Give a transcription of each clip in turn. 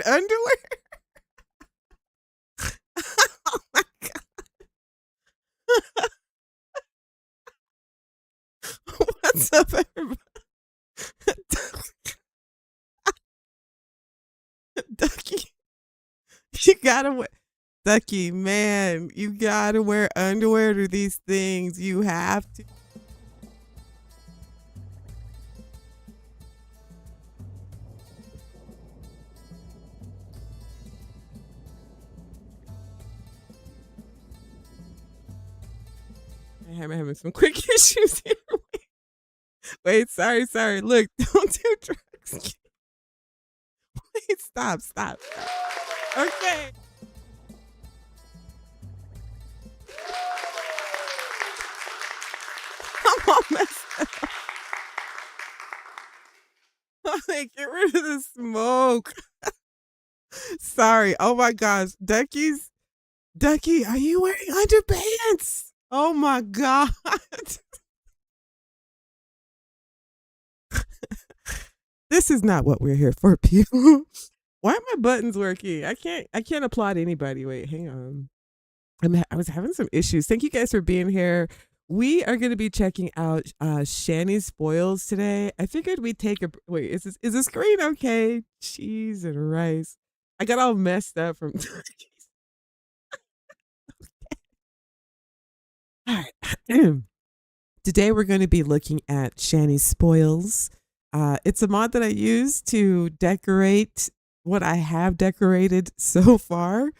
underwear? Oh my God. What's up, everybody? Ducky, you gotta wear. Ducky, man, you gotta wear underwear to these things. You have to. I'm having some quick issues here. Wait, sorry. Look, don't do drugs. Wait, stop. Okay. I'm all messed up. Like, get rid of the smoke. Sorry. Oh my gosh. Ducky, are you wearing underpants? Oh my God. This is not what we're here for, people. Why are my buttons working? I can't applaud anybody. Wait, hang on. I was having some issues. Thank you guys for being here. We are going to be checking out Shani's spoils today. I figured we'd take a wait. Is the screen okay? Cheese and rice. I got all messed up from. All right. Today we're going to be looking at Shani's spoils. It's a mod that I use to decorate what I have decorated so far,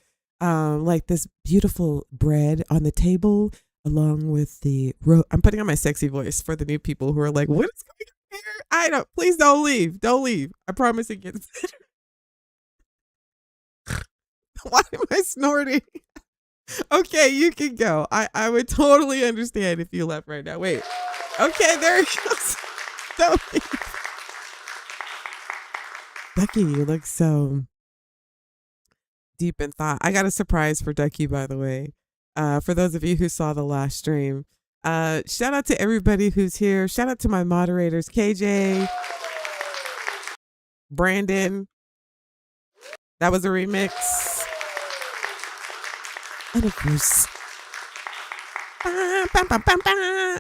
like this beautiful bread on the table, along with the. I'm putting on my sexy voice for the new people who are like, "What is going on here?" I don't. Please don't leave. Don't leave. I promise it gets better. Why am I snorting? Okay, you can go. I would totally understand if you left right now. Wait. Okay, there it goes. Don't leave. Ducky, you look so deep in thought. I got a surprise for Ducky, by the way. For those of you who saw the last stream. Shout out to everybody who's here. Shout out to my moderators, KJ, Brandon. That was a remix. And of course.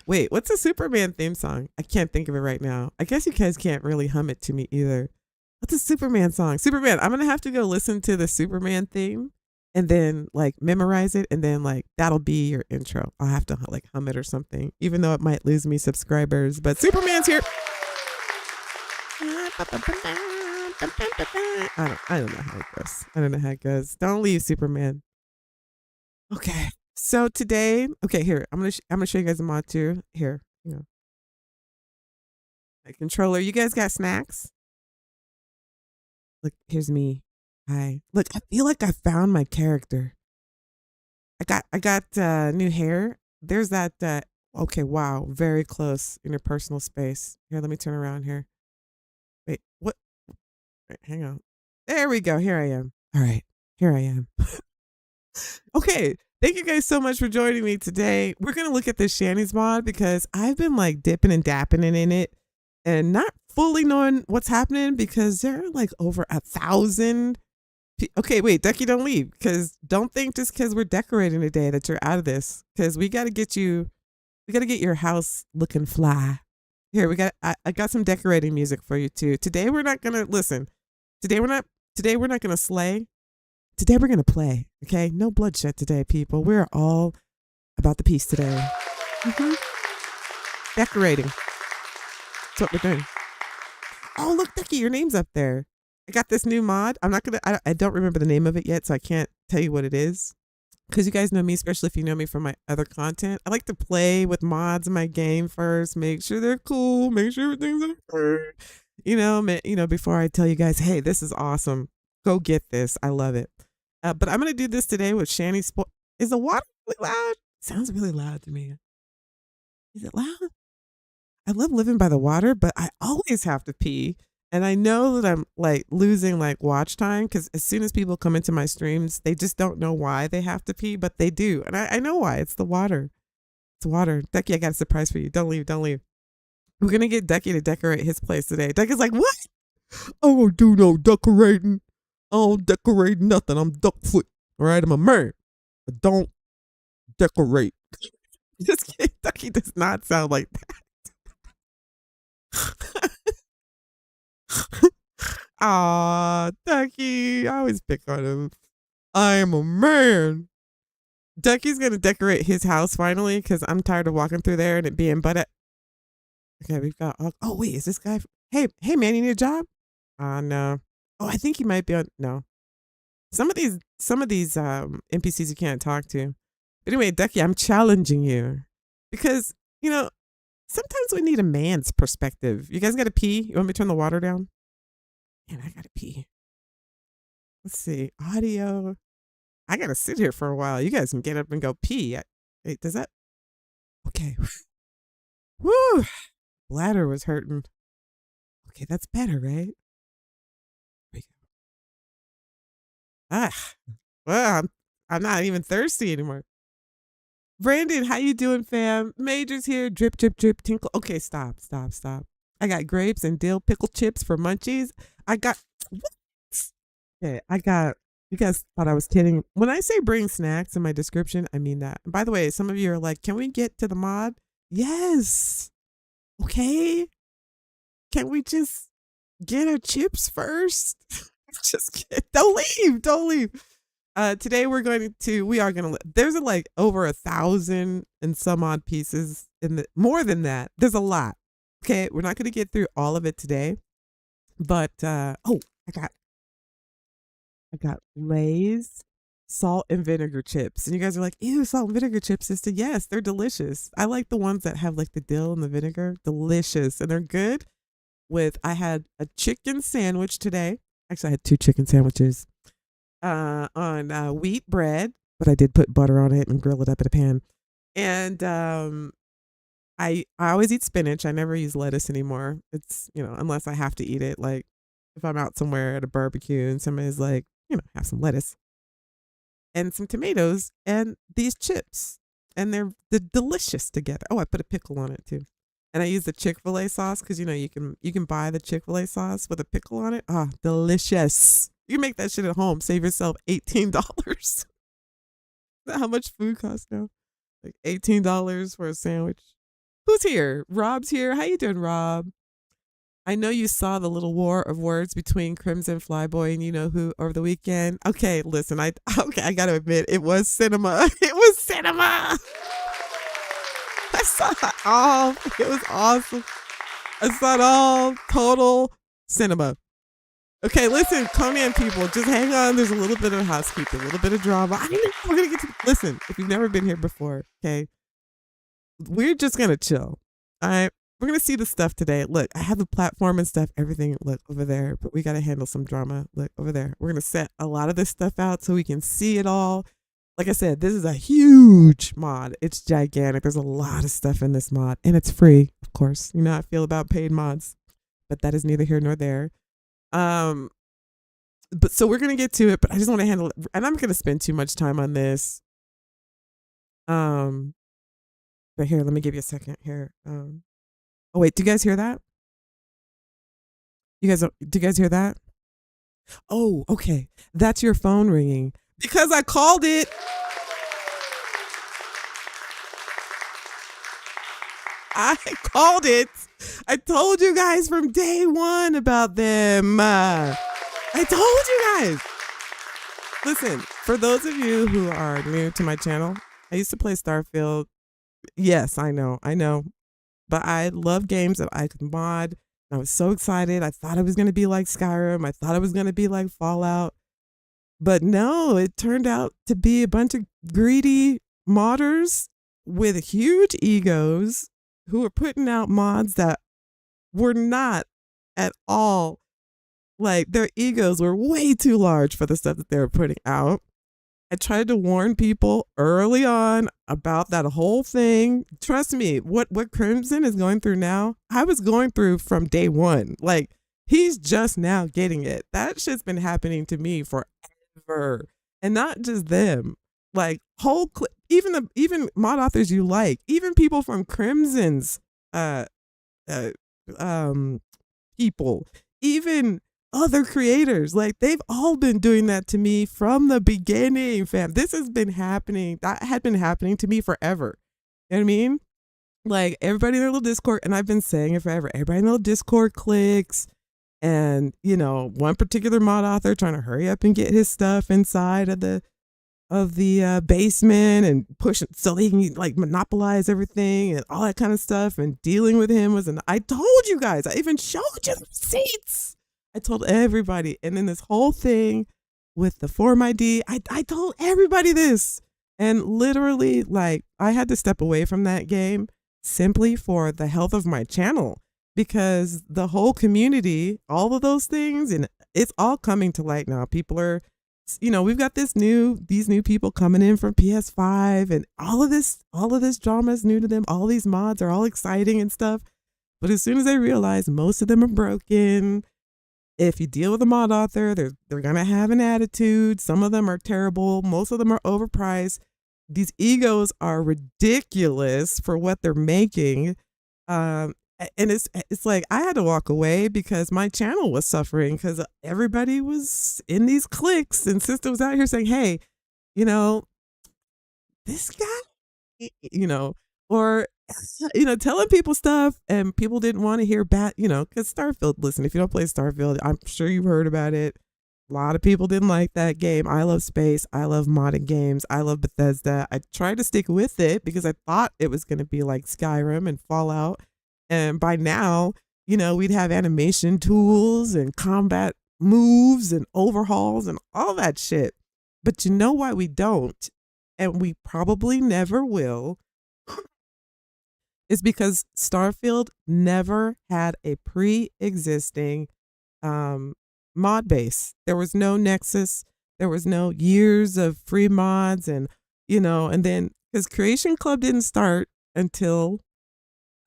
Wait, what's a Superman theme song? I can't think of it right now. I guess you guys can't really hum it to me either. What's a Superman song? Superman. I'm gonna have to go listen to the Superman theme and then like memorize it, and then like that'll be your intro. I'll have to like hum it or something, even though it might lose me subscribers. But Superman's here. I don't know how it goes. I don't know how it goes. Don't leave, Superman. Okay. So today, okay, here I'm gonna show you guys a mod too. Here, my controller. You guys got snacks? Look, here's me. Hi. Look, I feel like I found my character. I got new hair. There's that. Okay, wow, very close in your personal space. Here, let me turn around here. Wait, what? Wait, hang on. There we go. Here I am. All right, here I am. Okay, thank you guys so much for joining me today. We're gonna look at this Shani's mod because I've been like dipping and dapping in it, and not fully knowing what's happening because there are like over 1,000. Okay, wait, Ducky, don't leave, because don't think just because we're decorating today that you're out of this, because we got to get your house looking fly. Here, I got some decorating music for you too. Today we're not gonna listen. Today we're not gonna slay. Today we're gonna play. Okay, no bloodshed today, people. We're all about the peace today. Decorating. That's what we're doing. Oh, look, Ducky, your name's up there. I got this new mod. I don't remember the name of it yet, so I can't tell you what it is. Because you guys know me, especially if you know me from my other content. I like to play with mods in my game first, make sure they're cool, make sure everything's okay. Before I tell you guys, hey, this is awesome. Go get this. I love it. But I'm going to do this today with Shani's spoil. Is the water really loud? Sounds really loud to me. Is it loud? I love living by the water, but I always have to pee. And I know that I'm like losing like watch time because as soon as people come into my streams, they just don't know why they have to pee, but they do. And I know why. It's the water. It's water. Ducky, I got a surprise for you. Don't leave. We're going to get Ducky to decorate his place today. Ducky's like, what? I won't do no decorating. I don't decorate nothing. I'm duckfoot. All right, I'm a man. I don't decorate. Just kidding. Ducky does not sound like that. Aw, Ducky. I always pick on him. I am a man. Ducky's gonna decorate his house finally because I'm tired of walking through there and it being but. Okay, we've got. Oh wait, is this guy? Hey man, you need a job? No. Oh, I think he might be on. No. Some of these NPCs you can't talk to. But anyway, Ducky, I'm challenging you because sometimes we need a man's perspective. You guys got to pee? You want me to turn the water down? Man, I gotta pee. Let's see. Audio. I gotta sit here for a while. You guys can get up and go pee. Wait, does that? Okay. Woo! Bladder was hurting. Okay, that's better, right? Ah, well, I'm not even thirsty anymore. Brandon, how you doing, fam? Major's here. Drip, drip, drip, tinkle. Okay, stop, stop, stop. I got grapes and dill pickle chips for munchies. I got what? Okay, I got. You guys thought I was kidding. When I say bring snacks in my description, I mean that. And by the way, some of you are like, "Can we get to the mod?" Yes. Okay. Can we just get our chips first? Just kidding. Don't leave. Don't leave. Today we are going to, there's like over 1,000 and some odd pieces more than that. There's a lot. Okay. We're not going to get through all of it today, but, I got Lay's salt and vinegar chips. And you guys are like, ew, salt and vinegar chips, Sista. Yes, they're delicious. I like the ones that have like the dill and the vinegar. Delicious. And they're good I had a chicken sandwich today. Actually, I had 2 chicken sandwiches on wheat bread, but I did put butter on it and grill it up in a pan. And I always eat spinach. I never use lettuce anymore. It's unless I have to eat it. Like if I'm out somewhere at a barbecue and somebody's like, have some lettuce and some tomatoes and these chips, and they're delicious together. Oh, I put a pickle on it too. And I use the Chick-fil-A sauce because you can buy the Chick-fil-A sauce with a pickle on it. Ah, delicious. You can make that shit at home. Save yourself $18. Is that how much food costs now? Like $18 for a sandwich. Who's here? Rob's here. How you doing, Rob? I know you saw the little war of words between Crimson Flyboy and you know who over the weekend. Okay, listen, I gotta admit, it was cinema. It was cinema. I saw it all. It was awesome. I saw it all. Total cinema. Okay, listen, Conan people, just hang on. There's a little bit of housekeeping, a little bit of drama. We're gonna get to listen. If you've never been here before, okay, we're just gonna chill. All right, we're gonna see the stuff today. Look, I have the platform and stuff, everything. Look over there, but we gotta handle some drama. Look over there. We're gonna set a lot of this stuff out so we can see it all. Like I said, this is a huge mod. It's gigantic. There's a lot of stuff in this mod, and it's free, of course. You know how I feel about paid mods, but that is neither here nor there. But so we're gonna get to it, but I just want to handle it, and I'm gonna spend too much time on this. But here, let me give you a second here. Oh wait, do you guys hear that? Do you guys hear that? Oh, okay. That's your phone ringing because I called it. I called it. I told you guys from day one about them. I told you guys. Listen, for those of you who are new to my channel, I used to play Starfield. Yes, I know. But I love games that I could mod. I was so excited. I thought it was going to be like Skyrim. I thought it was going to be like Fallout. But no, it turned out to be a bunch of greedy modders with huge egos who were putting out mods that were not at all, like, their egos were way too large for the stuff that they were putting out. I tried to warn people early on about that whole thing. Trust me, what Crimson is going through now, I was going through from day one. Like, he's just now getting it. That shit's been happening to me forever. And not just them. Like, even mod authors you like, even people from Crimson's people, even other creators. Like they've all been doing that to me from the beginning, fam. This has been happening. That had been happening to me forever. You know what I mean? Like everybody in their little Discord, and I've been saying it forever. Everybody in their little Discord clicks, and one particular mod author trying to hurry up and get his stuff inside of the basement and push it so he can like monopolize everything and all that kind of stuff. And dealing with him I told you guys, I even showed you the receipts. I told everybody. And then this whole thing with the Form ID, I told everybody this. And literally, like, I had to step away from that game simply for the health of my channel, because the whole community, all of those things, and it's all coming to light now. People are, we've got these new people coming in from PS5, and all of this drama is new to them. All these mods are all exciting and stuff. But as soon as they realize most of them are broken, if you deal with a mod author, they're gonna have an attitude. Some of them are terrible. Most of them are overpriced. These egos are ridiculous for what they're making. And it's like I had to walk away because my channel was suffering because everybody was in these cliques, and Sista was out here saying, hey, this guy, or telling people stuff, and people didn't want to hear bad, because Starfield, listen, if you don't play Starfield, I'm sure you've heard about it. A lot of people didn't like that game. I love space. I love modded games. I love Bethesda. I tried to stick with it because I thought it was going to be like Skyrim and Fallout. And by now, we'd have animation tools and combat moves and overhauls and all that shit. But you know why we don't? And we probably never will. Is because Starfield never had a pre-existing mod base. There was no Nexus. There was no years of free mods, and and then because Creation Club didn't start until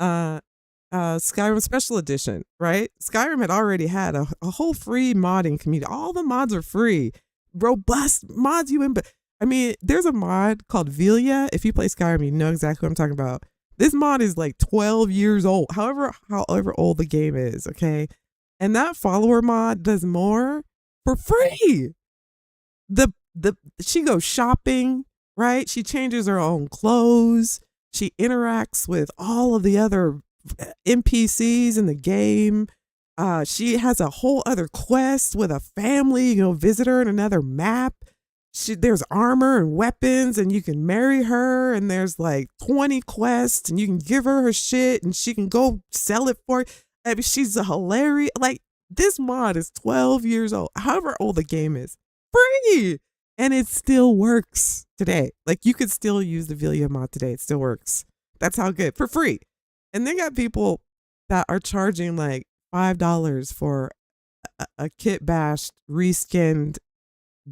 Skyrim Special Edition, right? Skyrim had already had a whole free modding community. All the mods are free, robust mods. But I mean, there's a mod called Velia. If you play Skyrim, you know exactly what I'm talking about. This mod is like 12 years old, however old the game is, okay? And that follower mod does more for free. She goes shopping, right? She changes her own clothes. She interacts with all of the other NPCs in the game. She has a whole other quest with a family. You go visit her in another map. There's armor and weapons, and you can marry her, and there's like 20 quests, and you can give her shit, and she can go sell it for you. I mean, she's a hilarious. Like, this mod is 12 years old, however old the game is, free, and it still works today. Like, you could still use the Velia mod today. It still works. That's how good, for free. And they got people that are charging like $5 for a kit bashed, reskinned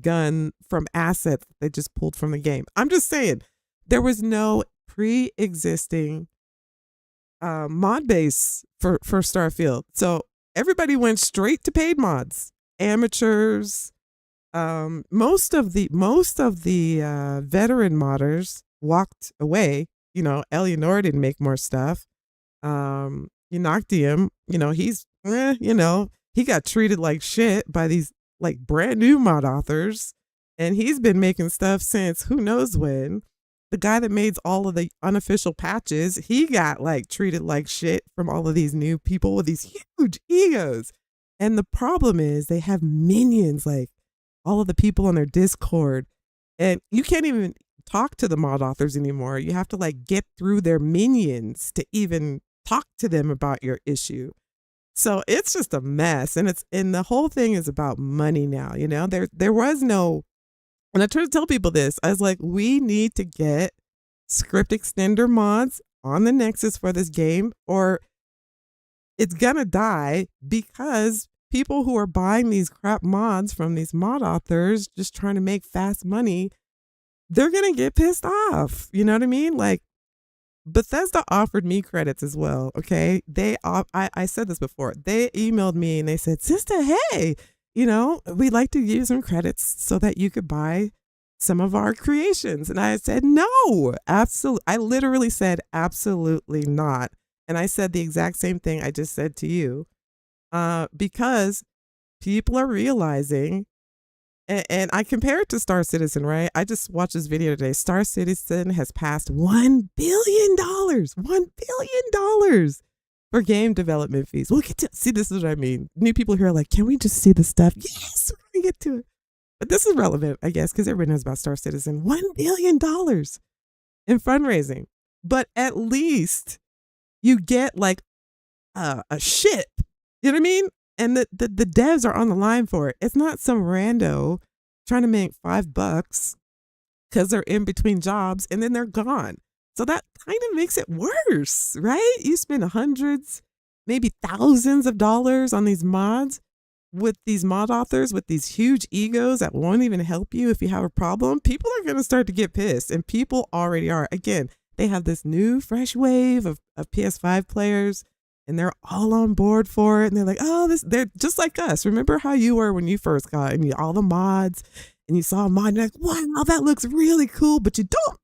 gun from assets they just pulled from the game. I'm just saying, there was no pre-existing mod base for Starfield, so everybody went straight to paid mods. Amateurs, most of the veteran modders walked away. Eleanor didn't make more stuff. Unoctium, he's he got treated like shit by these like brand new mod authors, and he's been making stuff since who knows when. The guy that made all of the unofficial patches, he got like treated like shit from all of these new people with these huge egos. And the problem is they have minions, like all of the people on their Discord, and you can't even talk to the mod authors anymore. You have to like get through their minions to even talk to them about your issue. So it's just a mess, and the whole thing is about money now. There was no, and I try to tell people this. I was like, we need to get script extender mods on the Nexus for this game, or it's gonna die, because people who are buying these crap mods from these mod authors just trying to make fast money, they're gonna get pissed off. You know what I mean? Like, Bethesda offered me credits as well. Okay. I said this before. They emailed me and they said, Sista, hey, we'd like to give you some credits so that you could buy some of our creations. And I said, no, absolutely. I literally said, absolutely not. And I said the exact same thing I just said to you, because people are realizing, and I compare it to Star Citizen, right? I just watched this video today. Star Citizen has passed $1 billion, $1 billion for game development fees. We'll get to see. This is what I mean. New people here are like, can we just see the stuff? Yes, we're gonna get to it. But this is relevant, I guess, because everybody knows about Star Citizen. $1 billion in fundraising, but at least you get like a ship. You know what I mean? And the devs are on the line for it. It's not some rando trying to make $5 because they're in between jobs and then they're gone. So that kind of makes it worse, right? You spend hundreds, maybe thousands of dollars on these mods with these mod authors with these huge egos that won't even help you if you have a problem. People are going to start to get pissed, and people already are. Again, they have this new fresh wave of PS5 players, and they're all on board for it. And they're like, oh, they're just like us. Remember how you were when you first got and all the mods, and you saw a mod, and you're like, wow, that looks really cool, but you don't,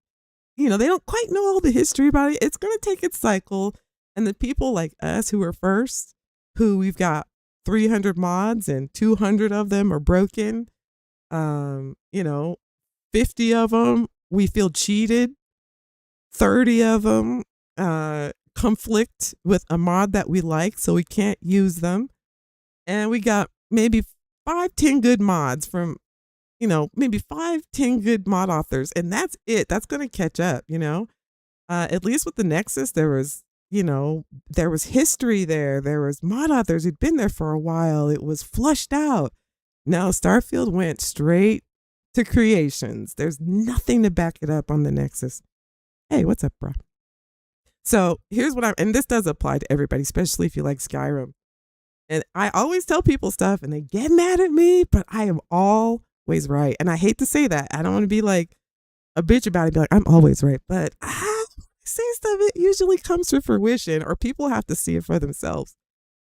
they don't quite know all the history about it. It's going to take its cycle. And the people like us who are first, who we've got 300 mods and 200 of them are broken, 50 of them we feel cheated, 30 of them conflict with a mod that we like, so we can't use them, and we got maybe 5-10 good mods from maybe 5-10 good mod authors, and that's it. That's going to catch up. At least with the Nexus, there was history there. There was mod authors who'd been there for a while. It was flushed out. Now Starfield went straight to creations. There's nothing to back it up on the Nexus. Hey, what's up, bro? So here's what and this does apply to everybody, especially if you like Skyrim. And I always tell people stuff and they get mad at me, but I am always right. And I hate to say that. I don't want to be like a bitch about it, be like, I'm always right. But say stuff, it usually comes to fruition, or people have to see it for themselves.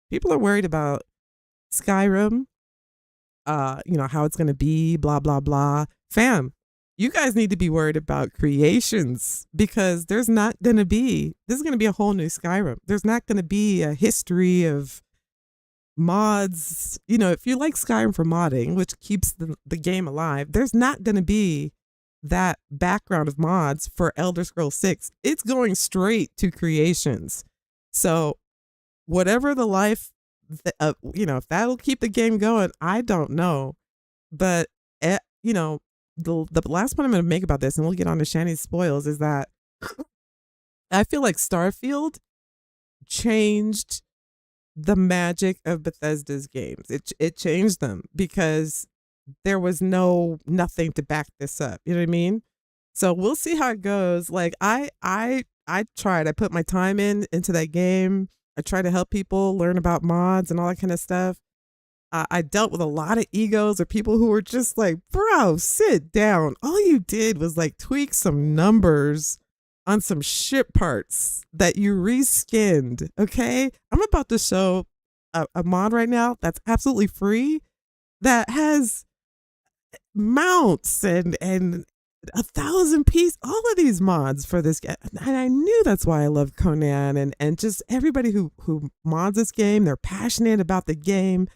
People are worried about Skyrim, how it's going to be, blah, blah, blah. Fam, you guys need to be worried about creations, because this is going to be a whole new Skyrim. There's not going to be a history of mods. If you like Skyrim for modding, which keeps the game alive, there's not going to be that background of mods for Elder Scrolls 6. It's going straight to creations. So whatever the life, if that'll keep the game going, I don't know. But, the last point I'm going to make about this, and we'll get on to Shani's spoils, is that I feel like Starfield changed the magic of Bethesda's games. It changed them because there was nothing to back this up. You know what I mean? So we'll see how it goes. Like I tried. I put my time into that game. I tried to help people learn about mods and all that kind of stuff. I dealt with a lot of egos or people who were just like, bro, sit down. All you did was like tweak some numbers on some ship parts that you reskinned. Okay, I'm about to show a mod right now that's absolutely free that has mounts and 1,000 pieces, all of these mods for this game. And I knew that's why I love Conan and just everybody who mods this game. They're passionate about the game.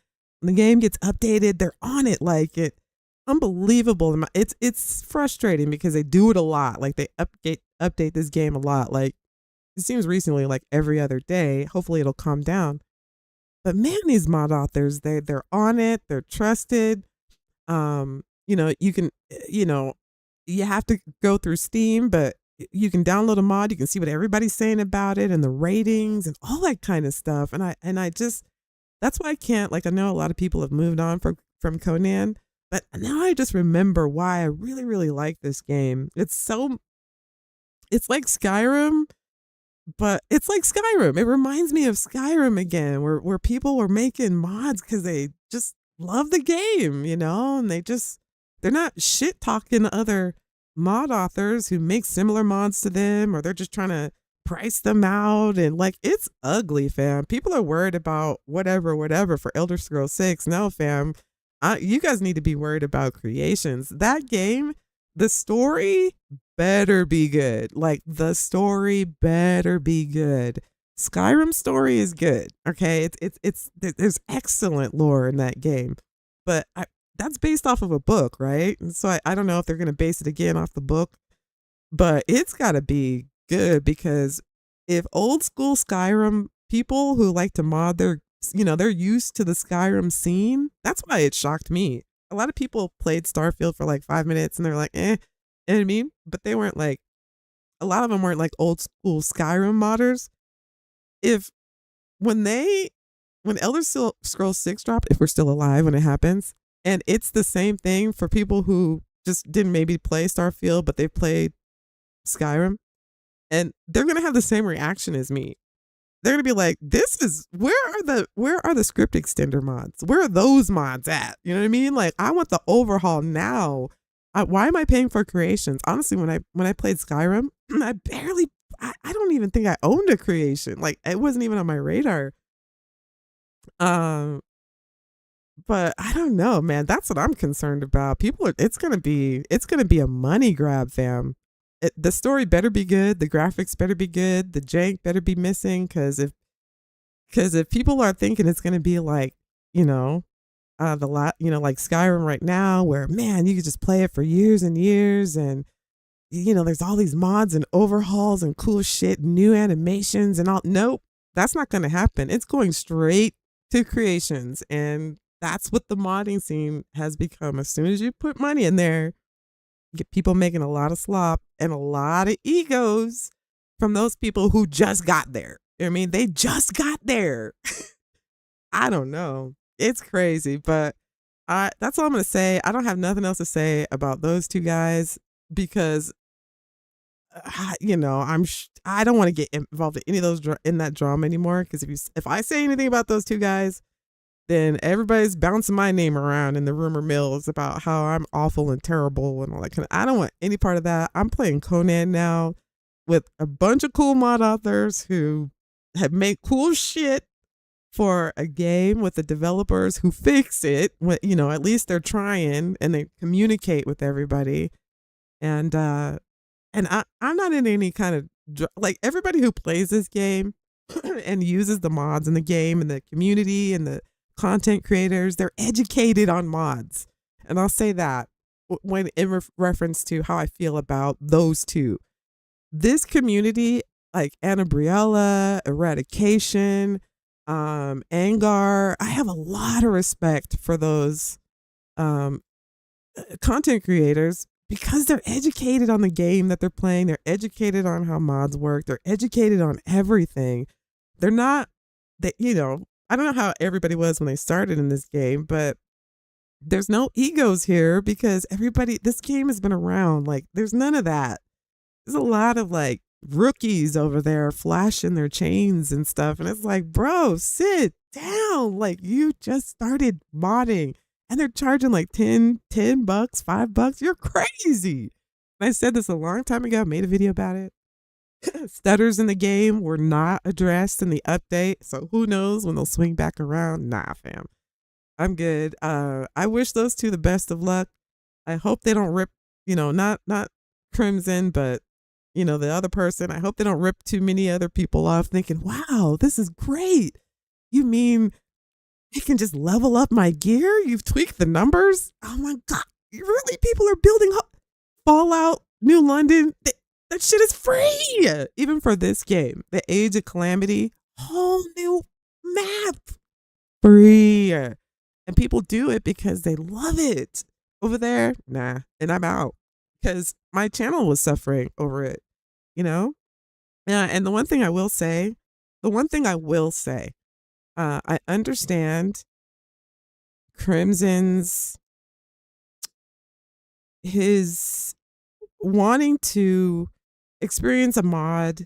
When the game gets updated, they're on it like it. Unbelievable. It's frustrating because they do it a lot. Like they update this game a lot. Like it seems recently, like every other day. Hopefully it'll calm down. But man, these mod authors, they're on it. They're trusted. You can, you have to go through Steam, but you can download a mod. You can see what everybody's saying about it and the ratings and all that kind of stuff. And I just, that's why I can't, like, I know a lot of people have moved on from Conan, but now I just remember why I really, really like this game. It's like Skyrim, but it's like Skyrim. It reminds me of Skyrim again, where people were making mods because they just love the game, and they're not shit talking other mod authors who make similar mods to them, or they're just trying to price them out. And like, it's ugly, fam. People are worried about whatever for Elder Scrolls 6. No, fam. You guys need to be worried about creations. That game, the story better be good. Like, the story better be good. Skyrim story is good. Okay, there's excellent lore in that game, but that's based off of a book, right? And so I don't know if they're gonna base it again off the book, but it's gotta be good because if old school Skyrim people who like to mod their, they're used to the Skyrim scene. That's why it shocked me. A lot of people played Starfield for like 5 minutes and they're like, eh, you know what I mean? But they weren't like, a lot of them weren't like old school Skyrim modders. If when they when Elder Scrolls 6 dropped, if we're still alive when it happens, and it's the same thing for people who just didn't maybe play Starfield, but they played Skyrim, and they're gonna have the same reaction as me. They're gonna be like, "This is where are the script extender mods? Where are those mods at? You know what I mean? Like, I want the overhaul now. Why am I paying for creations? Honestly, when I played Skyrim, I don't even think I owned a creation. Like, it wasn't even on my radar. Um, but I don't know, man. That's what I'm concerned about. It's gonna be a money grab, fam. The story better be good. The graphics better be good. The jank better be missing. Because if people are thinking it's gonna be like, you know, like Skyrim right now, where man, you could just play it for years and years, and there's all these mods and overhauls and cool shit, new animations and all. Nope, that's not gonna happen. It's going straight to creations, and that's what the modding scene has become. As soon as you put money in there, you get people making a lot of slop and a lot of egos from those people who just got there. I mean, they just got there. I don't know. It's crazy, but that's all I'm gonna say. I don't have nothing else to say about those two guys because I don't want to get involved in any of those in that drama anymore. Because if I say anything about those two guys, then everybody's bouncing my name around in the rumor mills about how I'm awful and terrible and all that kind of. I don't want any part of that. I'm playing Conan now with a bunch of cool mod authors who have made cool shit for a game with the developers who fix it. At least they're trying and they communicate with everybody. And I'm not in any kind of like everybody who plays this game and uses the mods in the game and the community and the content creators, they're educated on mods. And I'll say that when in reference to how I feel about those two. This community, like Annabriella, Eradication, Angar, I have a lot of respect for those content creators because they're educated on the game that they're playing. They're educated on how mods work. They're educated on everything. They're not I don't know how everybody was when they started in this game, but there's no egos here because this game has been around. Like, there's none of that. There's a lot of like rookies over there flashing their chains and stuff. And it's like, bro, sit down. Like, you just started modding and they're charging like $10 $5. You're crazy. And I said this a long time ago, made a video about it. Stutters in the game were not addressed in the update. So who knows when they'll swing back around? Nah, fam. I'm good. I wish those two the best of luck. I hope they don't rip, not Crimson, but the other person. I hope they don't rip too many other people off thinking, wow, this is great. You mean you can just level up my gear? You've tweaked the numbers? Oh my God. Really? People are building Fallout, New London. That shit is free. Even for this game, the Age of Calamity, whole new map. Free. And people do it because they love it. Over there, nah. And I'm out because my channel was suffering over it. Yeah, and the one thing I will say, I understand Crimson's his wanting to experience a mod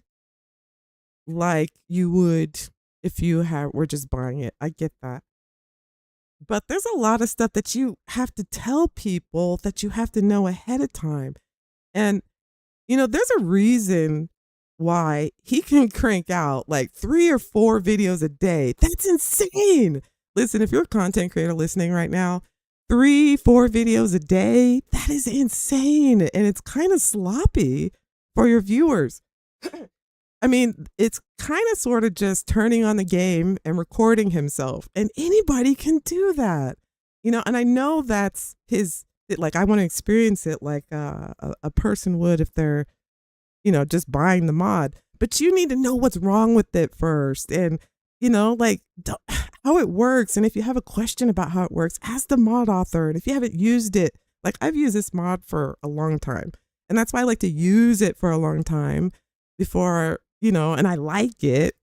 like you would if you were just buying it. I get that. But there's a lot of stuff that you have to tell people that you have to know ahead of time. And there's a reason why he can crank out like 3 or 4 videos a day. That's insane. Listen, if you're a content creator listening right now, 3, 4 videos a day, that is insane. And it's kind of sloppy for your viewers. I mean, it's kind of sort of just turning on the game and recording himself, and anybody can do that, And I know that's like I want to experience it like a person would if they're just buying the mod. But you need to know what's wrong with it first, and like how it works. And if you have a question about how it works, ask the mod author. And if you haven't used it, like I've used this mod for a long time, and that's why I like to use it for a long time before, and I like it.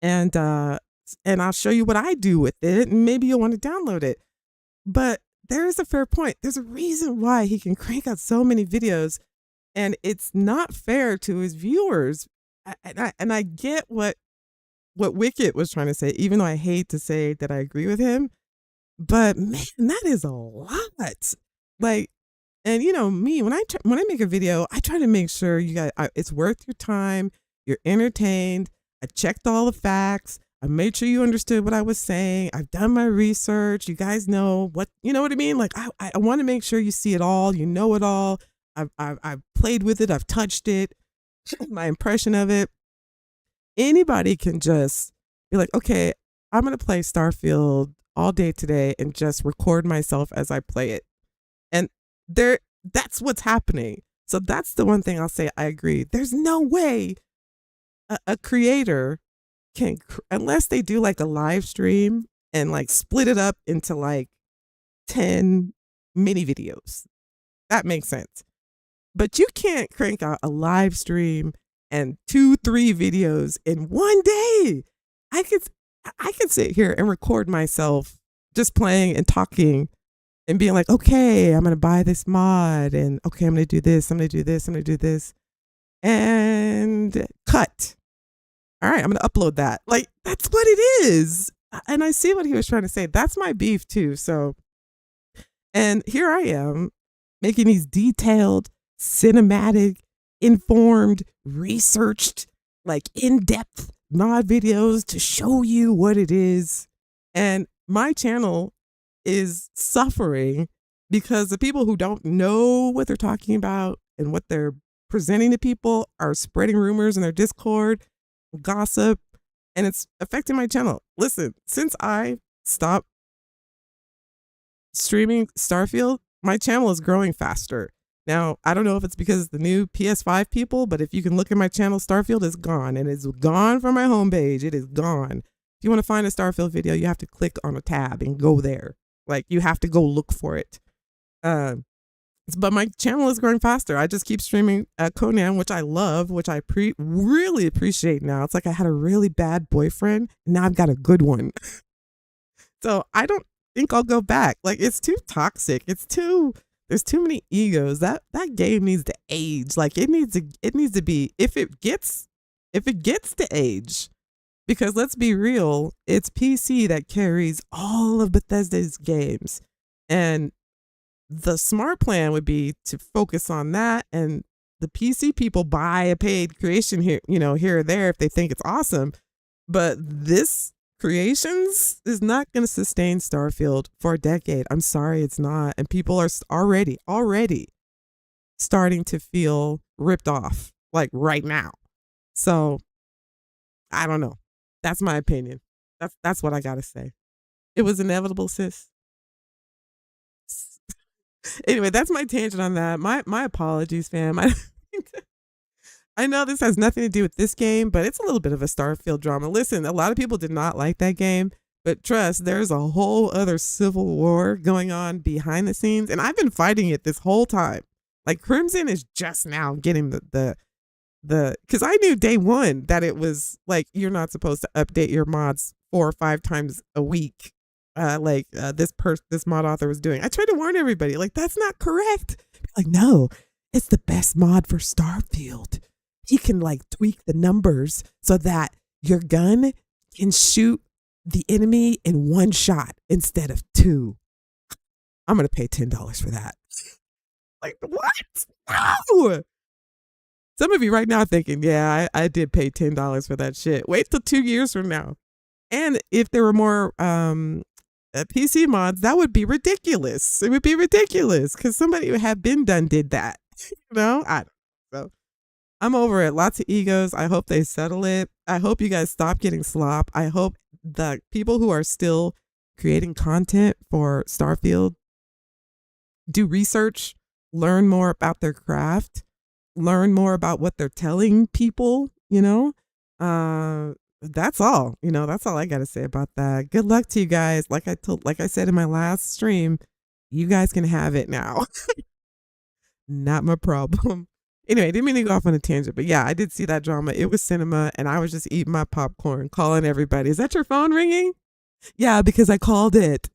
And I'll show you what I do with it, and maybe you'll want to download it. But there is a fair point. There's a reason why he can crank out so many videos, and it's not fair to his viewers. And I get what Wicket was trying to say, even though I hate to say that I agree with him. But man, that is a lot. Like, and me, when I make a video, I try to make sure it's worth your time. You're entertained. I checked all the facts. I made sure you understood what I was saying. I've done my research. You guys know what I mean? Like I want to make sure you see it all. You know it all. I've played with it. I've touched it. My impression of it. Anybody can just be like, okay, I'm going to play Starfield all day today and just record myself as I play it. And that's what's happening. So that's the one thing I'll say. I agree. There's no way a creator can, unless they do like a live stream and like split it up into like 10 mini videos. That makes sense. But you can't crank out a live stream and 2-3 videos in one day. I could sit here and record myself just playing and talking and being like, okay, I'm going to buy this mod, and okay, I'm going to do this, I'm going to do this, I'm going to do this, and cut. All right, I'm going to upload that. Like, that's what it is. And I see what he was trying to say. That's my beef too. So, and here I am making these detailed, cinematic, informed, researched, like in-depth mod videos to show you what it is. And my channel is suffering because the people who don't know what they're talking about and what they're presenting to people are spreading rumors in their Discord, gossip, and it's affecting my channel. Listen, since I stopped streaming Starfield, my channel is growing faster. Now, I don't know if it's because the new PS5 people, but if you can look at my channel, Starfield is gone, and it's gone from my homepage. It is gone. If you want to find a Starfield video, you have to click on a tab and go there. Like, you have to go look for it. But my channel is growing faster. I just keep streaming Conan, which I love, which I really appreciate now. It's like I had a really bad boyfriend, and now I've got a good one. So I don't think I'll go back. Like, it's too toxic. There's too many egos. That game needs to age. Like, it needs to be, if it gets to age, because let's be real, it's PC that carries all of Bethesda's games. And the smart plan would be to focus on that, and the PC people buy a paid creation here or there if they think it's awesome. But this creations is not going to sustain Starfield for a decade. I'm sorry, it's not. And people are already starting to feel ripped off, like right now. So I don't know. That's my opinion. That's what I gotta say. It was inevitable, sis. Anyway, that's my tangent on that. My apologies, fam. I know this has nothing to do with this game, but it's a little bit of a Starfield drama. Listen, a lot of people did not like that game, but trust, there's a whole other civil war going on behind the scenes, and I've been fighting it this whole time. Like, Crimson is just now getting the because I knew day one that it was like, you're not supposed to update your mods 4 or 5 times a week. This mod author was doing. I tried to warn everybody, like, that's not correct. Like, no, it's the best mod for Starfield. He can like tweak the numbers so that your gun can shoot the enemy in 1 shot instead of 2. I'm gonna pay $10 for that. Like, what? No. Some of you right now are thinking, yeah, I did pay $10 for that shit. Wait till 2 years from now. And if there were more PC mods, that would be ridiculous. It would be ridiculous because somebody who had been done did that. I don't know. So I'm over it. Lots of egos. I hope they settle it. I hope you guys stop getting slop. I hope the people who are still creating content for Starfield do research, learn more about their craft, learn more about what they're telling people, you know? That's all. You know, that's all I got to say about that. Good luck to you guys. Like I said in my last stream, you guys can have it now. Not my problem. Anyway, didn't mean to go off on a tangent, but yeah, I did see that drama. It was cinema, and I was just eating my popcorn, calling everybody. Is that your phone ringing? Yeah, because I called it.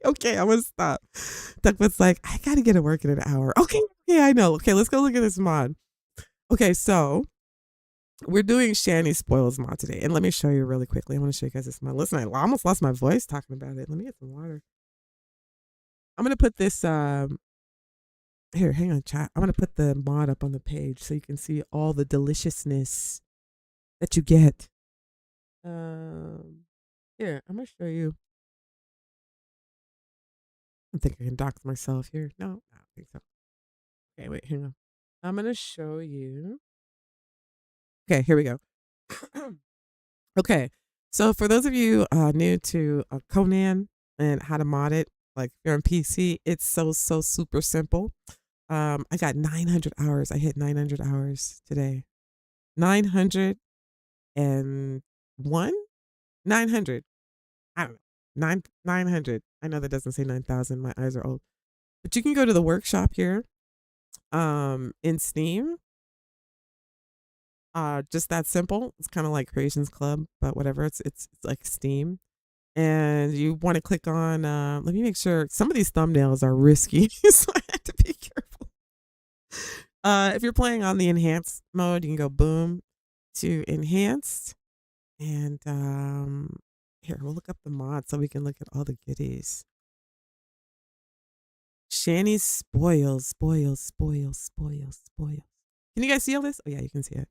Okay, I'm gonna stop. Duckfoot's like, I gotta get to work in an hour. Okay, I know. Okay, let's go look at this mod. Okay, so we're doing Shani Spoils mod today, and let me show you really quickly. I want to show you guys this mod. Listen, I almost lost my voice talking about it. Let me get some water. I'm gonna put this here, hang on, chat. I'm gonna put the mod up on the page so you can see all the deliciousness that you get. Here, I'm gonna show you. I think I can dox myself here. No, I don't think so. Okay, wait, hang on. I'm gonna show you. Okay, here we go. Okay, so for those of you new to Conan and how to mod it, like if you're on PC, it's so super simple. I got 900 hours. I hit 900 hours today. 901? 900. I don't know. 900. I know that doesn't say 9,000. My eyes are old. But you can go to the workshop here in Steam. Just that simple. It's kind of like Creations Club, but whatever. It's like Steam. And you want to click on let me make sure some of these thumbnails are risky, so I have to be careful. If you're playing on the enhanced mode, you can go boom to enhanced, and here we'll look up the mod so we can look at all the goodies. Shani spoils. Can you guys see all this? Oh yeah, you can see it.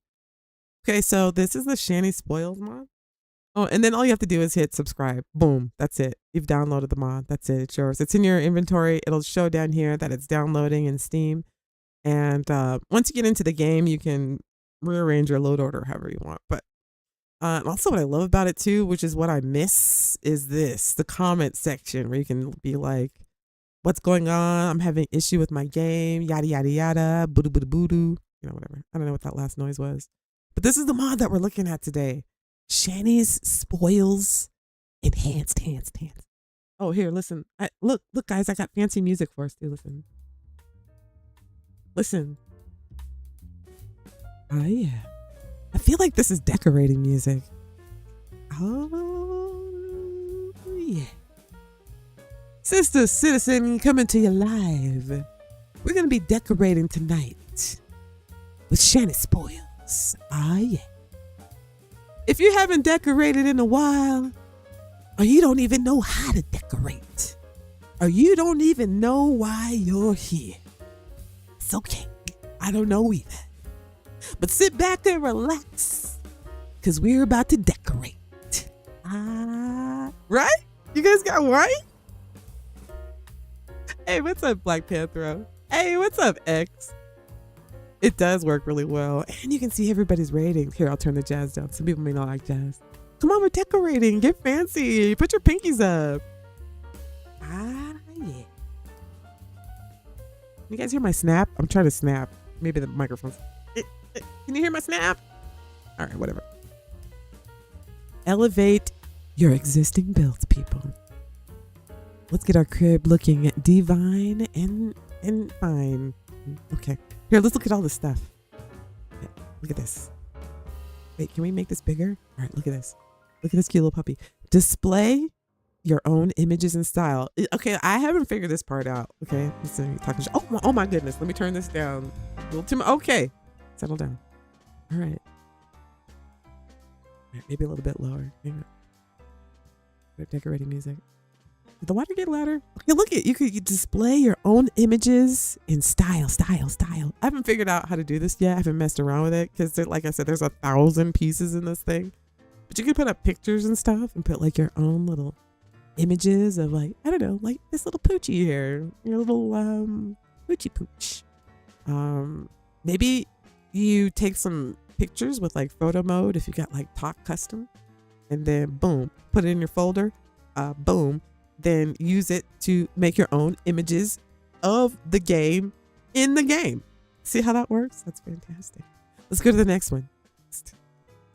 Okay, so this is the Shani spoils mod. Oh, and then all you have to do is hit subscribe. Boom, that's it. You've downloaded the mod. That's it. It's yours. It's in your inventory. It'll show down here that it's downloading in Steam. And once you get into the game, you can rearrange your load order however you want. But also what I love about it too, which is what I miss, is the comment section where you can be like, what's going on? I'm having issue with my game, yada, yada, yada, boo boo boo doo, you know, whatever. I don't know what that last noise was. But this is the mod that we're looking at today. Shani's Spoils Enhanced. Oh, here, listen. Look, guys, I got fancy music for us too. Listen. Oh, yeah. I feel like this is decorating music. Oh, yeah. Sister Citizen coming to you live. We're going to be decorating tonight with Shani Spoils. Ah, yeah. If you haven't decorated in a while, or you don't even know how to decorate, or you don't even know why you're here, it's okay. I don't know either. But sit back and relax, because we're about to decorate. Right? You guys got white? Hey, what's up, Black Panther? Hey, what's up, X? It does work really well. And you can see everybody's rating. Here, I'll turn the jazz down. Some people may not like jazz. Come on, we're decorating. Get fancy. Put your pinkies up. Ah, yeah. You guys hear my snap? I'm trying to snap. Maybe the microphone's... Can you hear my snap? All right, whatever. Elevate your existing builds, people. Let's get our crib looking divine and fine. Okay. Here, let's look at all this stuff. Okay, look at this. Wait, can we make this bigger? All right, look at this. Look at this cute little puppy. Display your own images and style. Okay, I haven't figured this part out. Okay, listen, talking. Oh my goodness. Let me turn this down. A little too much. Okay, settle down. All right. Maybe a little bit lower. Hang on. Decorating music. Did the water get louder? Okay, look at you could display your own images in style. I haven't figured out how to do this yet. I haven't messed around with it because, like I said, there's 1,000 pieces in this thing. But you can put up pictures and stuff and put like your own little images of, like, I don't know, like this little poochie here, your little poochie pooch. Maybe you take some pictures with like photo mode if you got like talk custom, and then boom, put it in your folder. Boom, then use it to make your own images of the game in the game. See how that works? That's fantastic. Let's go to the next one.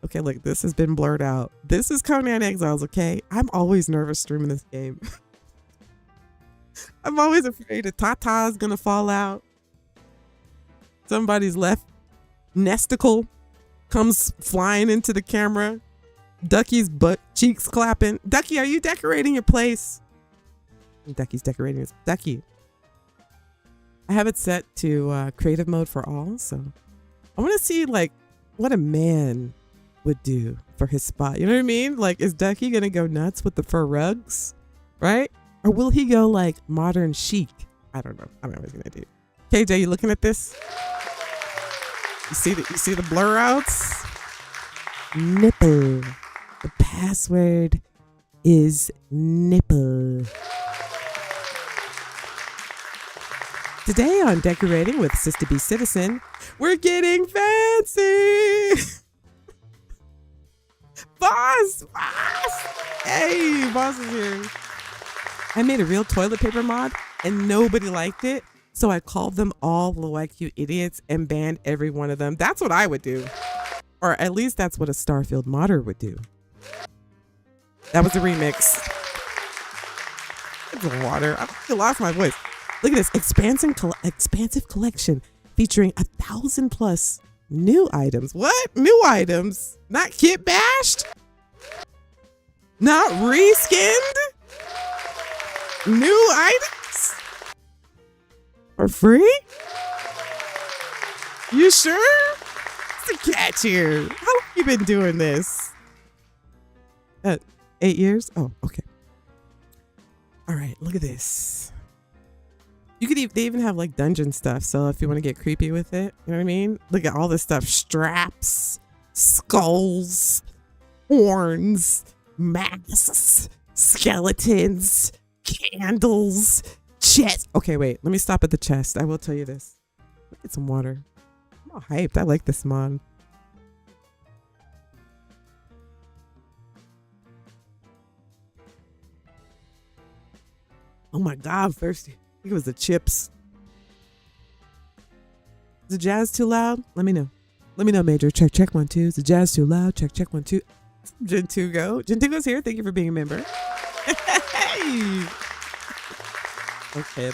Okay, look, this has been blurred out. This is Conan Exiles, okay? I'm always nervous streaming this game. I'm always afraid a Tata is gonna fall out. Somebody's left nesticle comes flying into the camera. Ducky's butt cheeks clapping. Ducky, are you decorating your place? Ducky's decorating his Ducky. I have it set to creative mode for all, so I want to see like what a man would do for his spot. You know what I mean? Like, is Ducky gonna go nuts with the fur rugs, right? Or will he go like modern chic? I don't know. I don't know what he's gonna do. KJ, you looking at this? You see the blur outs? Nipple. The password is nipple. Today on Decorating with Sista B Citizen, we're getting fancy. Boss! Hey, Boss is here. I made a real toilet paper mod and nobody liked it. So I called them all like you idiots and banned every one of them. That's what I would do. Or at least that's what a Starfield modder would do. That was a remix. It's water. I lost my voice. Look at this expansive collection featuring 1,000+ new items. What? New items? Not kit bashed? Not reskinned? New items? For free? You sure? What's the catch here? How long have you been doing this? 8 years? Oh, okay. All right, look at this. They even have like dungeon stuff. So if you want to get creepy with it, you know what I mean? Look at all this stuff. Straps, skulls, horns, masks, skeletons, candles, chest. Okay, wait. Let me stop at the chest. I will tell you this. Look at some water. I'm all hyped. I like this mod. Oh my God, I'm thirsty. I think it was the chips. Is the jazz too loud? Let me know. Let me know, Major. Check 1 2. Is the jazz too loud? Check 1 2. Gentugo. Gentugo's here. Thank you for being a member. Hey. Okay,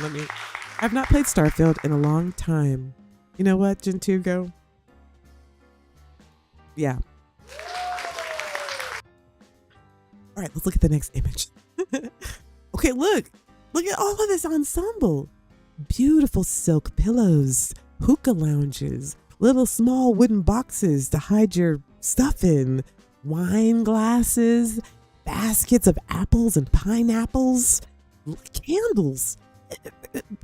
I've not played Starfield in a long time. You know what, Gentugo? Yeah. All right, let's look at the next image. Okay, look. Look at all of this ensemble. Beautiful silk pillows, hookah lounges, little small wooden boxes to hide your stuff in, wine glasses, baskets of apples and pineapples, candles,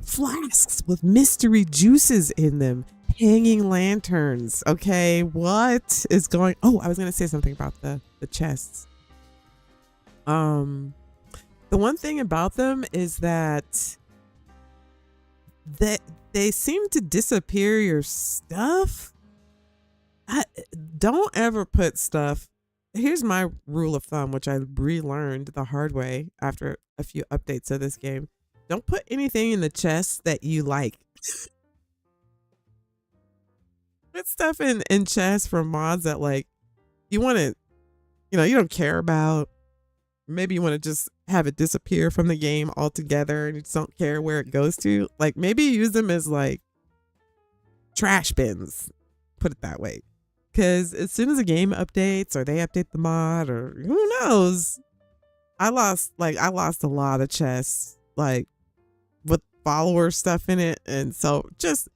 flasks with mystery juices in them, hanging lanterns. Okay, what is going... Oh, I was going to say something about the chests. The one thing about them is that they seem to disappear your stuff. Don't ever put stuff. Here's my rule of thumb, which I relearned the hard way after a few updates of this game. Don't put anything in the chest that you like. Put stuff in chests from mods that like you want to, you don't care about. Maybe you want to just have it disappear from the game altogether and you just don't care where it goes to. Like maybe use them as like trash bins, put it that way. Because as soon as a game updates or they update the mod or who knows, I lost a lot of chests like with follower stuff in it. And so just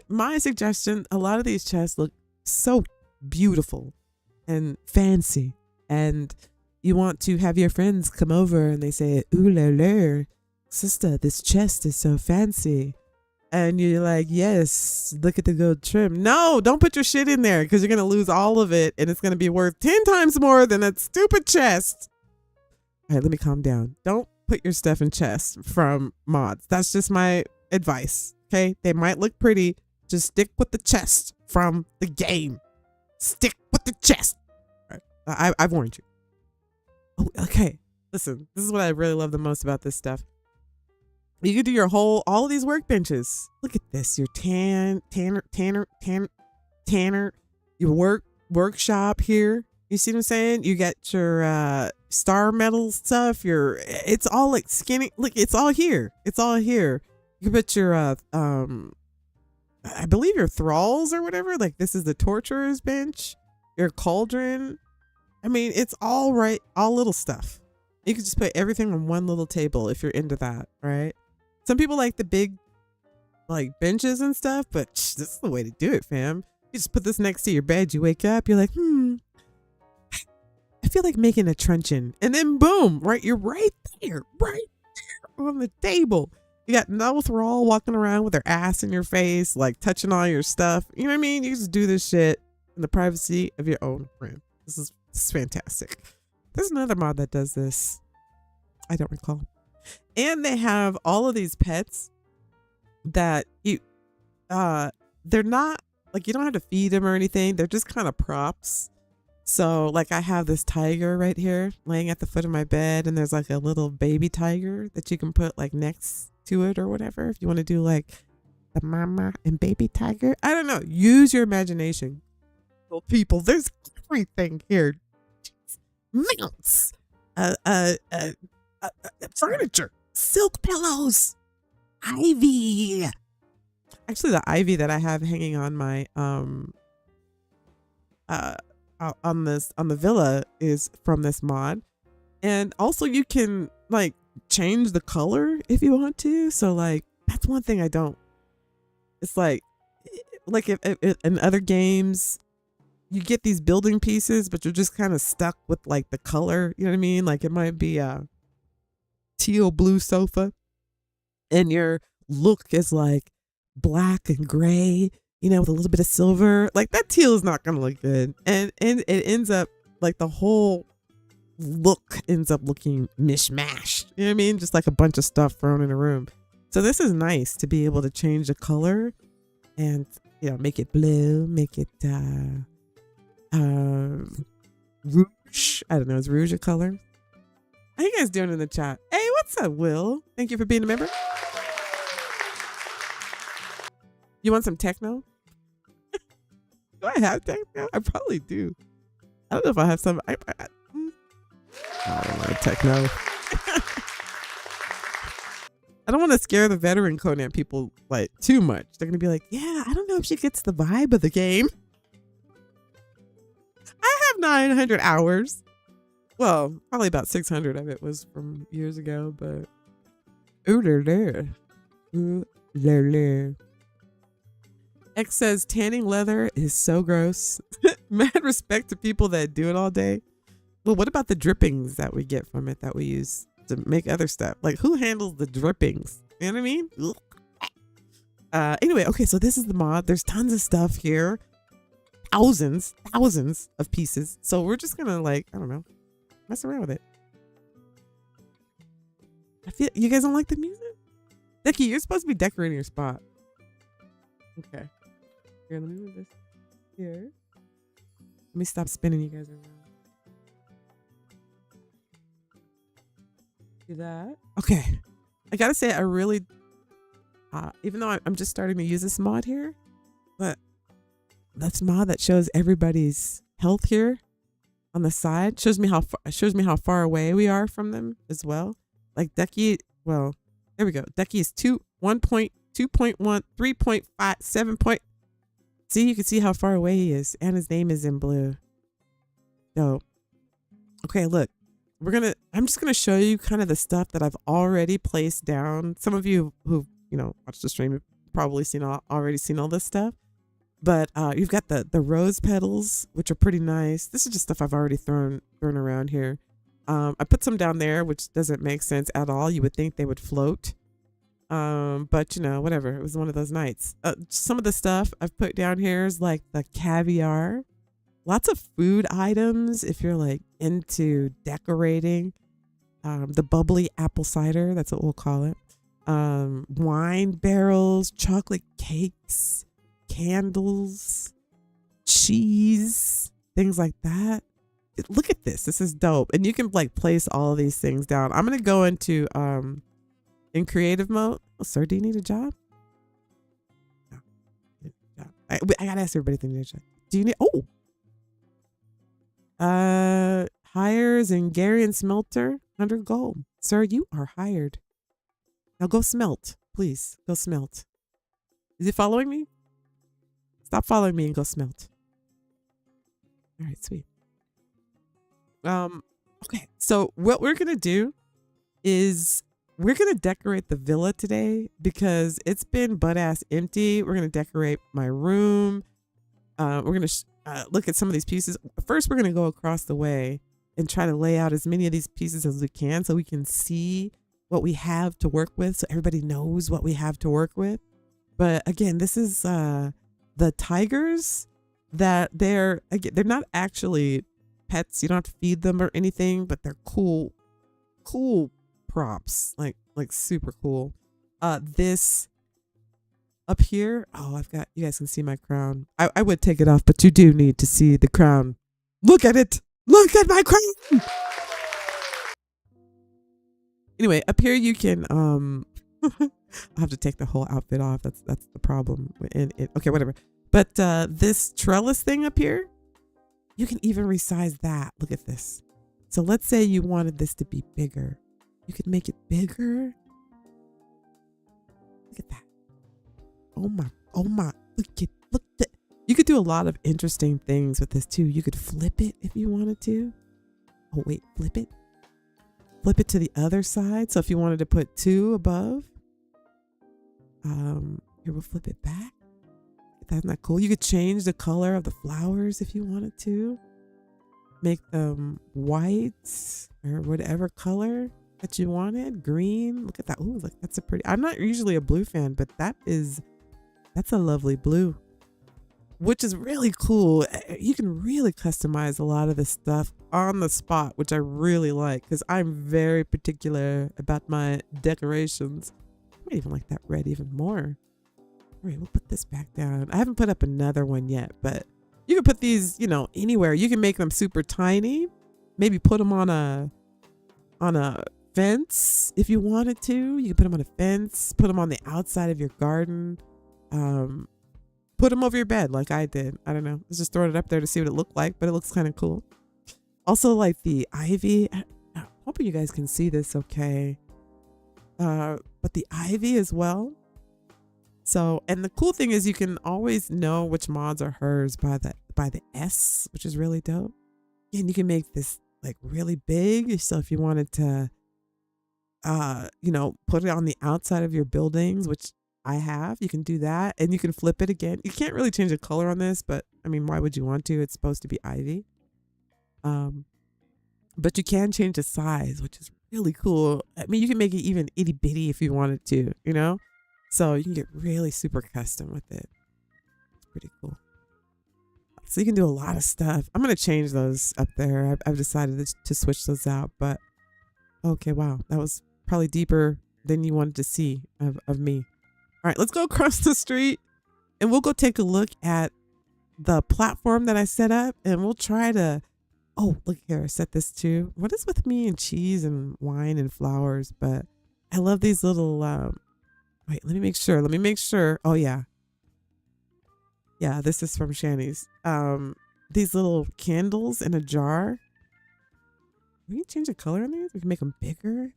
my suggestion, a lot of these chests look so beautiful and fancy, and you want to have your friends come over and they say, ooh la la, Sista, this chest is so fancy. And you're like, yes, look at the gold trim. No, don't put your shit in there because you're going to lose all of it and it's going to be worth 10 times more than that stupid chest. All right, let me calm down. Don't put your stuff in chests from mods. That's just my advice, okay? They might look pretty, Just stick with the chest from the game. Stick with the chest. All right. I've warned you. Oh, okay. Listen, this is what I really love the most about this stuff. You can do all of these workbenches. Look at this. Your tanner, your workshop here. You see what I'm saying? You got your star metal stuff. It's all like skinny. Look, it's all here. It's all here. You can put your I believe your thralls or whatever. Like this is the torturer's bench. Your cauldron. I mean, it's all right. All little stuff. You can just put everything on one little table if you're into that, right? Some people like the big like benches and stuff, but this is the way to do it, fam. You just put this next to your bed. You wake up, you're like, I feel like making a truncheon. And then boom, right? You're right there on the table. You got no thrall walking around with their ass in your face, like touching all your stuff. You know what I mean? You just do this shit in the privacy of your own room. This is fantastic. There's another mod that does this. I don't recall. And they have all of these pets that they're not like, you don't have to feed them or anything. They're just kind of props. So like I have this tiger right here laying at the foot of my bed, and there's like a little baby tiger that you can put like next to it or whatever. If you want to do like the mama and baby tiger. I don't know. Use your imagination. Well, people, there's everything here. Mounts. Furniture. Silk pillows. Ivy. Actually, the ivy that I have hanging on my on the villa is from this mod. And also you can like change the color if you want to. So like that's one thing I don't. It's like if in other games you get these building pieces, but you're just kind of stuck with like the color. You know what I mean? Like it might be a teal blue sofa and your look is like black and gray, you know, with a little bit of silver. Like that teal is not gonna look good, and it ends up like the whole look ends up looking mishmashed. You know what I mean? Just like a bunch of stuff thrown in a room. So this is nice to be able to change the color and, you know, make it blue, make it rouge. I don't know, is rouge a color? How you guys doing in the chat? Hey, what's up, Will? Thank you for being a member. You want some techno? Do I have techno? I probably do. I don't know if I have some. I don't know, techno. I don't want to scare the veteran Conan people like too much. They're gonna be like, yeah, I don't know if she gets the vibe of the game. I have 900 hours. Well, probably about 600 of it was from years ago, but ooh la la. X says tanning leather is so gross. Mad respect to people that do it all day. Well, what about the drippings that we get from it that we use to make other stuff? Like who handles the drippings? You know what I mean? Anyway, okay, so this is the mod. There's tons of stuff here. Thousands of pieces. So we're just gonna like, I don't know, mess around with it. I feel you guys don't like the music? Becky, you're supposed to be decorating your spot. Okay. Here, let me move this here. Let me stop spinning you guys around. Do that. Okay. I gotta say, I really, even though I'm just starting to use this mod here, but that's mod that shows everybody's health here on the side. Shows me how far away we are from them as well. Like Ducky, well, there we go. Ducky is 1.2.1, 3.5, 7 point. See, you can see how far away he is, and his name is in blue. So, okay, look, I'm just gonna show you kind of the stuff that I've already placed down. Some of you who watched the stream have probably already seen all this stuff, but you've got the rose petals, which are pretty nice. This is just stuff I've already thrown around here. I put some down there, which doesn't make sense at all. You would think they would float. But whatever, it was one of those nights. Some of the stuff I've put down here is like the caviar, lots of food items if you're like into decorating, the bubbly apple cider, that's what we'll call it, wine barrels, chocolate cakes, candles, cheese, things like that. Look at this. This is dope. And you can like place all of these things down. I'm gonna go into in creative mode. Oh, sir, do you need a job? No. I gotta ask everybody if they need a job. Do you need hires Hungarian smelter, 100 gold. Sir, you are hired. Now go smelt. Please. Go smelt. Is he following me? Stop following me and go smelt. All right, sweet. Okay, so what we're gonna do is we're gonna decorate the villa today because it's been butt ass empty. We're gonna decorate my room. We're gonna look at some of these pieces. First, we're gonna go across the way and try to lay out as many of these pieces as we can so we can see what we have to work with, so everybody knows what we have to work with. But again, this is the tigers that they're not actually pets. You don't have to feed them or anything, but they're cool props, like super cool. This up here, you guys can see my crown. I would take it off, but you do need to see the crown. Look at it. Look at my crown. Anyway, up here you can I'll have to take the whole outfit off. That's the problem. Okay, whatever. But this trellis thing up here, you can even resize that. Look at this. So let's say you wanted this to be bigger. You could make it bigger. Look at that. Oh my. Look at. You could do a lot of interesting things with this too. You could flip it if you wanted to. Oh wait, flip it. Flip it to the other side. So if you wanted to put 2 above, here we'll flip it back. That's not cool. You could change the color of the flowers if you wanted to. Make them white or whatever color that you wanted. Green. Look at that. Oh, look, that's a pretty. I'm not usually a blue fan, but that's a lovely blue, which is really cool. You can really customize a lot of this stuff on the spot, which I really like because I'm very particular about my decorations. I might even like that red even more. All right, we'll put this back down. I haven't put up another one yet, but you can put these, anywhere. You can make them super tiny. Maybe put them on a fence if you wanted to. You can put them on a fence. Put them on the outside of your garden. Put them over your bed like I did. I don't know. I was just throwing it up there to see what it looked like, but it looks kind of cool. Also, like the ivy. I'm hoping you guys can see this okay. But the ivy as well. So, and the cool thing is you can always know which mods are hers by the S, which is really dope. And you can make this like really big. So if you wanted to, put it on the outside of your buildings, which I have, you can do that, and you can flip it again. You can't really change the color on this, but I mean, why would you want to? It's supposed to be ivy. But you can change the size, which is really cool. I mean, you can make it even itty bitty if you wanted to, so you can get really super custom with it. It's pretty cool. So you can do a lot of stuff. I'm going to change those up there. I've decided to switch those out, but okay. Wow. That was probably deeper than you wanted to see of me. All right, let's go across the street and we'll go take a look at the platform that I set up, and we'll try to, look here, I set this too. What is with me and cheese and wine and flowers? But I love these little, wait, let me make sure. Oh yeah. Yeah, this is from Shani's. These little candles in a jar. We can change the color on these. We can make them bigger.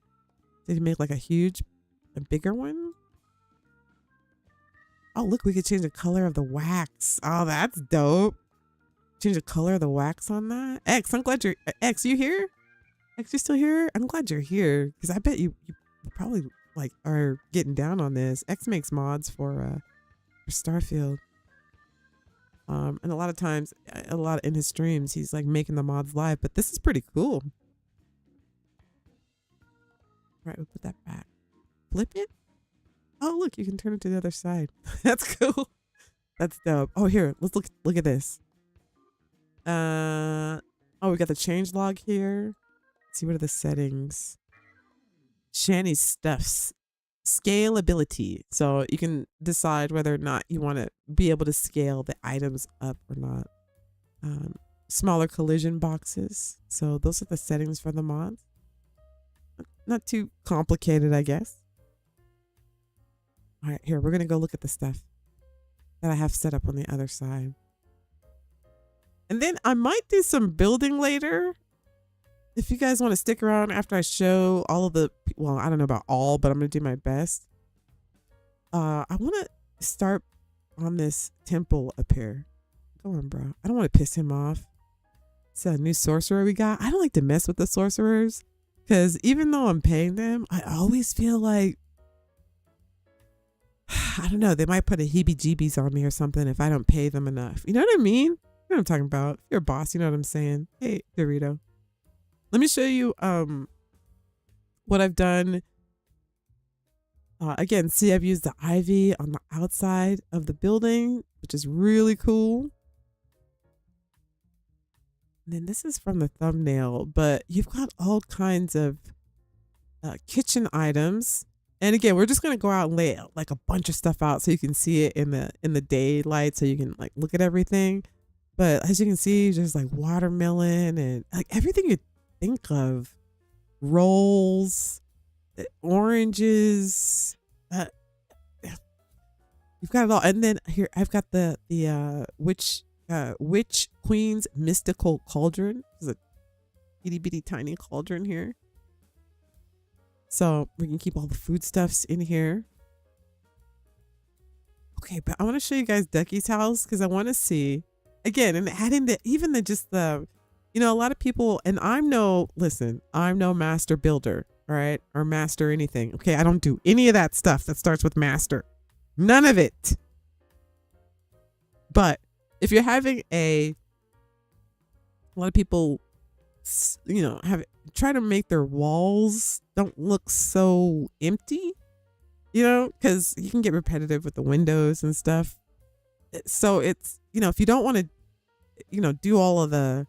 Did you make like a bigger one? Oh, look, we could change the color of the wax. Oh, that's dope. Change the color of the wax on that. X, I'm glad you're, X, you here? X, you still here? I'm glad you're here because I bet you probably like are getting down on this. X makes mods for Starfield. And a lot of times, in his streams, he's like making the mods live, but this is pretty cool. All right, we'll put that back. Flip it. Oh, look, you can turn it to the other side. That's cool. That's dope. Oh, here, let's look at this. We got the change log here. Let's see, what are the settings? Shani stuffs. scalability. So you can decide whether or not you want to be able to scale the items up or not. Smaller collision boxes. So those are the settings for the mods. Not too complicated, I guess. All right, here, we're going to go look at the stuff that I have set up on the other side. And then I might do some building later. If you guys want to stick around after I show all of the, well, I don't know about all, but I'm going to do my best. I want to start on this temple up here. Go on, bro. I don't want to piss him off. It's a new sorcerer we got. I don't like to mess with the sorcerers because even though I'm paying them, I always feel like, I don't know, they might put a heebie-jeebies on me or something if I don't pay them enough. You know what I mean? You know what I'm talking about. If you're a boss, you know what I'm saying. Hey, Dorito. Let me show you what I've done. Again, see, I've used the ivy on the outside of the building, which is really cool. And then this is from the thumbnail, but you've got all kinds of kitchen items. And again, we're just gonna go out and lay like a bunch of stuff out so you can see it in the daylight, so you can like look at everything. But as you can see, there's like watermelon and like everything you think of, rolls, oranges. You've got it all. And then here I've got the witch queen's mystical cauldron. There's a itty bitty tiny cauldron here. So we can keep all the foodstuffs in here. Okay, but I want to show you guys Ducky's house because I want to see, again, and adding the, you know, a lot of people, and I'm no master builder, all right, or master anything. Okay, I don't do any of that stuff that starts with master. None of it. But if you're having a lot of people, you know, try to make their walls don't look so empty, you know, because you can get repetitive with the windows and stuff. So it's, you know, if you don't want to, you know, do all of the,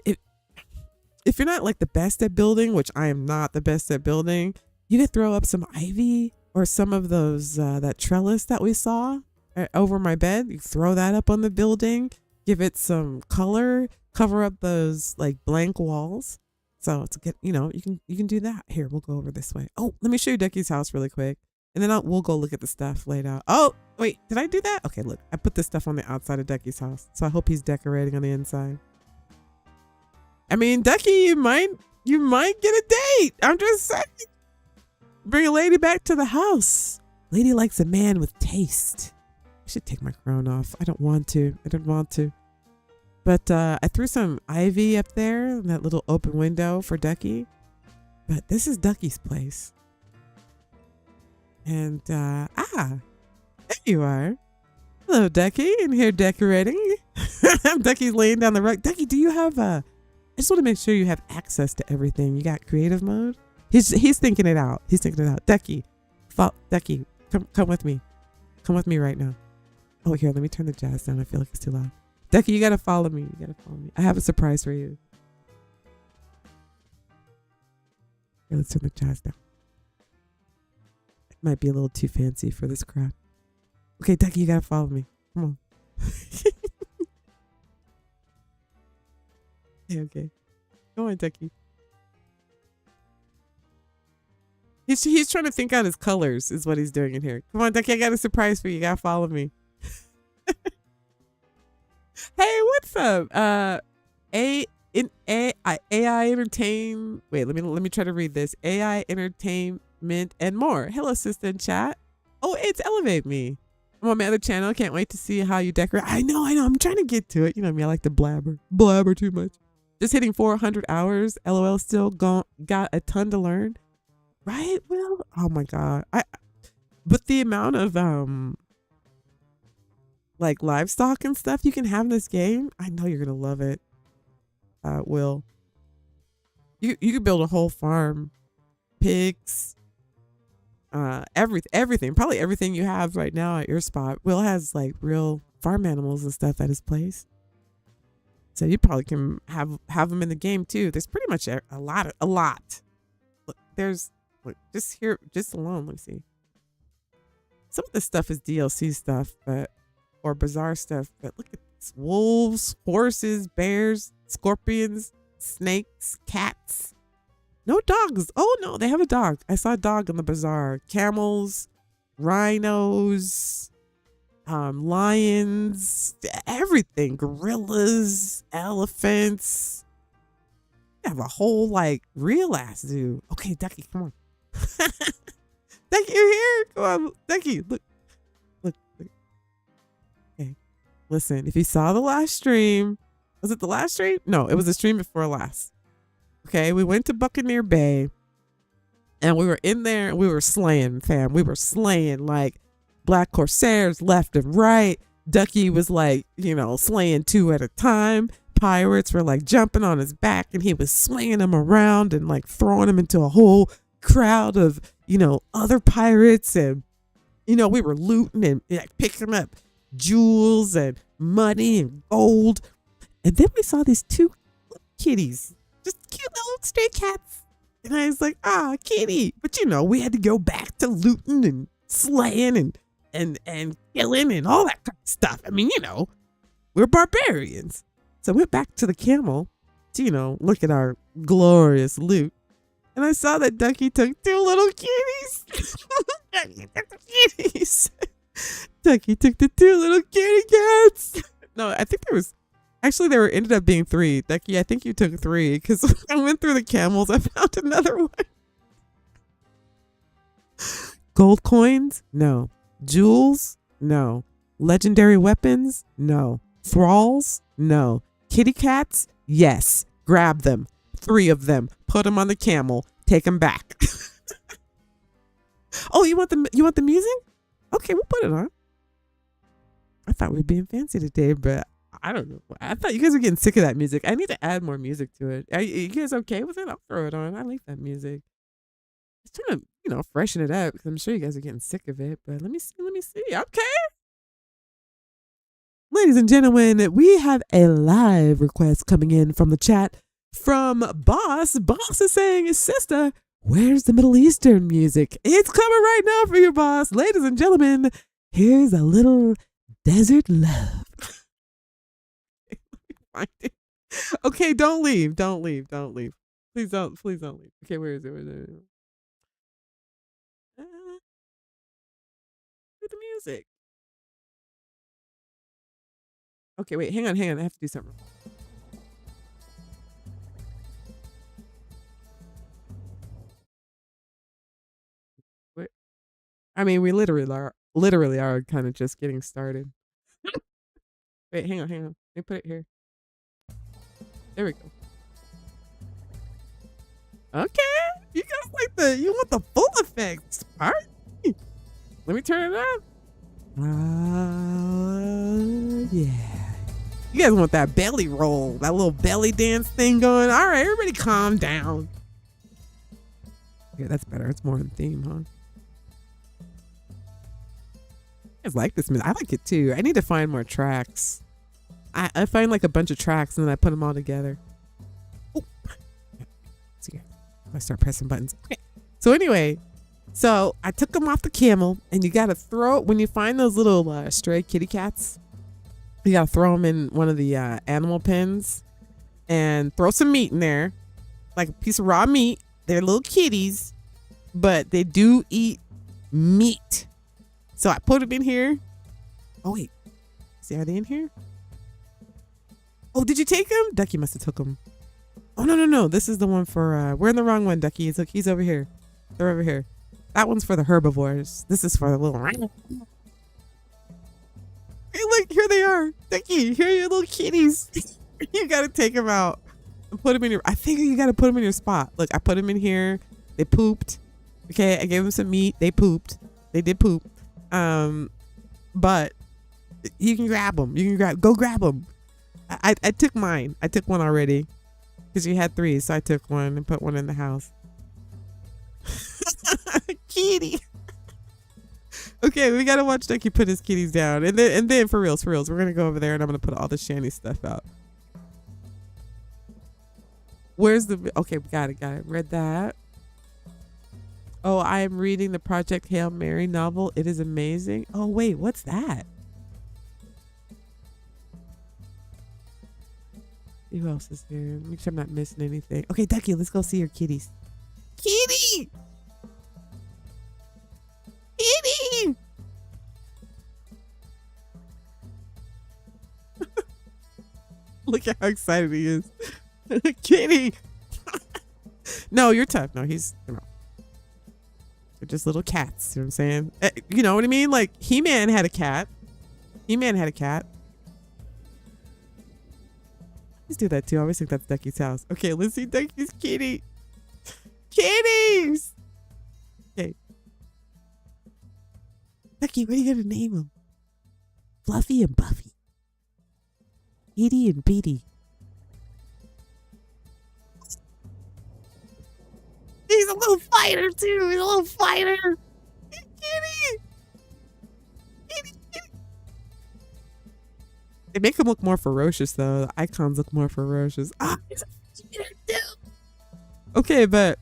if you're not like the best at building, which I am not the best at building, you could throw up some ivy or some of those, that trellis that we saw over my bed. You throw that up on the building, give it some color, cover up those like blank walls. So it's good, you know, you can do that. Here, we'll go over this way. Oh, let me show you Ducky's house really quick. And then we'll go look at the stuff laid out. Oh, wait, did I do that? Okay, look, I put this stuff on the outside of Ducky's house. So I hope he's decorating on the inside. I mean, Ducky, you might get a date. I'm just saying. Bring a lady back to the house. Lady likes a man with taste. I should take my crown off. I don't want to. But I threw some ivy up there in that little open window for Ducky. But this is Ducky's place. And, there you are. Hello, Ducky. In here decorating. Ducky's laying down the rug. Ducky, do you have I just want to make sure you have access to everything. You got creative mode? He's thinking it out. Ducky, Ducky, come with me. Come with me right now. Oh, here, let me turn the jazz down. I feel like it's too loud. Ducky, you got to follow me. I have a surprise for you. Here, let's turn the jazz down. It might be a little too fancy for this crowd. Okay, Ducky, you got to follow me. Come on. Okay. Go on, Ducky. He's trying to think out his colors is what he's doing in here. Come on, Ducky, I got a surprise for you. You got to follow me. Hey, what's up? AI entertain. Wait, let me try to read this. AI entertainment and more. Hello, Sista in chat. Oh, it's Elevate Me. I'm on my other channel. Can't wait to see how you decorate. I know. I'm trying to get to it. You know me. I like to blabber too much. Just hitting 400 hours. LOL. Still got a ton to learn. Right? Well, oh my god. But the amount of like livestock and stuff you can have in this game, I know you're gonna love it. Will. You could build a whole farm, pigs, everything, probably everything you have right now at your spot. Will has like real farm animals and stuff at his place, so you probably can have them in the game too. There's pretty much a lot. Look, there's Look, just here, just alone. Let me see. Some of this stuff is DLC stuff, but or bizarre stuff. But look at this: wolves, horses, bears, scorpions, snakes, cats. No dogs. Oh no, they have a dog. I saw a dog in the bazaar. Camels, rhinos, lions, everything. Gorillas, elephants. They have a whole like real ass zoo. Okay, Ducky, come on. Ducky, you're here. Come on, Ducky. Look. Okay, listen. If you saw the last stream, was it the last stream? No, it was the stream before last. Okay, we went to Buccaneer Bay, and we were in there, and we were slaying, fam. We were slaying like black corsairs left and right. Ducky was like, slaying two at a time. Pirates were like jumping on his back, and he was swinging them around and like throwing them into a whole crowd of, other pirates. And, we were looting and like picking up jewels and money and gold. And then we saw these two kitties. Just cute little stray cats. And I was like, kitty. But we had to go back to looting and slaying and killing and all that kind of stuff. I mean, we're barbarians. So I went back to the camel to, look at our glorious loot. And I saw that Ducky took two little kitties. Ducky took the kitties. Ducky took the two little kitty cats. No, I think ended up being three. Ducky, I think you took three because I went through the camels. I found another one. Gold coins? No. Jewels? No. Legendary weapons? No. Thralls? No. Kitty cats? Yes. Grab them. 3 of them. Put them on the camel. Take them back. Oh, you want the music? Okay, we'll put it on. I thought we were being fancy today, but I don't know. I thought you guys were getting sick of that music. I need to add more music to it. Are you guys okay with it? I'll throw it on. I like that music. It's trying to, freshen it up because I'm sure you guys are getting sick of it. But let me see. Okay. Ladies and gentlemen, we have a live request coming in from the chat from Boss. Boss is saying, Sista, where's the Middle Eastern music? It's coming right now for you, Boss. Ladies and gentlemen, here's a little desert love. Find it. Okay, don't leave. Please don't leave. Okay, where is it? The music. Okay, wait, hang on. I have to do something. Wait. I mean, we literally are kind of just getting started. Wait, hang on. Let me put it here. There we go. Okay, you guys you want the full effects part? Let me turn it up. Yeah. You guys want that belly roll, that little belly dance thing going? All right, everybody calm down. Yeah, that's better. It's more in theme, huh? You guys like this music? I like it too. I need to find more tracks. I find like a bunch of tracks and then I put them all together. Oh, see, I start pressing buttons. Okay. So anyway, I took them off the camel, and you gotta throw when you find those little stray kitty cats. You gotta throw them in one of the animal pens, and throw some meat in there, like a piece of raw meat. They're little kitties, but they do eat meat. So I put them in here. Oh wait, see, are they in here? Oh, did you take them? Ducky must have took them. Oh, no. This is the one for, we're in the wrong one, Ducky. He's over here. They're over here. That one's for the herbivores. This is for the little... Hey, look, here they are. Ducky, here are your little kitties. You got to take them out and put them in your... I think you got to put them in your spot. Look, I put them in here. They pooped. Okay, I gave them some meat. They pooped. They did poop. But you can grab them. Go grab them. I took mine. I took one already because you had 3, so I took one and put one in the house. Kitty. Okay, we gotta watch Ducky put his kitties down, and then for reals, we're gonna go over there and I'm gonna put all the Shani stuff out. Where's the? Okay, we got it. Read that. Oh, I am reading the Project Hail Mary novel. It is amazing. Oh, wait, what's that? Who else is there? Make sure I'm not missing anything. Okay, Ducky, let's go see your kitties. Kitty! Kitty! Look at how excited he is. Kitty! No, you're tough. No, he's, you know, they're just little cats. You know what I'm saying? You know what I mean? Like, He-Man had a cat. He-Man had a cat. Let's do that too. I always think that's Ducky's house. Okay, let's see Ducky's kitty. Kitties! Okay. Ducky, what are you gonna name them? Fluffy and Buffy. Edie and Beatty. He's a little fighter too. He's a little fighter. Kitty. Kitty, kitty. They make him look more ferocious though. The icons look more ferocious. Ah, he's a fighter too. Okay, but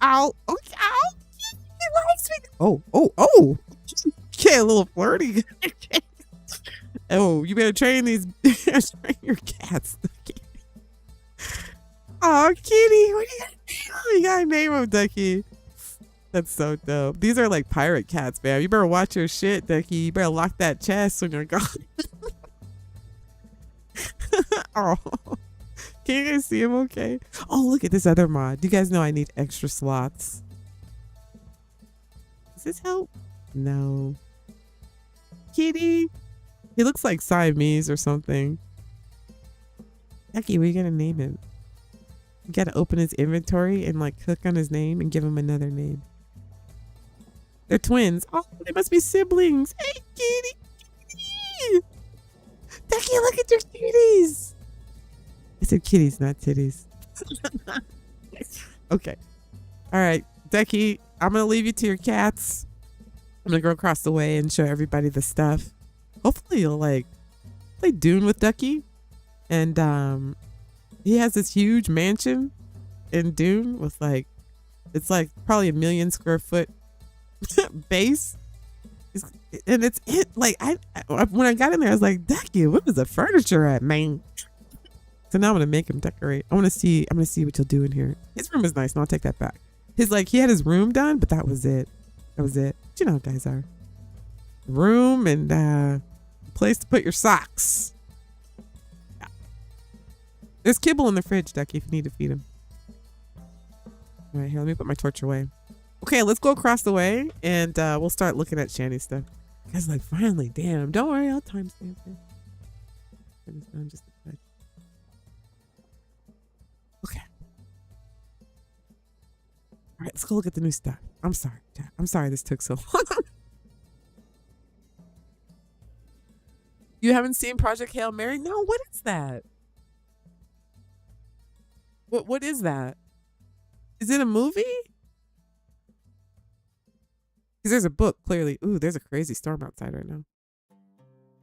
ow. Okay, ow. He likes me. Oh. Okay, a little flirty. Oh, you better train these. Train your cats. Oh, kitty, what do you got to name him? You gotta name him, Ducky. That's so dope. These are like pirate cats, man. You better watch your shit, Ducky. You better lock that chest when you're gone. Oh, can you guys see him okay? Oh, look at this other mod. Do you guys know I need extra slots? Does this help? No. Kitty. He looks like Siamese or something. Ducky, what are you gonna name him? You gotta open his inventory and like click on his name and give him another name. They're twins. Oh, they must be siblings. Hey, kitty. Kitty. Ducky, look at your kitties. I said kitties, not titties. Okay. All right, Ducky, I'm gonna leave you to your cats. I'm gonna go across the way and show everybody the stuff. Hopefully you'll like play Dune with Ducky. And he has this huge mansion in Dune with like, it's like probably 1 million square foot base. And it's it like when I got in there, I was like, Ducky, where was the furniture at, man? So now I'm gonna make him decorate. I'm gonna see what you'll do in here. His room is nice, and I'll take that back. He had his room done, but that was it. That was it. But you know how guys are. Room and place to put your socks. Yeah. There's kibble in the fridge, Ducky, if you need to feed him. All right, here, let me put my torch away. Okay, let's go across the way and we'll start looking at Shani stuff. You guys like, finally, damn. Don't worry, I'll timestamp it. Turn this down just a touch. Okay. All right, let's go look at the new stuff. I'm sorry, Chat. I'm sorry this took so long. You haven't seen Project Hail Mary? No, what is that? What is that? Is it a movie? Because there's a book, clearly. Ooh, there's a crazy storm outside right now.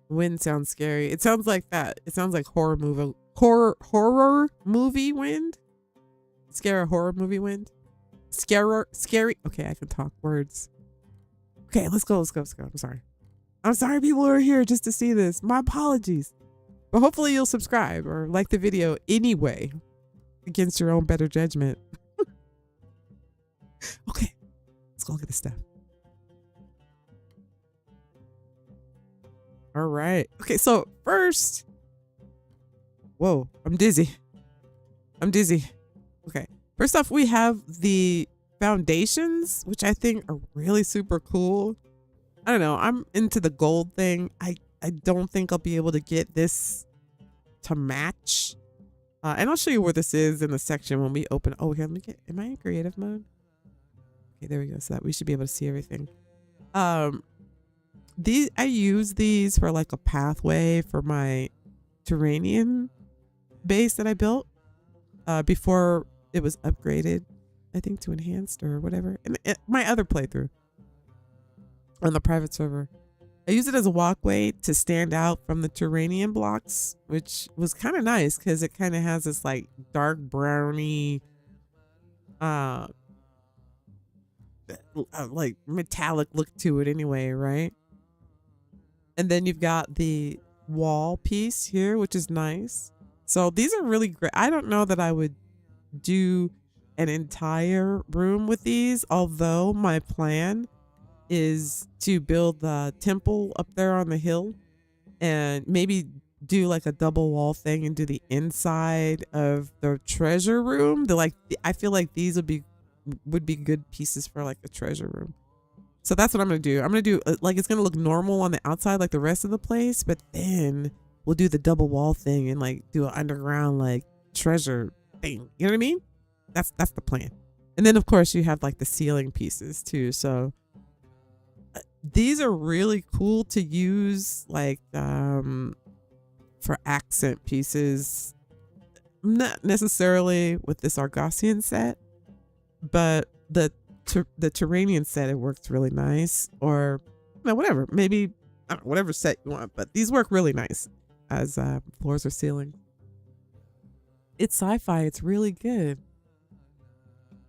Wind sounds scary. It sounds like that. It sounds like horror movie wind. Scary horror movie wind. Scary. Okay, I can talk words. Okay, let's go. I'm sorry people are here just to see this. My apologies. But hopefully you'll subscribe or like the video anyway, against your own better judgment. Okay, let's go look at this stuff. All right. Okay, so first, whoa, I'm dizzy. Okay, first off, we have the foundations, which I think are really super cool. I don't know. I'm into the gold thing. I don't think I'll be able to get this to match. And I'll show you where this is in the section when we open. Oh, here, let me get, am I in creative mode? Okay, there we go. So that we should be able to see everything. I use these for like a pathway for my Terranian base that I built before it was upgraded, I think, to enhanced or whatever. And my other playthrough on the private server, I use it as a walkway to stand out from the Terranian blocks, which was kind of nice because it kind of has this like dark browny, like metallic look to it anyway, right? And then you've got the wall piece here, which is nice. So these are really great. I don't know that I would do an entire room with these, although my plan is to build the temple up there on the hill and maybe do like a double wall thing and do the inside of the treasure room. I feel like these would be good pieces for like a treasure room. So that's what I'm going to do. I'm going to do like, it's going to look normal on the outside like the rest of the place, but then we'll do the double wall thing and like do an underground like treasure thing. You know what I mean? That's the plan. And then of course you have like the ceiling pieces too. So these are really cool to use like for accent pieces. Not necessarily with this Argosian set, but the Turanian set, it works really nice. Or whatever, maybe whatever set you want, but these work really nice as floors or ceilings. It's sci-fi. It's really good.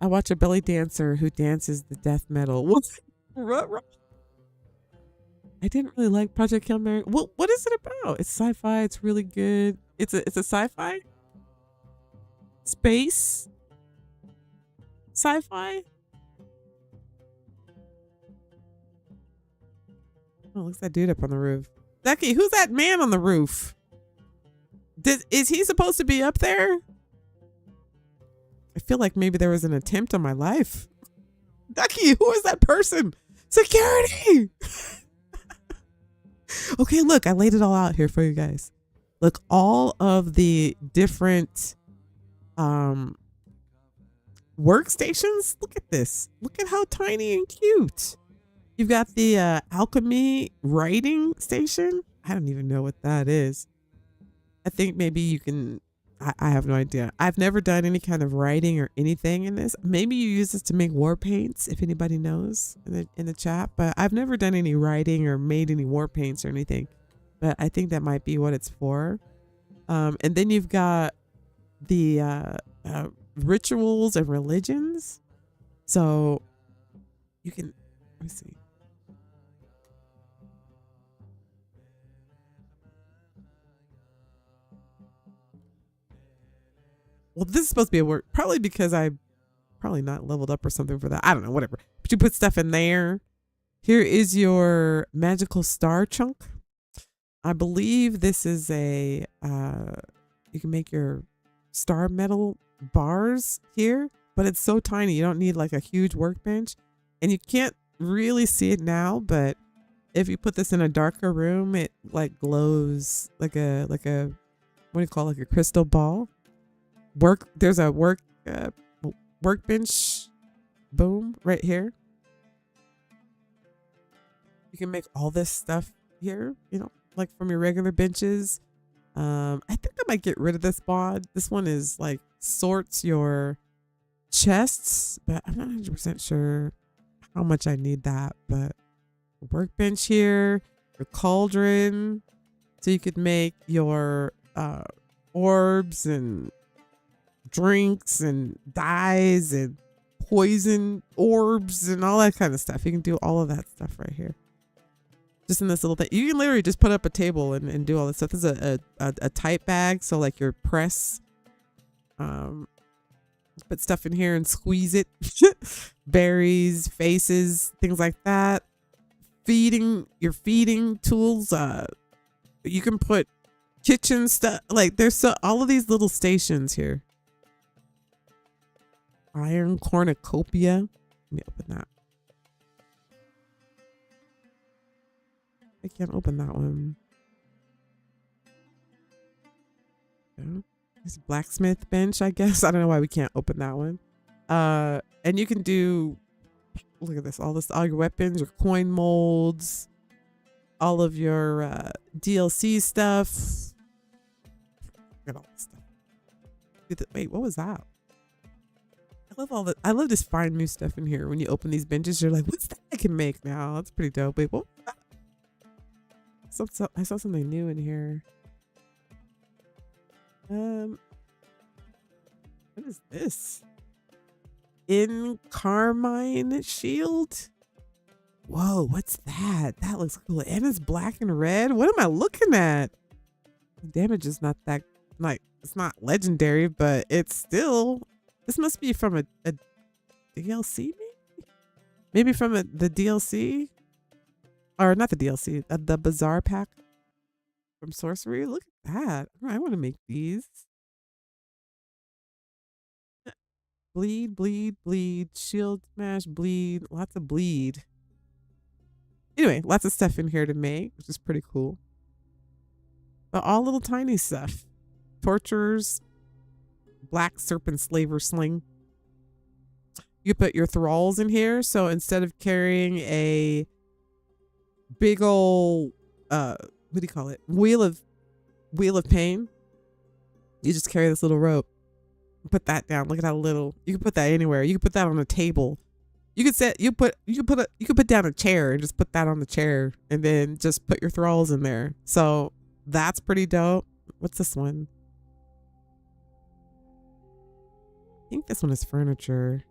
I watch a belly dancer who dances the death metal. What? I didn't really like Project Hail Mary. What is it about? It's sci-fi. It's really good. It's a sci-fi space sci-fi. Oh, looks that dude up on the roof. Ducky, who's that man on the roof? Is he supposed to be up there? I feel like maybe there was an attempt on my life. Ducky, who is that person? Security! Okay, look, I laid it all out here for you guys. Look, all of the different workstations. Look at this. Look at how tiny and cute. You've got the alchemy writing station. I don't even know what that is. I think maybe you can, I have no idea. I've never done any kind of writing or anything in this. Maybe you use this to make war paints, if anybody knows in the chat, but I've never done any writing or made any war paints or anything, but I think that might be what it's for. And then you've got the rituals and religions. So you can, let me see. Well, this is supposed to be a work, probably because I probably not leveled up or something for that. I don't know, whatever. But you put stuff in there. Here is your magical star chunk. I believe this is a, you can make your star metal bars here, but it's so tiny. You don't need like a huge workbench, and you can't really see it now, but if you put this in a darker room, it like glows like a, what do you call it? Like a crystal ball. There's a workbench boom right here. You can make all this stuff here, like from your regular benches. I think I might get rid of this mod. This one is like sorts your chests, but I'm not 100% sure how much I need that. But workbench here, your cauldron, so you could make your orbs and drinks and dyes and poison orbs and all that kind of stuff. You can do all of that stuff right here, just in this little thing. You can literally just put up a table and do all this stuff. This is a type bag, so like your press, put stuff in here and squeeze it. Berries, faces, things like that. Your feeding tools. You can put kitchen stuff. Like there's all of these little stations here. Iron cornucopia. Let me open that. I can't open that one. Yeah. There's a blacksmith bench, I guess. I don't know why we can't open that one. And you can do, look at this, all your weapons, your coin molds, all of your DLC stuff. Look at all this stuff. Wait, what was that? I love just find new stuff in here. When you open these benches, you're like, what's that I can make now? That's pretty dope. Wait, what was that? I saw something new in here. What is this? in carmine shield. Whoa, what's that? That looks cool. And it's black and red. What am I looking at? The damage is not that, like, it's not legendary, but it's still, this must be from a DLC maybe? Maybe from the DLC? Or not the DLC, the Bazaar pack from Sorcery. Look at that. I want to make these. Bleed, bleed, bleed. Shield smash, bleed. Lots of bleed. Anyway, lots of stuff in here to make, which is pretty cool. But all little tiny stuff. Torturers. Black serpent slaver sling. You put your thralls in here. So instead of carrying a big old, what do you call it? Wheel of pain. You just carry this little rope. Put that down. Look at how little. You can put that anywhere. You can put that on a table. You could set. You could put down a chair and just put that on the chair, and then just put your thralls in there. So that's pretty dope. What's this one? I think this one is furniture.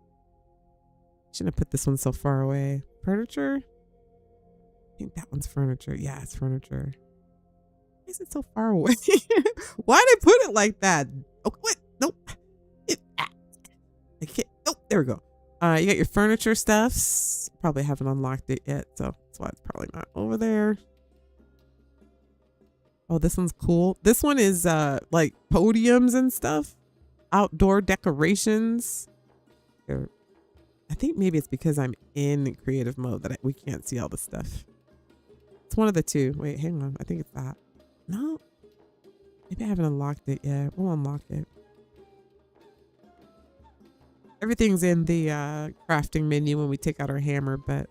Shouldn't have put this one so far away. Furniture? I think that one's furniture. Yeah, it's furniture. Why is it so far away? Why'd I put it like that? Oh, what? Nope. I can't. Oh, there we go. You got your furniture stuffs. Probably haven't unlocked it yet, so that's why it's probably not over there. Oh, this one's cool. This one is like podiums and stuff. Outdoor decorations. Here. I think maybe it's because I'm in creative mode that we can't see all the stuff. It's one of the two. Wait, hang on. I think it's that. No. Maybe I haven't unlocked it yet. We'll unlock it. Everything's in the crafting menu when we take out our hammer, but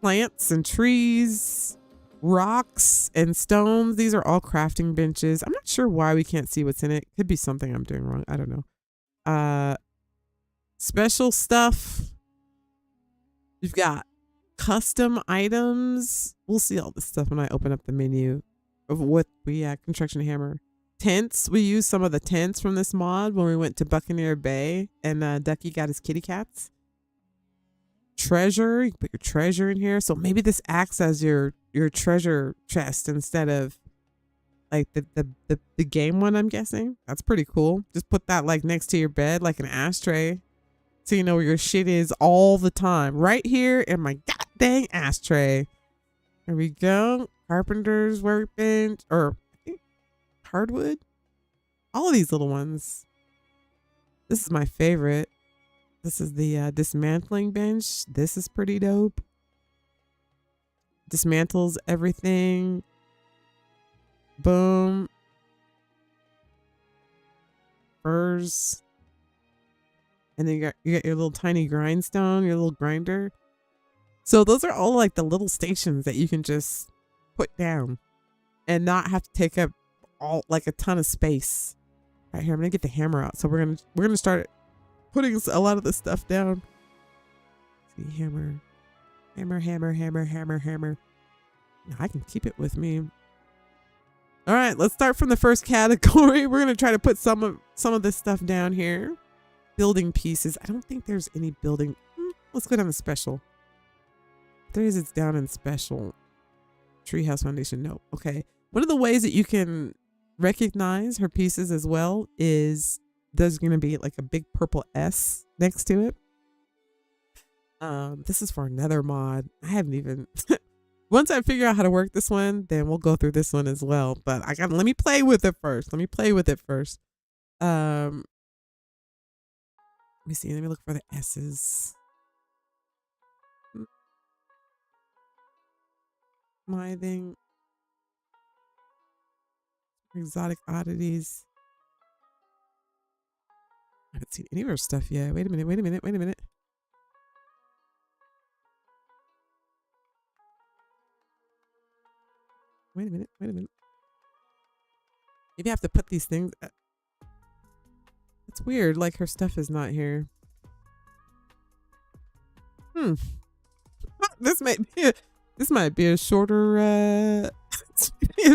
plants and trees, rocks and stones, these are all crafting benches. I'm not sure why we can't see what's in it. Could be something I'm doing wrong. I don't know. Special stuff. We've got custom items. We'll see all this stuff when I open up the menu of what we construction hammer. Tents. We used some of the tents from this mod when we went to Buccaneer Bay and Ducky got his kitty cats. Treasure. You can put your treasure in here. So maybe this acts as your treasure chest instead of like the game one, I'm guessing. That's pretty cool. Just put that like next to your bed like an ashtray. So you know where your shit is all the time. Right here in my god dang ashtray. There we go. Carpenter's workbench or hardwood. All of these little ones. This is my favorite. This is the dismantling bench. This is pretty dope. Dismantles everything. Boom. Furs. And then you got your little tiny grindstone, your little grinder. So those are all like the little stations that you can just put down and not have to take up all like a ton of space. Right here, I'm gonna get the hammer out. So we're gonna start putting a lot of the stuff down. Let's see, hammer. Now I can keep it with me. All right, let's start from the first category. We're gonna try to put some of this stuff down here. Building pieces. I don't think there's any building. Let's go down to special. If there is, it's down in special. Treehouse foundation. No. Okay. One of the ways that you can recognize her pieces as well is there's going to be like a big purple S next to it. This is for another mod. I haven't even once I figure out how to work this one, then we'll go through this one as well. But let me play with it first. Let me see. Let me look for the S's. Smithing. Exotic oddities. I haven't seen any of her stuff yet. Wait a minute. Wait a minute. Maybe I have to put these things. It's weird. Like her stuff is not here. This might be a shorter. A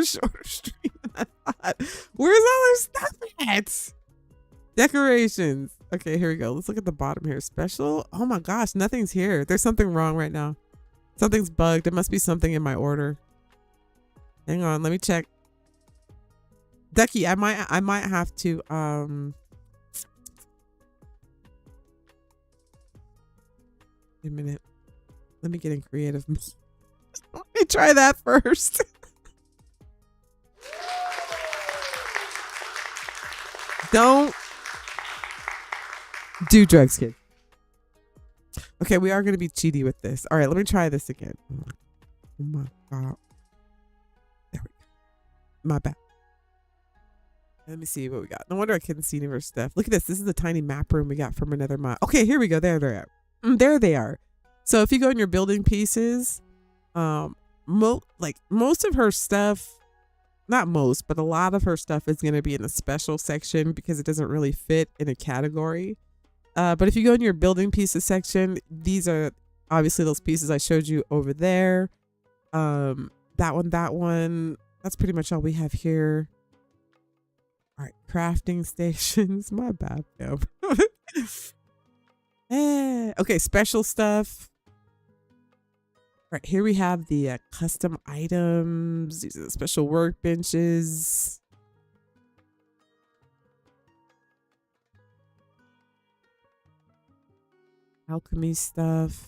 shorter stream than I thought. Where's all her stuff at? Decorations. Okay, here we go. Let's look at the bottom here. Special. Oh my gosh, nothing's here. There's something wrong right now. Something's bugged. It must be something in my order. Hang on, let me check. Ducky, I might have to wait a minute. Let me get in creative. Let me try that first. Don't do drugs, kid. Okay, we are going to be cheaty with this. All right, let me try this again. Oh my god. There we go. My bad. Let me see what we got. No wonder I couldn't see any of our stuff. Look at this. This is the tiny map room we got from another mod. Okay, here we go. There they are. There they are. So if you go in your building pieces, most of her stuff, not most, but a lot of her stuff is going to be in a special section because it doesn't really fit in a category. But if you go in your building pieces section, these are obviously those pieces I showed you over there. That one. That's pretty much all we have here. All right, crafting stations. My bad, fam. Okay, special stuff. Right here we have the custom items. These are the special workbenches. Alchemy stuff.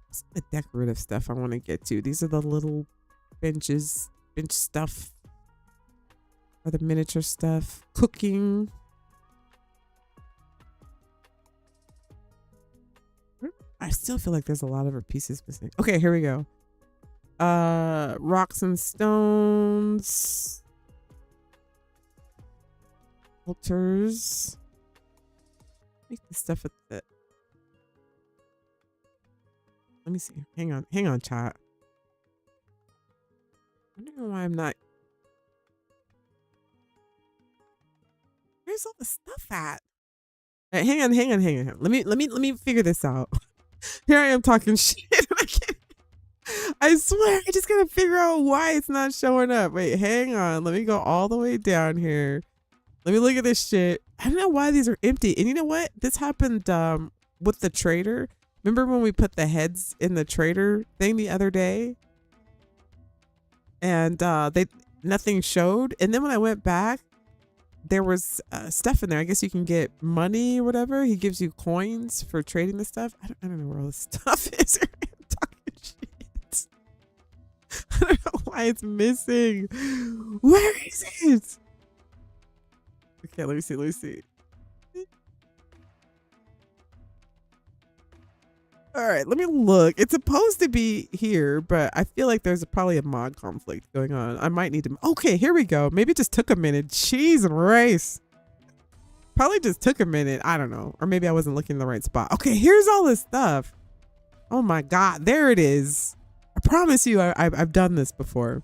What's the decorative stuff I want to get to? These are the little bench stuff. Or the miniature stuff. Cooking. I still feel like there's a lot of her pieces missing. Okay, here we go. Rocks and stones. Altars. Make this stuff at the... Let me see. Hang on, chat. I don't know why I'm not... Where's all the stuff at? Right, hang on. Let me figure this out. Here I am talking shit. I swear, I just gotta figure out why it's not showing up. Wait, hang on. Let me go all the way down here. Let me look at this shit. I don't know why these are empty. And you know what? This happened with the trader. Remember when we put the heads in the trader thing the other day? And nothing showed. And then when I went back, there was stuff in there. I guess you can get money or whatever. He gives you coins for trading the stuff. I don't know where all this stuff is. I'm talking shit. I don't know why it's missing. Where is it? Okay, let me see. All right, let me look. It's supposed to be here, but I feel like there's probably a mod conflict going on. I might need to... Okay, here we go. Maybe it just took a minute. Cheese and rice. Probably just took a minute. I don't know. Or maybe I wasn't looking in the right spot. Okay, here's all this stuff. Oh my God, there it is. I promise you I've done this before.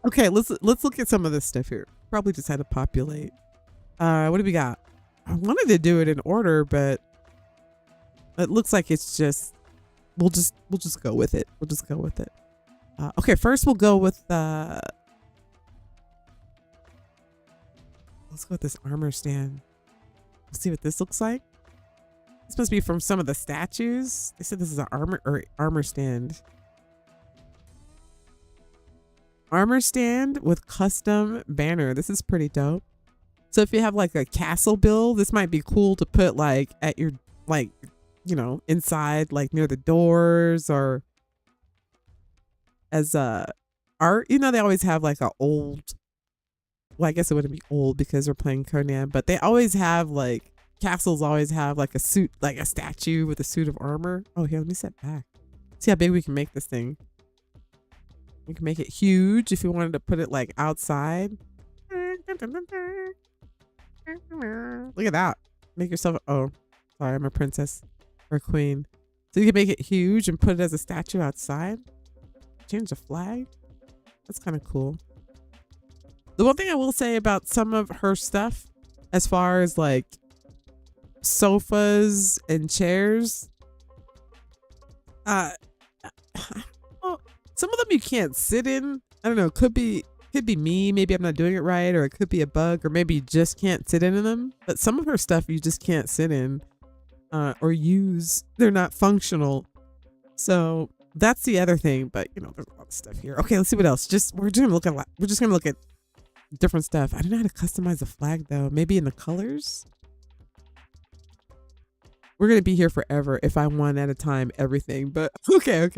Okay, let's look at some of this stuff here. Probably just had to populate. What do we got? I wanted to do it in order, but it looks like it's just we'll just go with it. We'll just go with it. Okay, first we'll go with let's go with this armor stand. Let's see what this looks like. This must be from some of the statues. They said this is an armor stand. Armor stand with custom banner. This is pretty dope. So if you have like a castle build, this might be cool to put like at your like, you know, inside, like near the doors, or as art. You know, they always have like a old, well, I guess it wouldn't be old because we're playing Conan, but they always have like, castles always have like a suit, like a statue with a suit of armor. Oh, here, let me set back. See how big we can make this thing. We can make it huge if you wanted to put it like outside. Look at that. Make yourself, oh, sorry, I'm a princess or a queen. So you can make it huge and put it as a statue outside. Change the flag. That's kind of cool. The one thing I will say about some of her stuff, as far as like sofas and chairs, some of them you can't sit in. I don't know. Could be could be me. Maybe I'm not doing it right, or it could be a bug, or maybe you just can't sit in them. But some of her stuff you just can't sit in or use. They're not functional. So that's the other thing. But you know, there's a lot of stuff here. Okay, let's see what else. We're just gonna look at different stuff. I don't know how to customize the flag though. Maybe in the colors. We're gonna be here forever if I one at a time everything. But okay.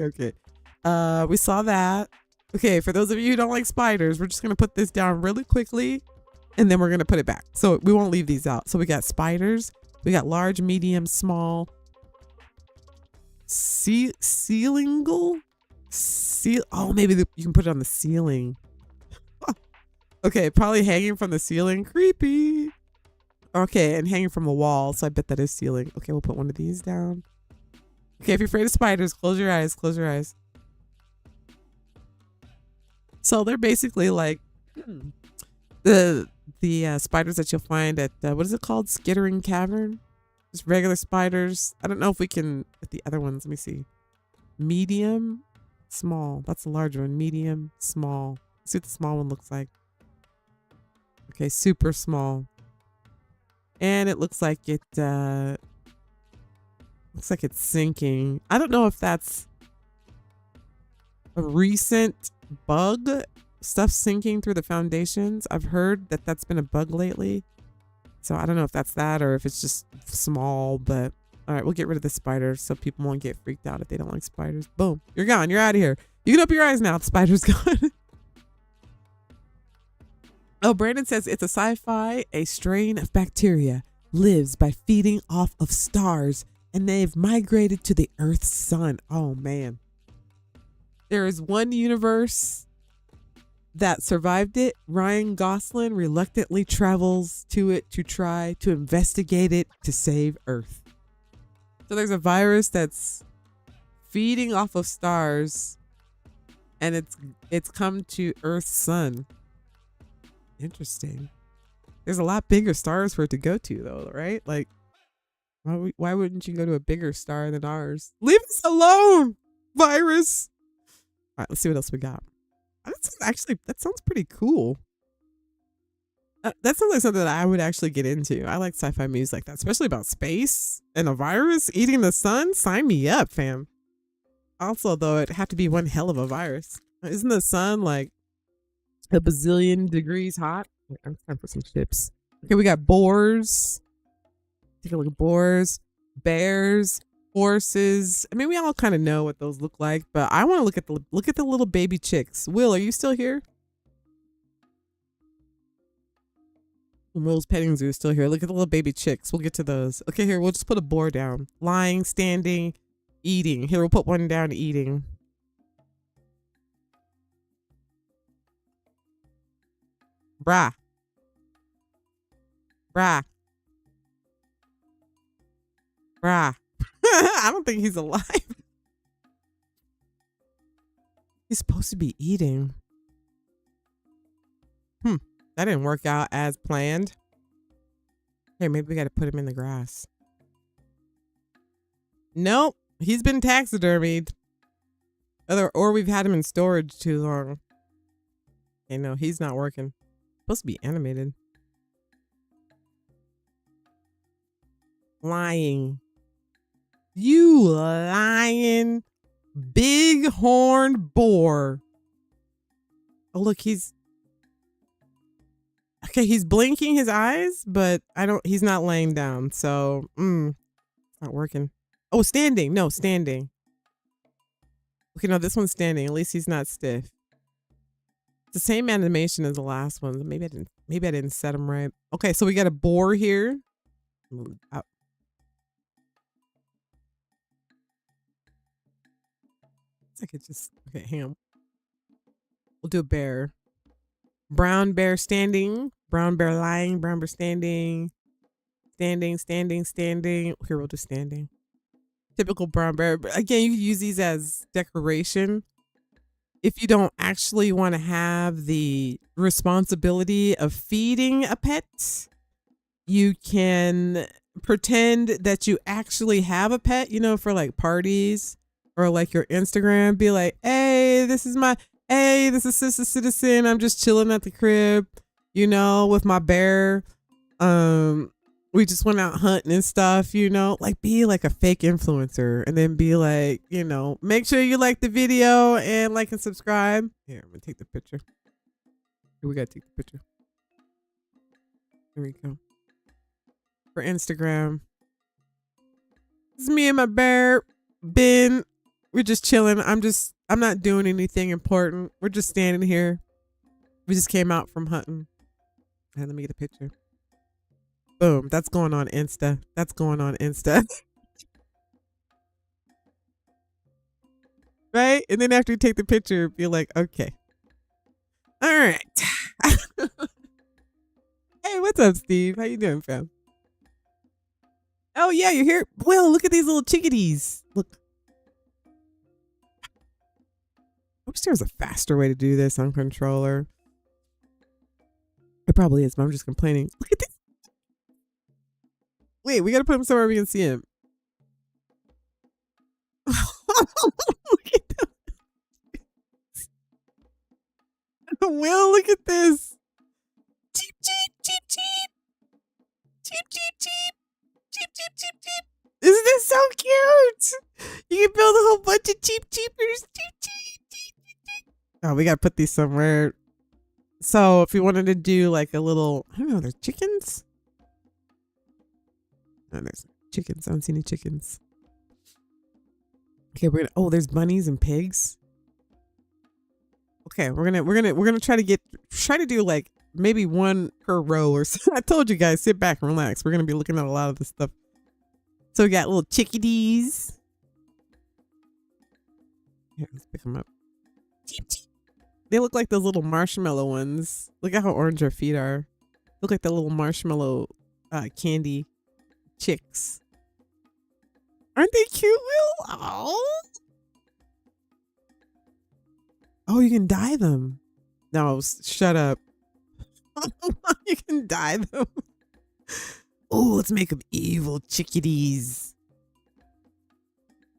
We saw that. Okay, for those of you who don't like spiders, we're just gonna put this down really quickly, and then we're gonna put it back. So we won't leave these out. So we got spiders. We got large, medium, small. Ceilingle? Oh, maybe you can put it on the ceiling. Okay, probably hanging from the ceiling. Creepy. Okay, and hanging from a wall. So I bet that is ceiling. Okay, we'll put one of these down. Okay, if you're afraid of spiders, close your eyes. Close your eyes. So they're basically like the spiders that you'll find at what is it called? Skittering Cavern. Just regular spiders. I don't know if we can with the other ones. Let me see. Medium, small. That's a large one. Medium, small. Let's see what the small one looks like. Okay, super small. And it looks like it's sinking. I don't know if that's a recent bug, stuff sinking through the foundations. I've heard that that's been a bug lately. So I don't know if that's that or if it's just small, but all right, we'll get rid of the spiders so people won't get freaked out if they don't like spiders. Boom, you're gone. You're out of here. You can open your eyes now. The spider's gone. Oh, Brandon says it's a sci-fi. A strain of bacteria lives by feeding off of stars, and they've migrated to the Earth's sun. Oh, man. There is one universe that survived it. Ryan Gosling reluctantly travels to it to try to investigate it to save Earth. So there's a virus that's feeding off of stars, and it's come to Earth's sun. Interesting. There's a lot bigger stars for it to go to, though, right? Like, why wouldn't you go to a bigger star than ours? Leave us alone, virus. All right, let's see what else we got. That sounds pretty cool. That sounds like something that I would actually get into. I like sci-fi movies like that, especially about space and a virus eating the sun. Sign me up, fam. Also, though, it'd have to be one hell of a virus. Isn't the sun like a bazillion degrees hot? I'm time for some chips. Okay, we got boars. Take a look at boars, bears, horses. I mean, we all kind of know what those look like, but I want to look at the little baby chicks. Will, are you still here? Will's petting zoo is still here. Look at the little baby chicks. We'll get to those. Okay, here, we'll just put a boar down. Lying, standing, eating. Here, we'll put one down eating. Brah. Brah. Brah. I don't think he's alive. He's supposed to be eating. That didn't work out as planned. Hey, maybe we got to put him in the grass. Nope. He's been taxidermied. Or we've had him in storage too long. Okay, no, he's not working. Supposed to be animated. Lying. You lying bighorn boar. Oh, look, he's blinking his eyes, but he's not laying down. So, it's not working. Oh, standing. No, standing. Okay, no, this one's standing. At least he's not stiff. It's the same animation as the last one. Maybe I didn't set him right. Okay, so we got a boar here. Move out. I could just, okay, hang on. We'll do a bear. Brown bear standing. Brown bear lying. Brown bear standing. Standing. Here, we'll do standing. Typical brown bear. But again, you can use these as decoration. If you don't actually want to have the responsibility of feeding a pet, you can pretend that you actually have a pet, for like parties. Or like your Instagram, be like, hey, this is my Hey, this is Sister Citizen. I'm just chilling at the crib, you know, with my bear. Um, we just went out hunting and stuff, you know, like be like a fake influencer and then be like, you know, make sure you like the video and like and subscribe. Here, I'm gonna take the picture. Here, we gotta take the picture. Here we go. For Instagram. This is me and my bear, Ben. We're just chilling. I'm not doing anything important. We're just standing here. We just came out from hunting. And let me get a picture. Boom. That's going on Insta. That's going on Insta. Right? And then after you take the picture, be like, okay. All right. Hey, what's up, Steve? How you doing, fam? Oh, yeah, you're here. Will, look at these little chickadees. Look. I wish there was a faster way to do this on controller. It probably is, but I'm just complaining. Look at this. Wait, we gotta put him somewhere we can see him. Look at this. Will, look at this. Cheep, cheep, cheep, cheep. Cheep, cheep, cheep. Cheep, cheep, cheep, cheep. Isn't this so cute? You can build a whole bunch of cheap cheapers. Cheep, cheep, cheep, cheep. Oh, we gotta put these somewhere. So if we wanted to do like a little, I don't know, there's chickens? No, there's chickens. I don't see any chickens. Okay, oh, there's bunnies and pigs. Okay, we're gonna try to do like maybe one per row or so. I told you guys, sit back and relax. We're gonna be looking at a lot of this stuff. So we got little chickadees. Here, let's pick them up. They look like those little marshmallow ones. Look at how orange their feet are. Look like the little marshmallow candy chicks. Aren't they cute, Will? Oh. Oh, you can dye them. No, shut up. You can dye them. Oh, let's make them evil chickadees.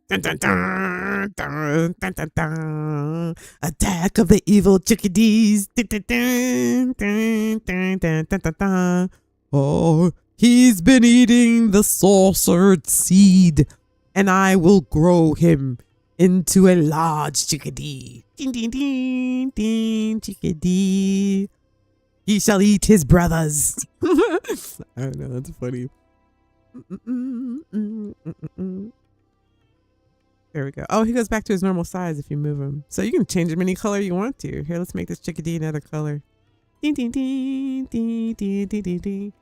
Dun, dun, dun, dun, dun, dun, dun. Attack of the evil chickadees. Dun, dun, dun, dun, dun, dun, dun, dun, dun. Oh, he's been eating the sorcered seed, and I will grow him into a large chickadee. Ding, ding, ding, ding, chickadee. He shall eat his brothers. I don't know, that's funny. There we go. Oh, he goes back to his normal size if you move him. So you can change him any color you want to. Here, let's make this chickadee another color. Ding, ding, ding, ding, ding, ding, ding, ding.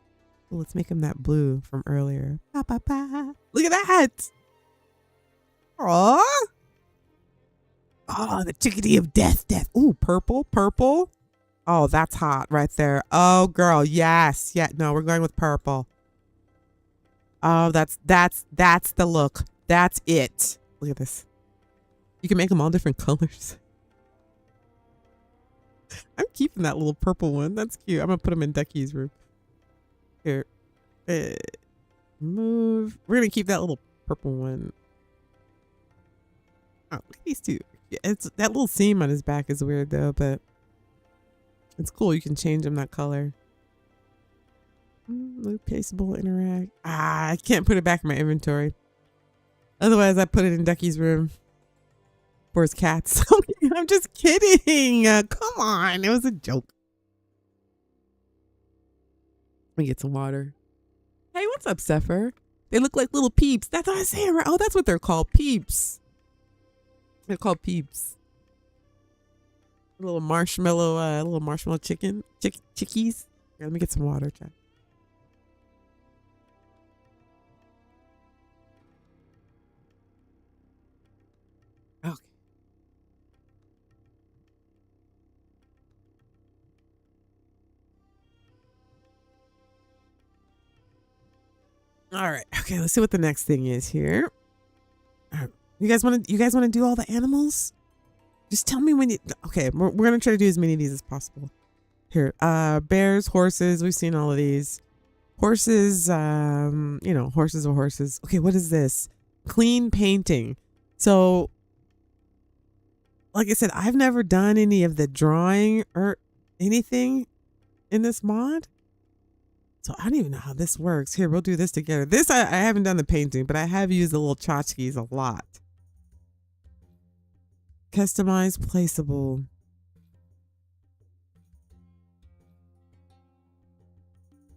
Oh, let's make him that blue from earlier. Ba, ba, ba. Look at that. Aww. Oh, the chickadee of death. Ooh, purple. Oh, that's hot right there. Oh, girl. Yes. Yeah. No, we're going with purple. Oh, that's the look. That's it. Look at this. You can make them all different colors. I'm keeping that little purple one. That's cute. I'm going to put them in Ducky's room. Here. Move. We're going to keep that little purple one. Oh, look at these two. It's that little seam on his back is weird though, but it's cool. You can change them that color. Loop pasteable interact. I can't put it back in my inventory. Otherwise, I put it in Ducky's room for his cats. I'm just kidding. Come on. It was a joke. Let me get some water. Hey, what's up, Zephyr? They look like little peeps. That's what I was saying, right? Oh, that's what they're called. Peeps. They're called peeps. Little marshmallow chicken. Chickies. Here, let me get some water, chat. Okay. All right. Okay, let's see what the next thing is here. All right. You guys want to do all the animals? Just tell me when you. Okay, we're gonna try to do as many of these as possible. Here, bears, horses. We've seen all of these. Horses, you know, horses are horses. Okay, what is this? Clean painting. So like I said, I've never done any of the drawing or anything in this mod. So I don't even know how this works. Here, we'll do this together. This, I haven't done the painting, but I have used the little tchotchkes a lot. Customize placeable.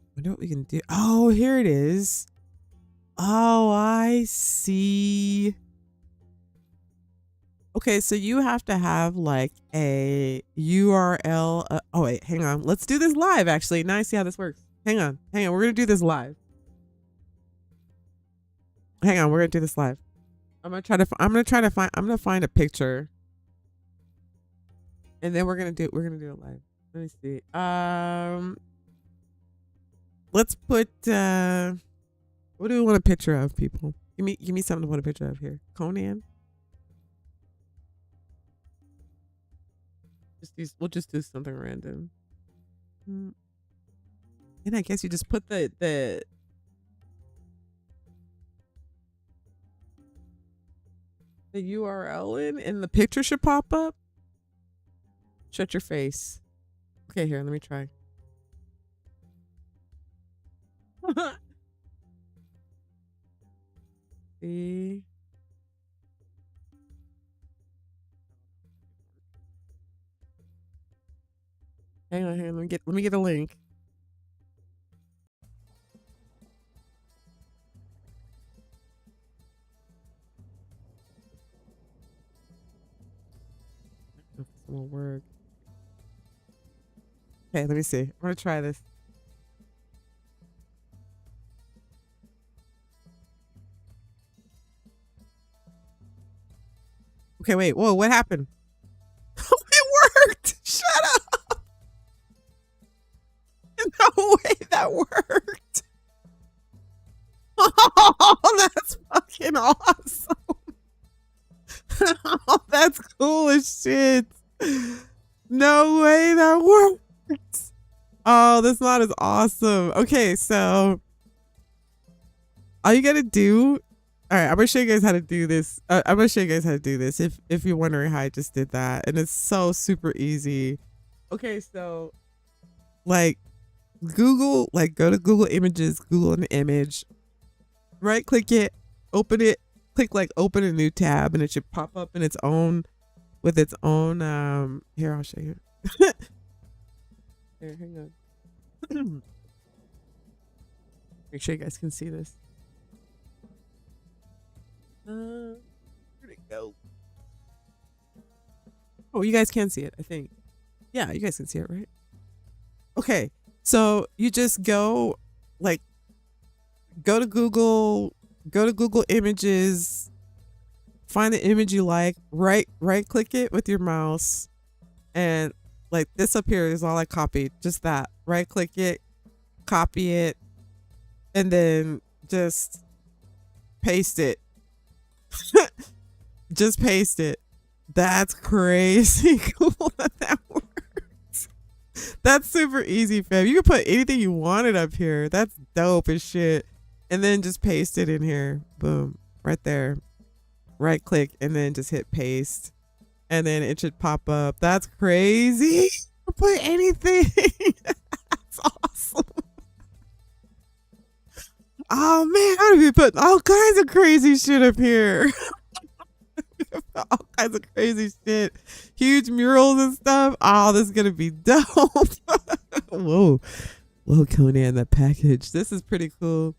I wonder what we can do. Oh, here it is. Oh, I see. Okay, so you have to have like a URL. Oh, wait, hang on. Let's do this live, actually. Now I see how this works. Hang on. We're going to do this live. Hang on. We're going to do this live. I'm going to find a picture. And then we're going to do it live. Let me see. Let's put, what do we want a picture of, people? Give me something to want a picture of here. Conan. We'll just do something random. And I guess you just put the URL in and the picture should pop up. Shut your face. Okay, here, let me try. See. Hang on, let me get a link. This will work. Okay, let me see. I'm gonna try this. Okay, wait. Whoa, what happened? It worked. Shut up. No way that worked. Oh, that's fucking awesome. Oh, that's cool as shit. No way that worked. Oh, this mod is awesome. Okay, so all you gotta do. All right, I'm gonna show you guys how to do this. I'm gonna show you guys how to do this if you're wondering how I just did that, and it's so super easy. Okay, so like Google, like go to Google Images, Google an image, right click it, open it, click like open a new tab, and it should pop up in its own with its own. Here, I'll show you. Here, hang on. Make sure you guys can see this. Where'd it go? Oh, you guys can see it, I think. Yeah, you guys can see it, right? Okay, so you just go to Google Images, find the image you like, right click it with your mouse, and like this up here is all I copied. Just that. Right click it, copy it, and then just paste it. Just paste it. That's crazy cool that works. That's super easy, fam. You can put anything you wanted up here. That's dope as shit. And then just paste it in here. Boom. Right there. Right click and then just hit paste. And then it should pop up. That's crazy. Put anything. That's awesome. Oh man, I'm gonna be putting all kinds of crazy shit up here. All kinds of crazy shit. Huge murals and stuff. Oh, this is gonna be dope. Whoa. Whoa, Conan, that package. This is pretty cool.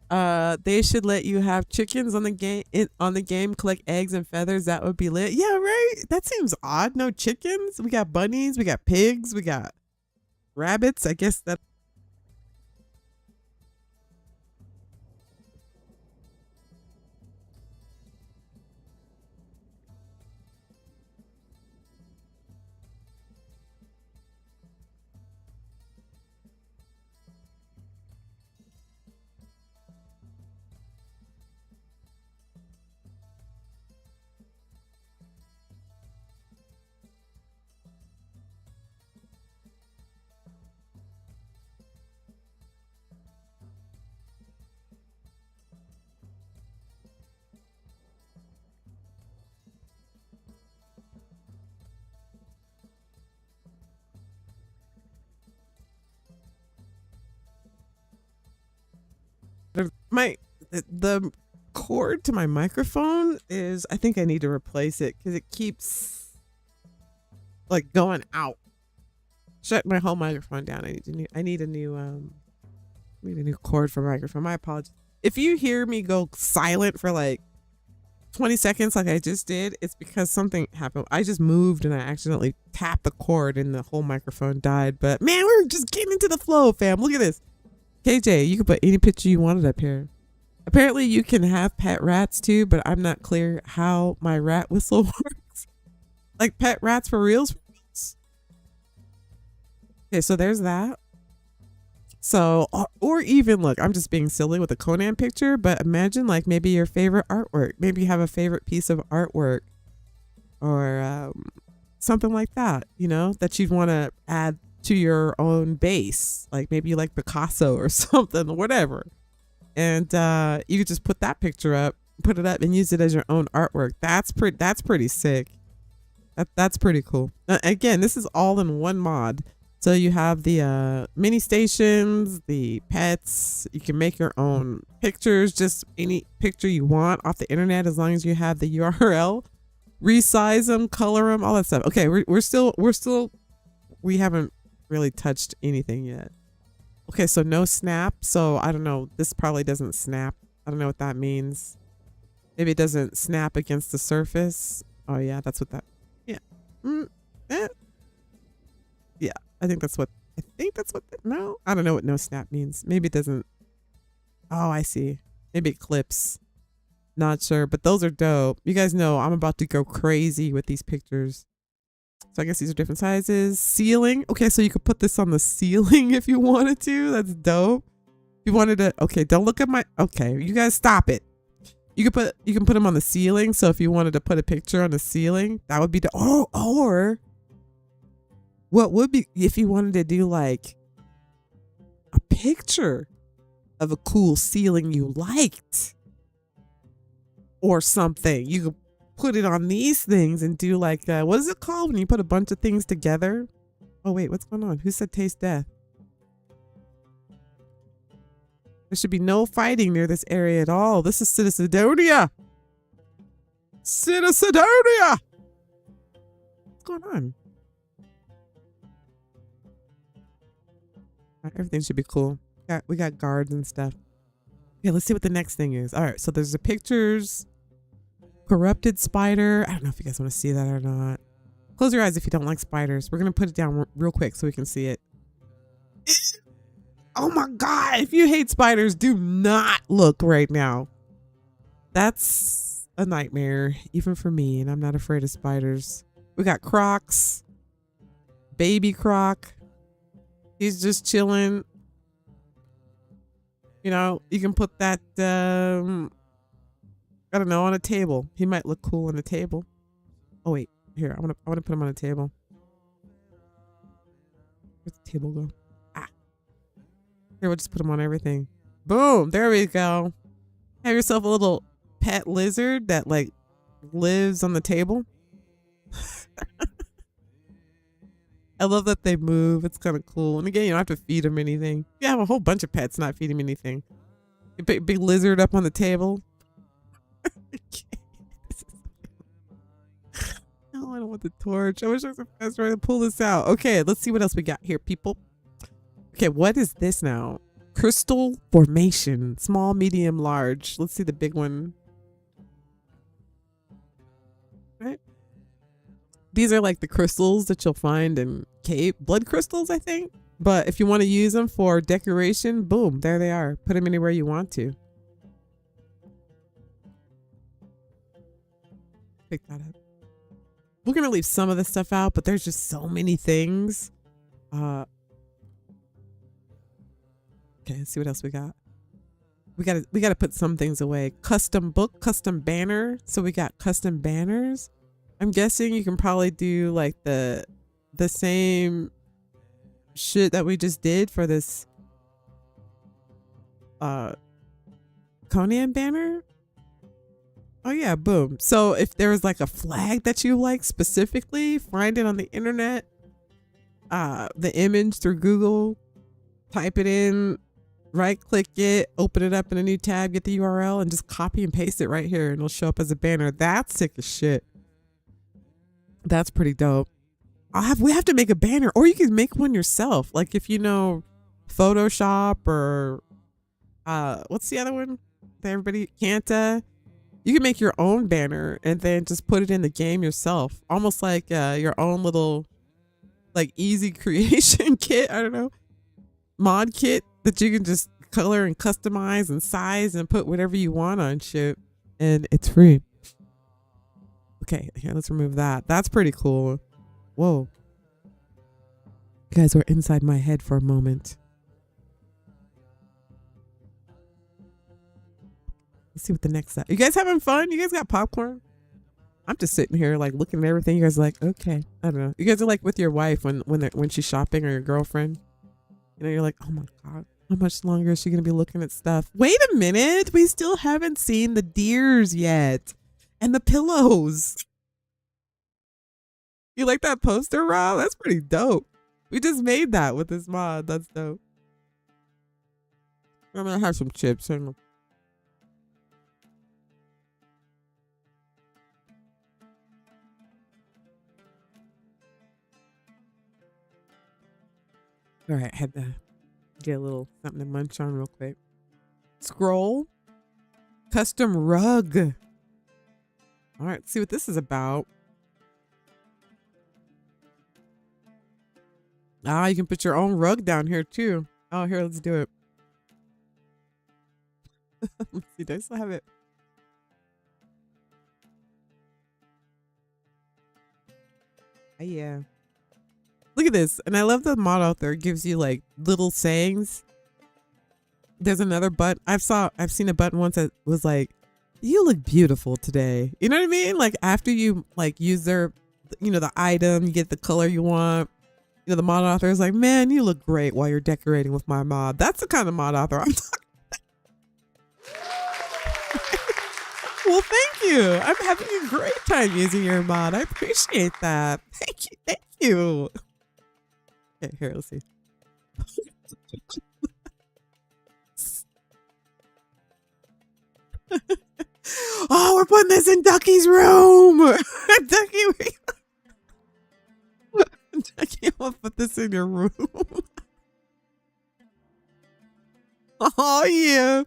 They should let you have chickens on the game, collect eggs and feathers. That would be lit. Yeah, right. That seems odd. No chickens. We got bunnies, we got pigs, we got rabbits. I guess that. My the cord to my microphone is, I think I need to replace it because it keeps like going out. Shut my whole microphone down. I need a new cord for my microphone. My apologies. If you hear me go silent for like 20 seconds like I just did, it's because something happened. I just moved and I accidentally tapped the cord and the whole microphone died. But man, we're just getting into the flow, fam. Look at this. KJ, you can put any picture you wanted up here. Apparently you can have pet rats too, but I'm not clear how my rat whistle works. Like pet rats for reals? Okay, so there's that. So, or even look, I'm just being silly with a Conan picture, but imagine like maybe your favorite artwork. Maybe you have a favorite piece of artwork or something like that, you know, that you'd want to add to your own base. Like maybe you like Picasso or something, whatever. And you could just put that picture up, put it up and use it as your own artwork. That's pretty sick. That's pretty cool. Again, this is all in one mod. So you have the mini stations, the pets. You can make your own pictures, just any picture you want off the internet as long as you have the URL. Resize them, color them, all that stuff. Okay, we haven't really touched anything yet. Okay, so no snap. So I don't know. This probably doesn't snap. I don't know what that means. Maybe it doesn't snap against the surface. Oh yeah, that's what that. Yeah. Yeah. I think that's what no, I don't know what no snap means. Maybe it doesn't. Oh, I see. Maybe it clips. Not sure, but those are dope. You guys know I'm about to go crazy with these pictures. So I guess these are different sizes. Ceiling. Okay, so you could put this on the ceiling if you wanted to. That's dope. If you wanted to, okay, don't look at my, okay, you guys stop it. You can put them on the ceiling. So if you wanted to put a picture on the ceiling, that would be the, or what would be if you wanted to do like a picture of a cool ceiling you liked or something. You could put it on these things and do like, what is it called when you put a bunch of things together? Oh wait, what's going on? Who said taste death? There should be no fighting near this area at all. This is Citicidonia. Citicidonia. What's going on? Everything should be cool. We got guards and stuff. Okay, let's see what the next thing is. All right, so there's the pictures. Corrupted spider. I don't know if you guys want to see that or not. Close your eyes if you don't like spiders. We're going to put it down real quick so we can see it. Oh my God. If you hate spiders, do not look right now. That's a nightmare, even for me, and I'm not afraid of spiders. We got crocs. Baby croc. He's just chilling. You know, you can put that, I don't know, on a table. He might look cool on a table. Oh wait, here, I want to put him on a table. Where's the table go? Ah. Here, we'll just put him on everything. Boom, there we go. Have yourself a little pet lizard that like lives on the table. I love that they move. It's kind of cool. And again, you don't have to feed them anything. You have a whole bunch of pets, not feed them anything. A big lizard up on the table. No, I don't want the torch. I wish I was faster to pull this out. Okay, let's see what else we got here, people. Okay, what is this now? Crystal formation. Small, medium, large. Let's see the big one. Right. These are like the crystals that you'll find in cave blood crystals, I think. But if you want to use them for decoration, boom, there they are. Put them anywhere you want to. Pick that up. We're gonna leave some of this stuff out, but there's just so many things. Okay, let's see what else we got. We gotta put some things away. Custom book, custom banner. So we got custom banners. I'm guessing you can probably do like the same shit that we just did for this Conan banner. Oh yeah, boom. So if there was like a flag that you like specifically, find it on the internet, the image through Google, type it in, right click it, open it up in a new tab, get the URL, and just copy and paste it right here, and it'll show up as a banner. That's sick as shit. That's pretty dope. We have to make a banner, or you can make one yourself. Like if you know Photoshop or what's the other one that everybody Canta, you can make your own banner and then just put it in the game yourself, almost like your own little like easy creation kit. I don't know, mod kit that you can just color and customize and size and put whatever you want on shit, and it's free. Okay, here, let's remove that. That's pretty cool. Whoa, you guys were inside my head for a moment. Let's see what the next set. You guys having fun? You guys got popcorn? I'm just sitting here like looking at everything. You guys are like, okay, I don't know. You guys are like with your wife when she's shopping, or your girlfriend. You know, you're like, oh my god, how much longer is she gonna be looking at stuff? Wait a minute, we still haven't seen the deers yet, and the pillows. You like that poster, Rob? That's pretty dope. We just made that with this mod. That's dope. I'm gonna have some chips. Hang on. All right, I had to get a little something to munch on real quick. Scroll. Custom rug. All right, let's see what this is about. Ah, you can put your own rug down here too. Oh, here, let's do it. Let's see, do I still have it? Yeah. Look at this. And I love the mod author. It gives you like little sayings. There's another button. I've seen a button once that was like, you look beautiful today. You know what I mean? Like after you like use their, the item, you get the color you want. The mod author is like, man, you look great while you're decorating with my mod. That's the kind of mod author I'm talking about. Well, thank you. I'm having a great time using your mod. I appreciate that. Thank you. Thank you. Okay, here, let's see. Oh, we're putting this in Ducky's room. Ducky, Ducky, I'm gonna put this in your room. Oh yeah,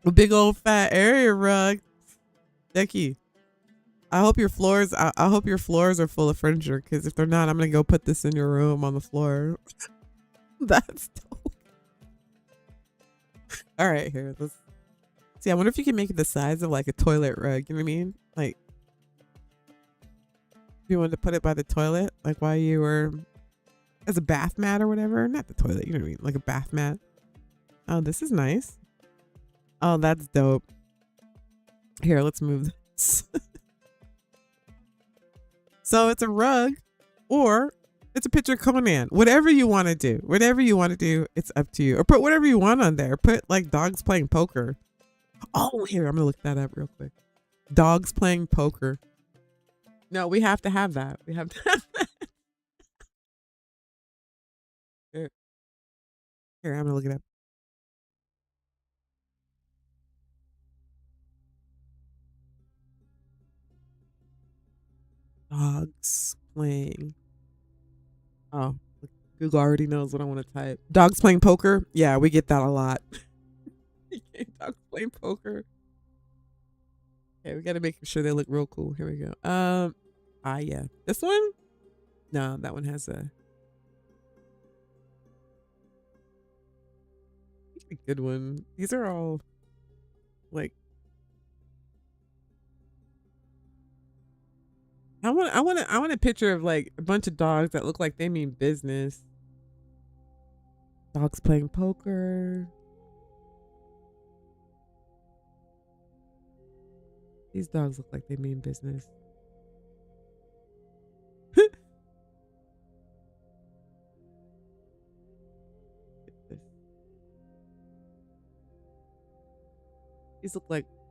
a big old fat area rug. Ducky, I hope your floors. I hope your floors are full of furniture, because if they're not, I'm gonna go put this in your room on the floor. That's dope. All right, here. Let's see. I wonder if you can make it the size of like a toilet rug. You know what I mean? Like, if you wanted to put it by the toilet, like while you were as a bath mat or whatever. Not the toilet. You know what I mean? Like a bath mat. Oh, this is nice. Oh, that's dope. Here, let's move this. So it's a rug, or it's a picture of Conan. Whatever you want to do. Whatever you want to do, it's up to you. Or put whatever you want on there. Put like dogs playing poker. Oh, here, I'm going to look that up real quick. Dogs playing poker. No, we have to have that. We have to have that. Here, I'm going to look it up. Dogs playing. Oh, Google already knows what I want to type. Dogs playing poker? Yeah, we get that a lot. Dogs playing poker. Okay, we got to make sure they look real cool. Here we go. Yeah. This one? No, that one has a good one. These are all like, I want a picture of like a bunch of dogs that look like they mean business. Dogs playing poker. These dogs look like they mean business. These look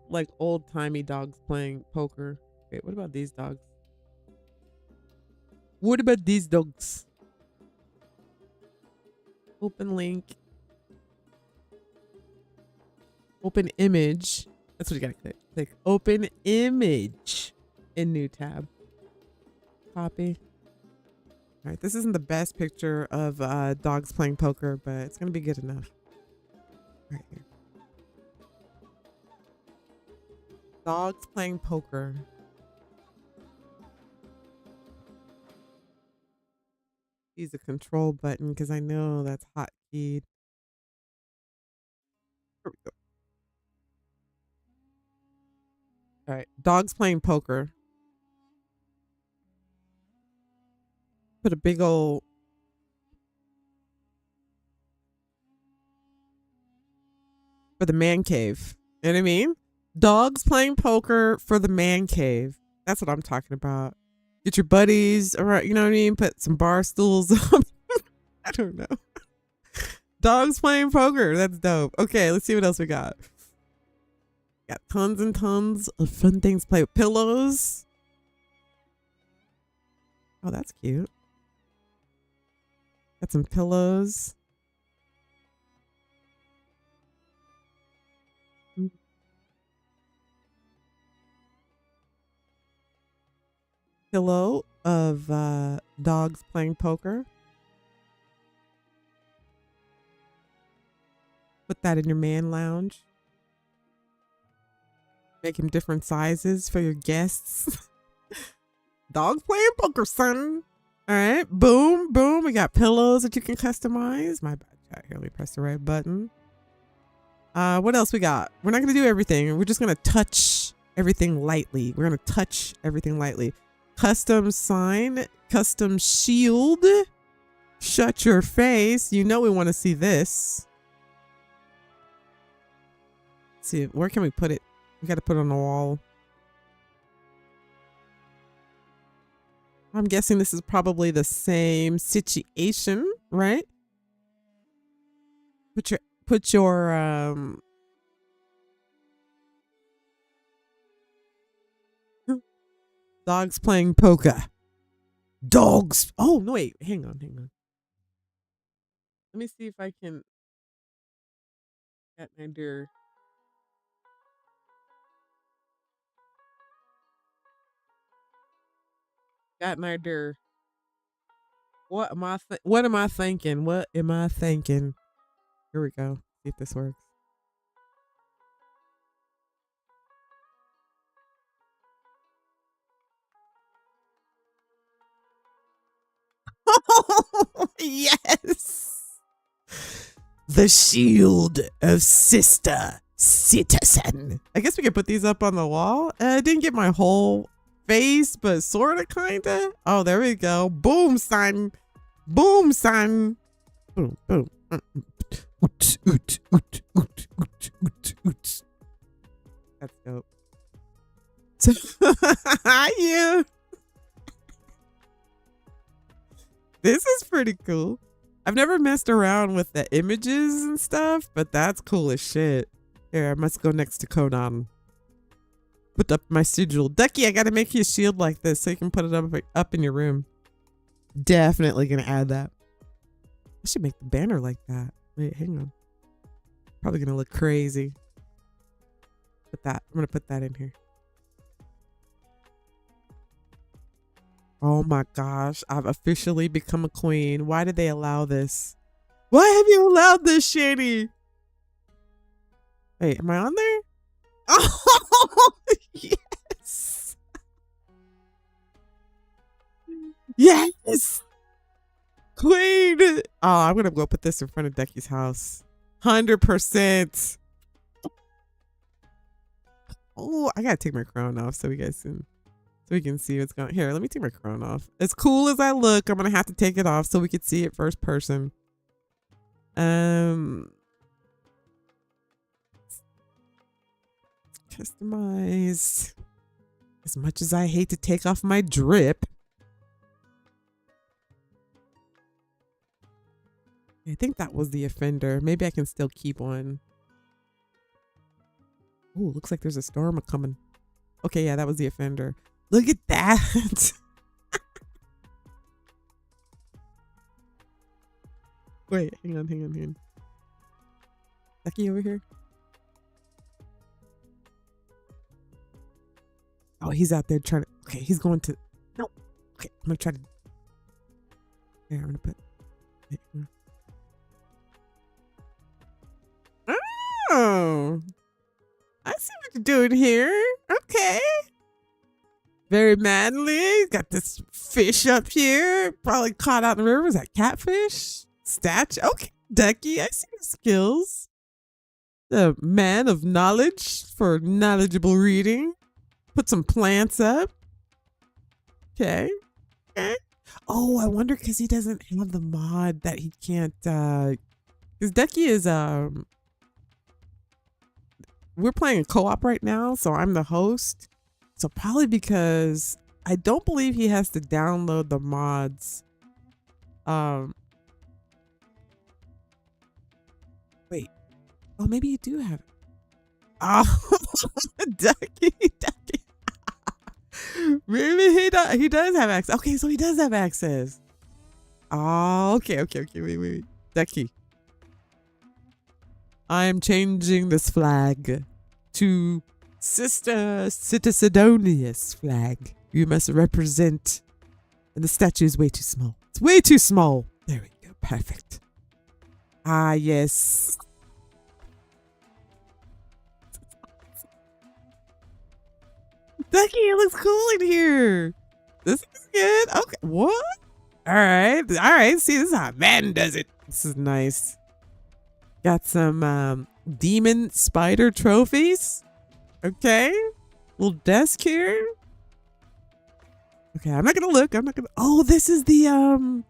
like old-timey dogs playing poker. Wait, what about these dogs? What about these dogs? Open link. Open image. That's what you gotta click. Click open image in new tab. Copy. All right, this isn't the best picture of dogs playing poker, but it's gonna be good enough. Right here. Dogs playing poker. Use the control button because I know that's hotkeyed. Here we go. All right, dogs playing poker. Put a big old for the man cave. You know what I mean? Dogs playing poker for the man cave. That's what I'm talking about. Get your buddies around, you know what I mean? Put some bar stools up. I don't know. Dogs playing poker. That's dope. Okay, let's see what else we got. Got tons and tons of fun things to play with. Pillows. Oh, that's cute. Got some pillows. Pillow of dogs playing poker. Put that in your man lounge. Make them different sizes for your guests. Dogs playing poker, son. All right. Boom, boom. We got pillows that you can customize. My bad, chat. Here, let me press the right button. What else we got? We're not going to do everything. We're just going to touch everything lightly. We're going to touch everything lightly. Custom sign. Custom shield. Shut your face. You know we want to see this. Let's see, where can we put it? We got to put it on the wall. I'm guessing this is probably the same situation, right? Put your dogs playing poker. Dogs. Oh no, wait, hang on. Let me see if I can get my dear. Got my dear. What am I thinking? What am I thinking? Here we go. See if this works. Yes. The shield of Sista Citizen. I guess we could put these up on the wall. I didn't get my whole face, but sort of, kind of. Oh, there we go. Boom, son. Boom, son. Boom, boom. That's dope. Yeah. This is pretty cool. I've never messed around with the images and stuff, but that's cool as shit. Here, I must go next to Conan. Put up my sigil. Ducky, I gotta make you a shield like this so you can put it up in your room. Definitely gonna add that. I should make the banner like that. Wait, hang on. Probably gonna look crazy. I'm gonna put that in here. Oh my gosh, I've officially become a queen. Why did they allow this? Why have you allowed this, Shani? Wait, am I on there? Oh, yes. Yes. Queen. Oh, I'm going to go put this in front of Decky's house. 100%. Oh, I got to take my crown off so we can see what's going on. Here, let me take my crown off. As cool as I look, I'm going to have to take it off so we can see it first person. Customize. As much as I hate to take off my drip. I think that was the offender. Maybe I can still keep one. Oh, looks like there's a storm coming. Okay, yeah, that was the offender. Look at that. Wait, hang on. Becky over here. Oh, he's out there trying to. Okay, he's going to. No. Okay, I'm gonna try to. There, I'm gonna put. Oh, I see what you're doing here. Okay. Very manly. Got this fish up here. Probably caught out in the river. Was that catfish? Statue. Okay, Ducky. I see your skills. The man of knowledge for knowledgeable reading. Put some plants up. Okay. Okay. Oh, I wonder because he doesn't have the mod that he can't. Because Ducky is we're playing a co-op right now, so I'm the host. So probably because I don't believe he has to download the mods. Wait. Oh, maybe you do have it. Oh, Ducky. Maybe he does have access. Okay, so he does have access. Oh, okay. Wait. Ducky. I am changing this flag to Sista Sidonius flag. You must represent. And the statue is way too small. It's way too small. There we go. Perfect. Ah, yes. Ducky, it looks cool in here. This is good. Okay. What? All right. See, this is how man does it. This is nice. Got some demon spider trophies. Okay. Little desk here. Okay, I'm not gonna look. Oh, this is the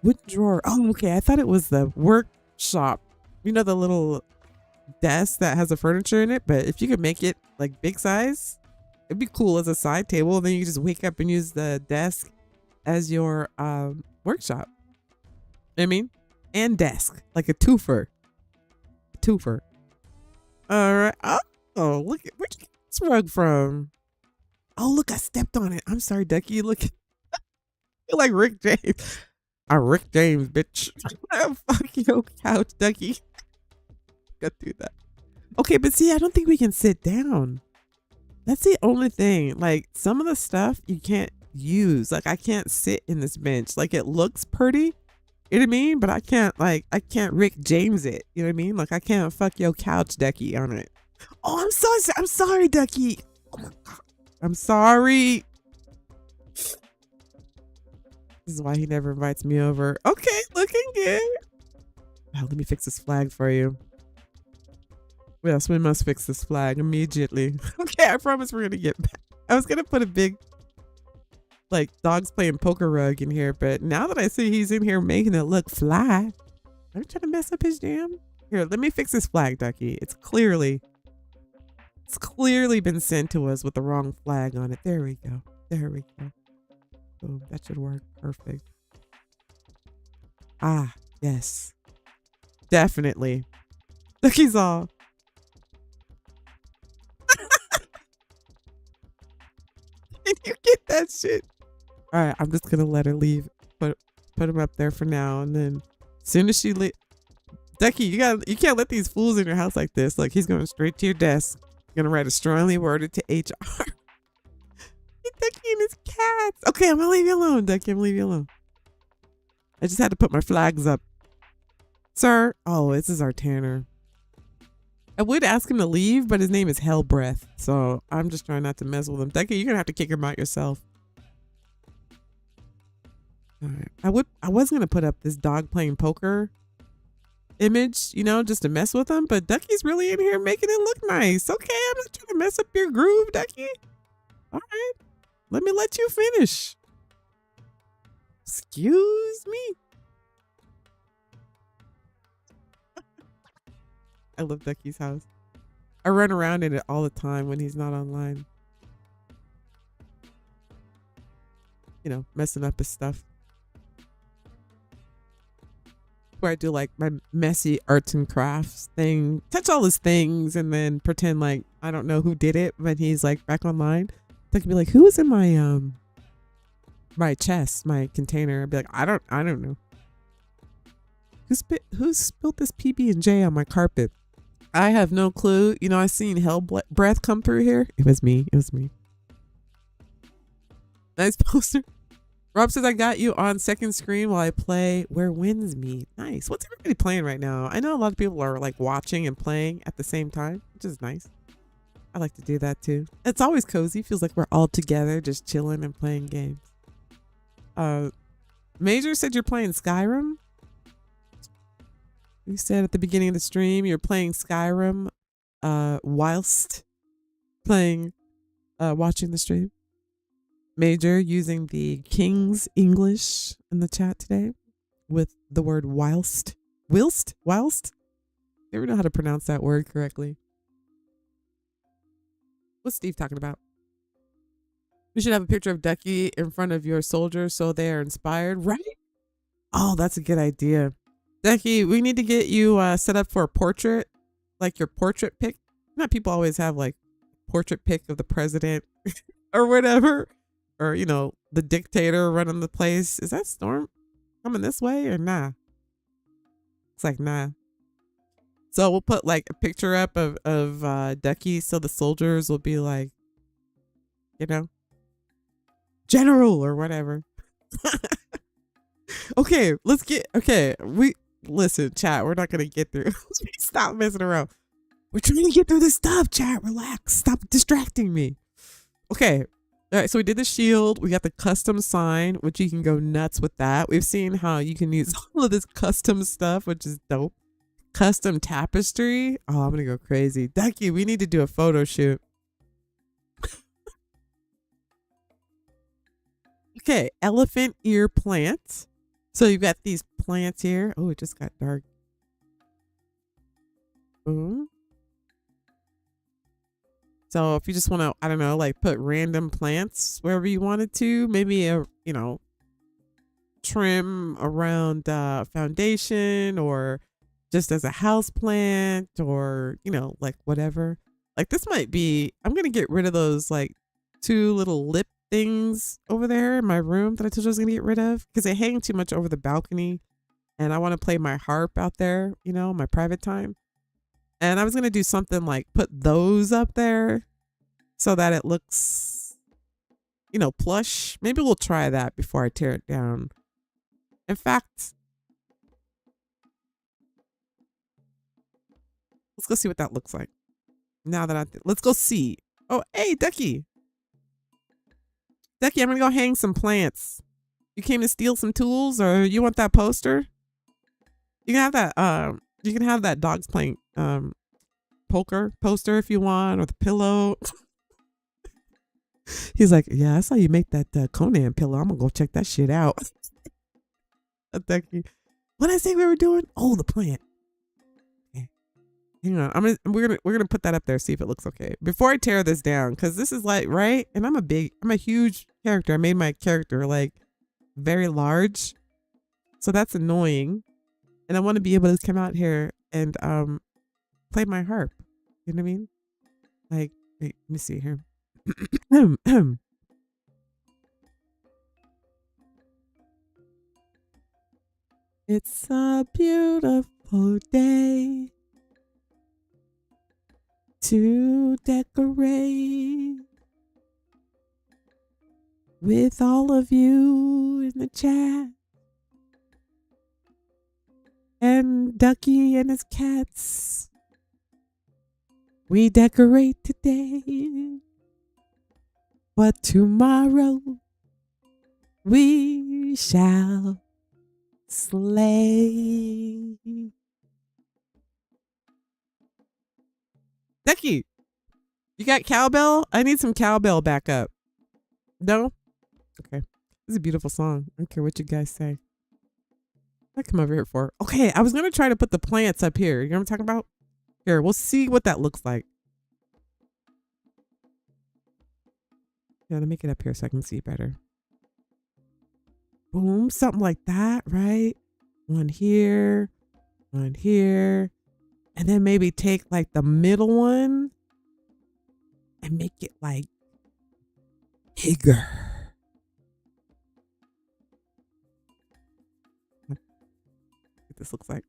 wood drawer. Oh, okay. I thought it was the workshop. You know, the little desk that has the furniture in it, but if you could make it like big size, it'd be cool as a side table, and then you just wake up and use the desk as your workshop. I mean, and desk, like a twofer. All right. Oh, look at, where'd you get this rug from? Oh, look, I stepped on it. I'm sorry, Ducky. Look, you're like Rick James. I'm Rick James, bitch. Fuck your couch, Ducky. Gotta do that. Okay, but see, I don't think we can sit down. That's the only thing. Like, some of the stuff you can't use. Like, I can't sit in this bench. Like, it looks pretty. You know what I mean? But I can't Rick James it. You know what I mean? Like, I can't fuck your couch, Ducky, on it. Oh, I'm sorry, Ducky. Oh my God. I'm sorry. This is why he never invites me over. Okay, looking good. Oh, let me fix this flag for you. Yes, we must fix this flag immediately. Okay, I promise we're gonna get back. I was gonna put a big, like, dogs playing poker rug in here, but now that I see he's in here making it look fly, I'm trying to mess up his jam. Here, let me fix this flag, Ducky. It's clearly been sent to us with the wrong flag on it. There we go. Boom, that should work. Perfect. Ah, yes. Definitely. Ducky's all. Can you get that shit? All right, I'm just gonna let her leave. Put him up there for now, and then as soon as she Ducky, you can't let these fools in your house like this. Like, he's going straight to your desk. You're gonna write a strongly worded to HR. Ducky and his cats. Okay, I'm gonna leave you alone, Ducky. I'm gonna leave you alone. I just had to put my flags up, sir. Oh, this is our tanner. I would ask him to leave, but his name is Hellbreath, so I'm just trying not to mess with him. Ducky, you're gonna have to kick him out yourself. All right. I was gonna put up this dog playing poker image, you know, just to mess with him, but Ducky's really in here making it look nice. Okay, I'm not trying to mess up your groove, Ducky. All right, let me let you finish. Excuse me. I love Ducky's house. I run around in it all the time when he's not online. You know, messing up his stuff. Where I do like my messy arts and crafts thing, touch all his things, and then pretend like I don't know who did it when he's like back online. They can be like, "Who is in my my chest, my container?" I'd be like, "I don't know. Who spilled this PB&J on my carpet?" I have no clue. You know, I seen breath come through here. It was me. It was me. Nice poster. Rob says I got you on second screen while I play Where Winds Meet. Nice. What's everybody playing right now? I know a lot of people are like watching and playing at the same time, which is nice. I like to do that too. It's always cozy. Feels like we're all together just chilling and playing games. Major said you're playing Skyrim. You said at the beginning of the stream you're playing Skyrim whilst playing watching the stream. Major using the King's English in the chat today with the word whilst. Whilst? Never know how to pronounce that word correctly. What's Steve talking about? We should have a picture of Ducky in front of your soldiers so they are inspired, right? Oh, that's a good idea. Ducky, we need to get you set up for a portrait, like your portrait pic. Not people always have like portrait pic of the president or whatever, or you know, the dictator running the place. Is that Storm coming this way or nah? It's like nah. So we'll put like a picture up of Ducky so the soldiers will be like, you know, general or whatever. Okay, we listen, chat. We're not gonna get through. Stop messing around. We're trying to get through this stuff, chat. Relax. Stop distracting me. Okay. All right, so we did the shield. We got the custom sign, which you can go nuts with that. We've seen how you can use all of this custom stuff, which is dope. Custom tapestry. Oh, I'm gonna go crazy. Ducky, we need to do a photo shoot. Okay, elephant ear plant. So you've got these plants here. Oh, it just got dark. Boom. So if you just want to, I don't know, like put random plants wherever you wanted to, maybe a, you know, trim around foundation or just as a house plant or, you know, like whatever. Like this might be, I'm going to get rid of those like two little lip things over there in my room that I told you I was going to get rid of because they hang too much over the balcony and I want to play my harp out there, you know, my private time. And I was going to do something like put those up there so that it looks, you know, plush. Maybe we'll try that before I tear it down. In fact, let's go see what that looks like. Now that let's go see. Oh, hey, Ducky. Ducky, I'm going to go hang some plants. You came to steal some tools or you want that poster? You can have that, you can have that dogs playing, poker poster if you want, or the pillow. He's like, yeah, I saw you make that Conan pillow. I'm gonna go check that shit out. Thank you. What did I say we were doing? Oh, the plant. Okay. Hang on. We're gonna put that up there, see if it looks okay. Before I tear this down, because this is like right, and I'm a huge character. I made my character like very large. So that's annoying. And I want to be able to come out here and play my harp. You know what I mean? Like, wait, let me see here. It's a beautiful day to decorate with all of you in the chat. And Ducky and his cats. We decorate today, but tomorrow we shall slay. Ducky, you got cowbell? I need some cowbell backup. No? Okay. This is a beautiful song. I don't care what you guys say. I come over here for. Okay, I was gonna try to put the plants up here. You know what I'm talking about? Here, we'll see what that looks like. Yeah, let me make it up here so I can see better. Boom, something like that, right? One here, and then maybe take like the middle one and make it like bigger. What this looks like.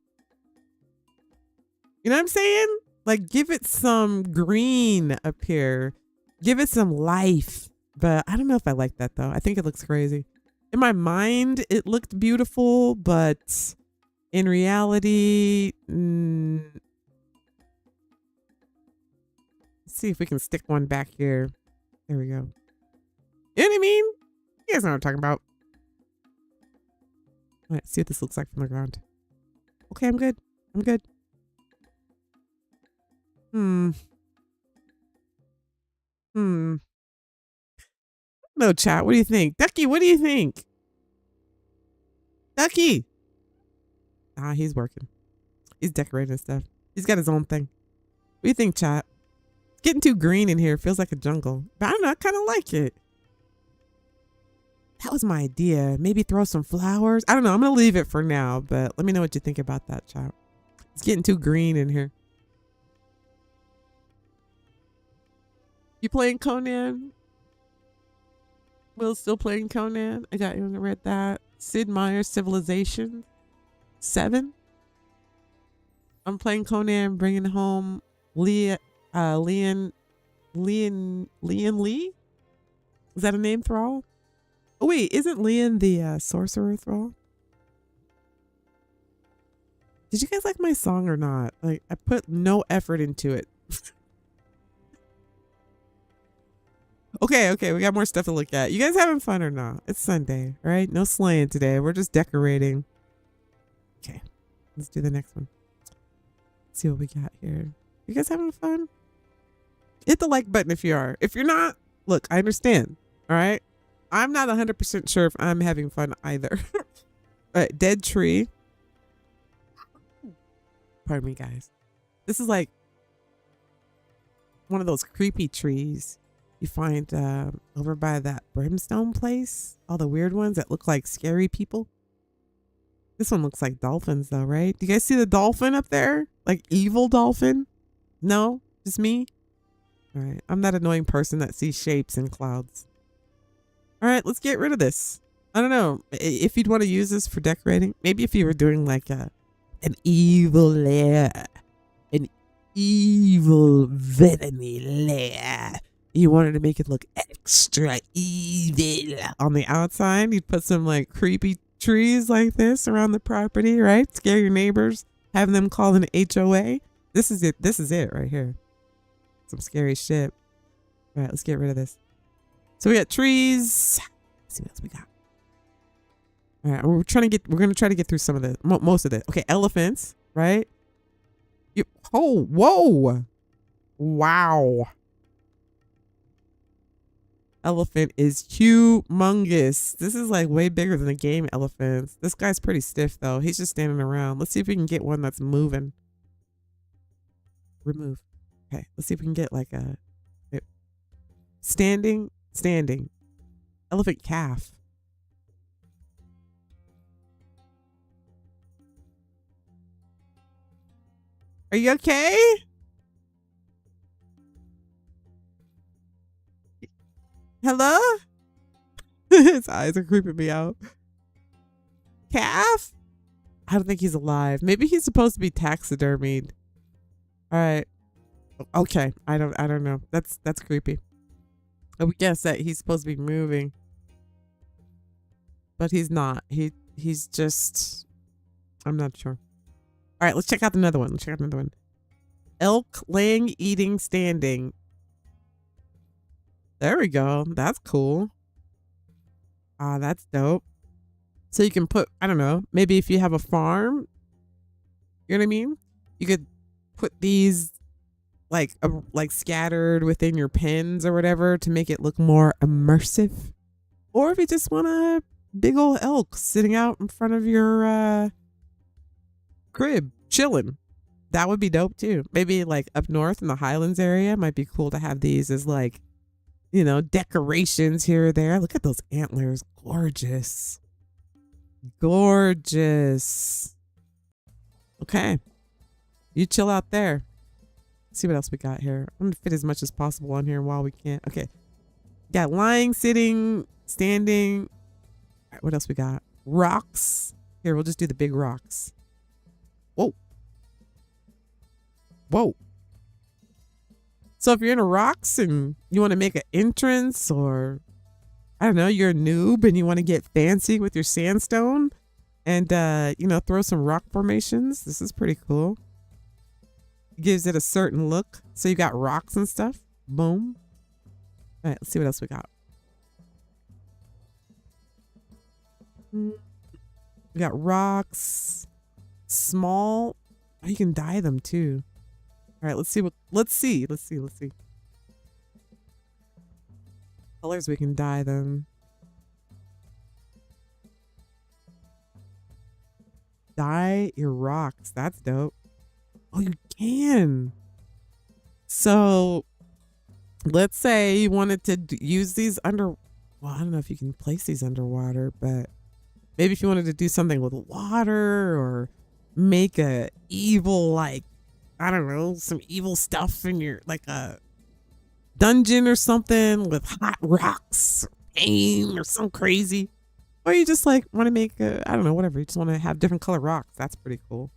You know what I'm saying? Like, give it some green up here. Give it some life. But I don't know if I like that though. I think it looks crazy. In my mind, it looked beautiful, but in reality, let's see if we can stick one back here. There we go. You know what I mean? You guys know what I'm talking about. All right, see what this looks like from the ground. Okay, I'm good. I'm good. No, chat. What do you think? Ducky, what do you think? Ducky. Ah, he's working. He's decorating stuff. He's got his own thing. What do you think, chat? It's getting too green in here. It feels like a jungle. But I don't know. I kind of like it. That was my idea. Maybe throw some flowers. I don't know. I'm going to leave it for now, but let me know what you think about that, chat. It's getting too green in here. You playing Conan? Will's still playing Conan. I got you read that. Sid Meier's Civilization 7. I'm playing Conan, bringing home Leon Lee? Is that a name thrall? Oh wait, isn't Leon the sorcerer thrall? Did you guys like my song or not? Like, I put no effort into it. Okay, we got more stuff to look at. You guys having fun or not? It's Sunday, right? No slaying today. We're just decorating. Okay, let's do the next one. Let's see what we got here. You guys having fun? Hit the like button if you are. If you're not, look, I understand. All right. I'm not 100% sure if I'm having fun either. All right, dead tree. Pardon me, guys. This is like one of those creepy trees you find over by that brimstone place. All the weird ones that look like scary people. This one looks like dolphins though, right? Do you guys see the dolphin up there? Like evil dolphin? No? Just me? All right. I'm that annoying person that sees shapes in clouds. All right, let's get rid of this. I don't know if you'd want to use this for decorating. Maybe if you were doing like an evil lair, an evil villainy lair. You wanted to make it look extra evil on the outside. You'd put some like creepy trees like this around the property, right? Scare your neighbors, have them call an HOA. This is it. This is it right here. Some scary shit. All right, let's get rid of this. So we got trees. Let's see what else we got. All right, we're going to try to get through some of the, most of it. Okay, elephants, right? Oh, whoa. Wow. Elephant is humongous. This is like way bigger than the game elephants. This guy's pretty stiff though. He's just standing around. Let's see if we can get one that's moving. Remove. Okay, let's see if we can get like a standing elephant calf. Are you okay? Hello? His eyes are creeping me out. Calf? I don't think he's alive. Maybe he's supposed to be taxidermied. All right. Okay. I don't know. That's creepy. I would guess that he's supposed to be moving. But he's not. He's just, I'm not sure. All right, let's check out another one. Elk laying, eating, standing. There we go. That's cool. Ah, that's dope. So you can put, I don't know, maybe if you have a farm, you know what I mean? You could put these like scattered within your pens or whatever to make it look more immersive. Or if you just want a big old elk sitting out in front of your crib, chilling. That would be dope too. Maybe like up north in the Highlands area, might be cool to have these as like, you know, decorations here or there. Look at those antlers. Gorgeous. Gorgeous. Okay. You chill out there. Let's see what else we got here. I'm going to fit as much as possible on here while we can. Okay. Got lying, sitting, standing. All right, what else we got? Rocks. Here, we'll just do the big rocks. Whoa. Whoa. So if you're into rocks and you want to make an entrance, or I don't know, you're a noob and you want to get fancy with your sandstone and throw some rock formations, this is pretty cool. It gives it a certain look. So you got rocks and stuff. Boom. All right, let's see what else we got. We got rocks, small. Oh, you can dye them too. All right, let's see. Colors, we can dye them. Dye your rocks. That's dope. Oh, you can. So let's say you wanted to use these well, I don't know if you can place these underwater, but maybe if you wanted to do something with water or make a evil, like, I don't know, some evil stuff in your, like a dungeon or something with hot rocks, pain or some crazy. Or you just like want to make I don't know, whatever. You just want to have different color rocks. That's pretty cool.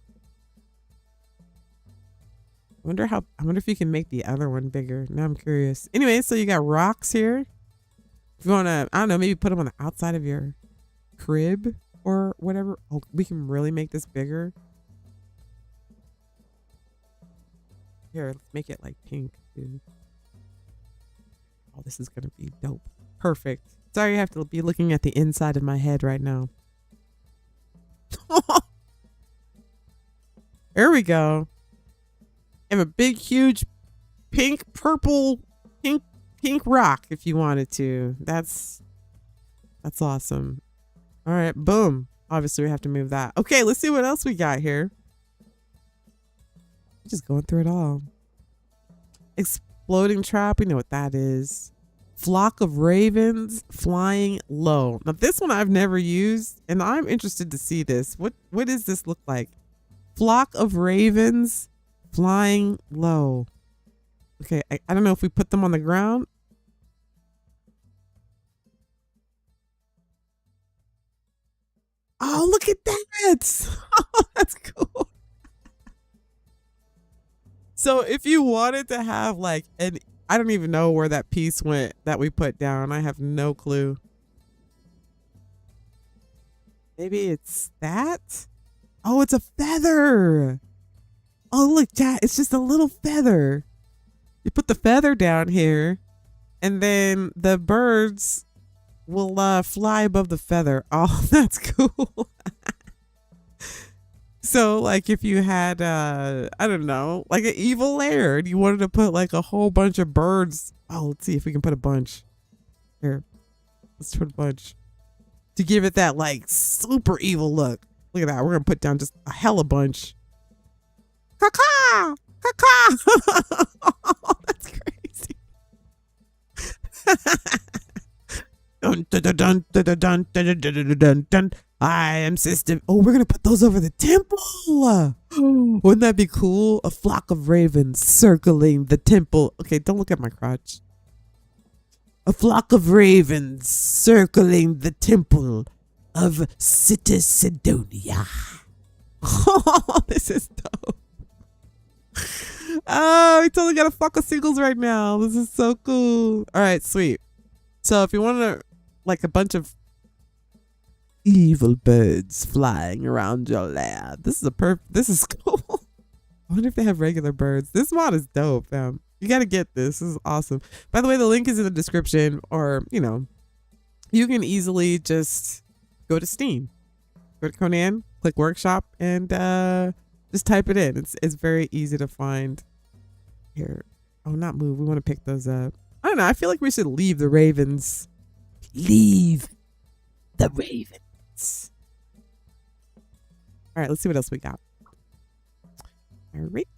I wonder if you can make the other one bigger. Now I'm curious. Anyway, so you got rocks here. If you want to, I don't know, maybe put them on the outside of your crib or whatever. Oh, we can really make this bigger. Here, let's make it like pink, dude. Oh, this is gonna be dope. Perfect. Sorry, you have to be looking at the inside of my head right now. There we go. Have a big, huge, pink rock if you wanted to. That's awesome. All right, boom. Obviously, we have to move that. Okay, let's see what else we got here. Just going through it all. Exploding trap. We know what that is. Flock of ravens flying low. Now, this one I've never used, and I'm interested to see this. What does this look like? Flock of ravens flying low. Okay, I don't know if we put them on the ground. Oh, look at that. Oh, that's cool. So if you wanted to have like I don't even know where that piece went that we put down. I have no clue. Maybe it's that? Oh, it's a feather. Oh, look, chat. It's just a little feather. You put the feather down here, and then the birds will fly above the feather. Oh, that's cool. So, like, if you had, I don't know, like an evil lair, and you wanted to put like a whole bunch of birds. Oh, let's see if we can put a bunch. Here, let's put a bunch to give it that like super evil look. Look at that. We're gonna put down just a hella bunch. Caw-caw! Caw-caw! Oh, that's crazy. Dun, dun, dun, dun, dun, dun, dun, dun, dun, dun. I am Sista. Oh, we're gonna put those over the temple. Wouldn't that be cool? A flock of ravens circling the temple. Okay, don't look at my crotch. A flock of ravens circling the temple of Sidonia. Oh, this is dope. Oh, we totally got a flock of seagulls right now. This is so cool. All right, sweet. So if you want to, like, a bunch of evil birds flying around your lab, this is cool. I wonder if they have regular birds. This mod is dope, fam. You got to get this. This is awesome. By the way, the link is in the description, or, you can easily just go to Steam. Go to Conan, click workshop, and just type it in. It's very easy to find. Here. Oh, not move. We want to pick those up. I don't know. I feel like we should leave the ravens. Leave the ravens. All right, let's see what else we got. All right.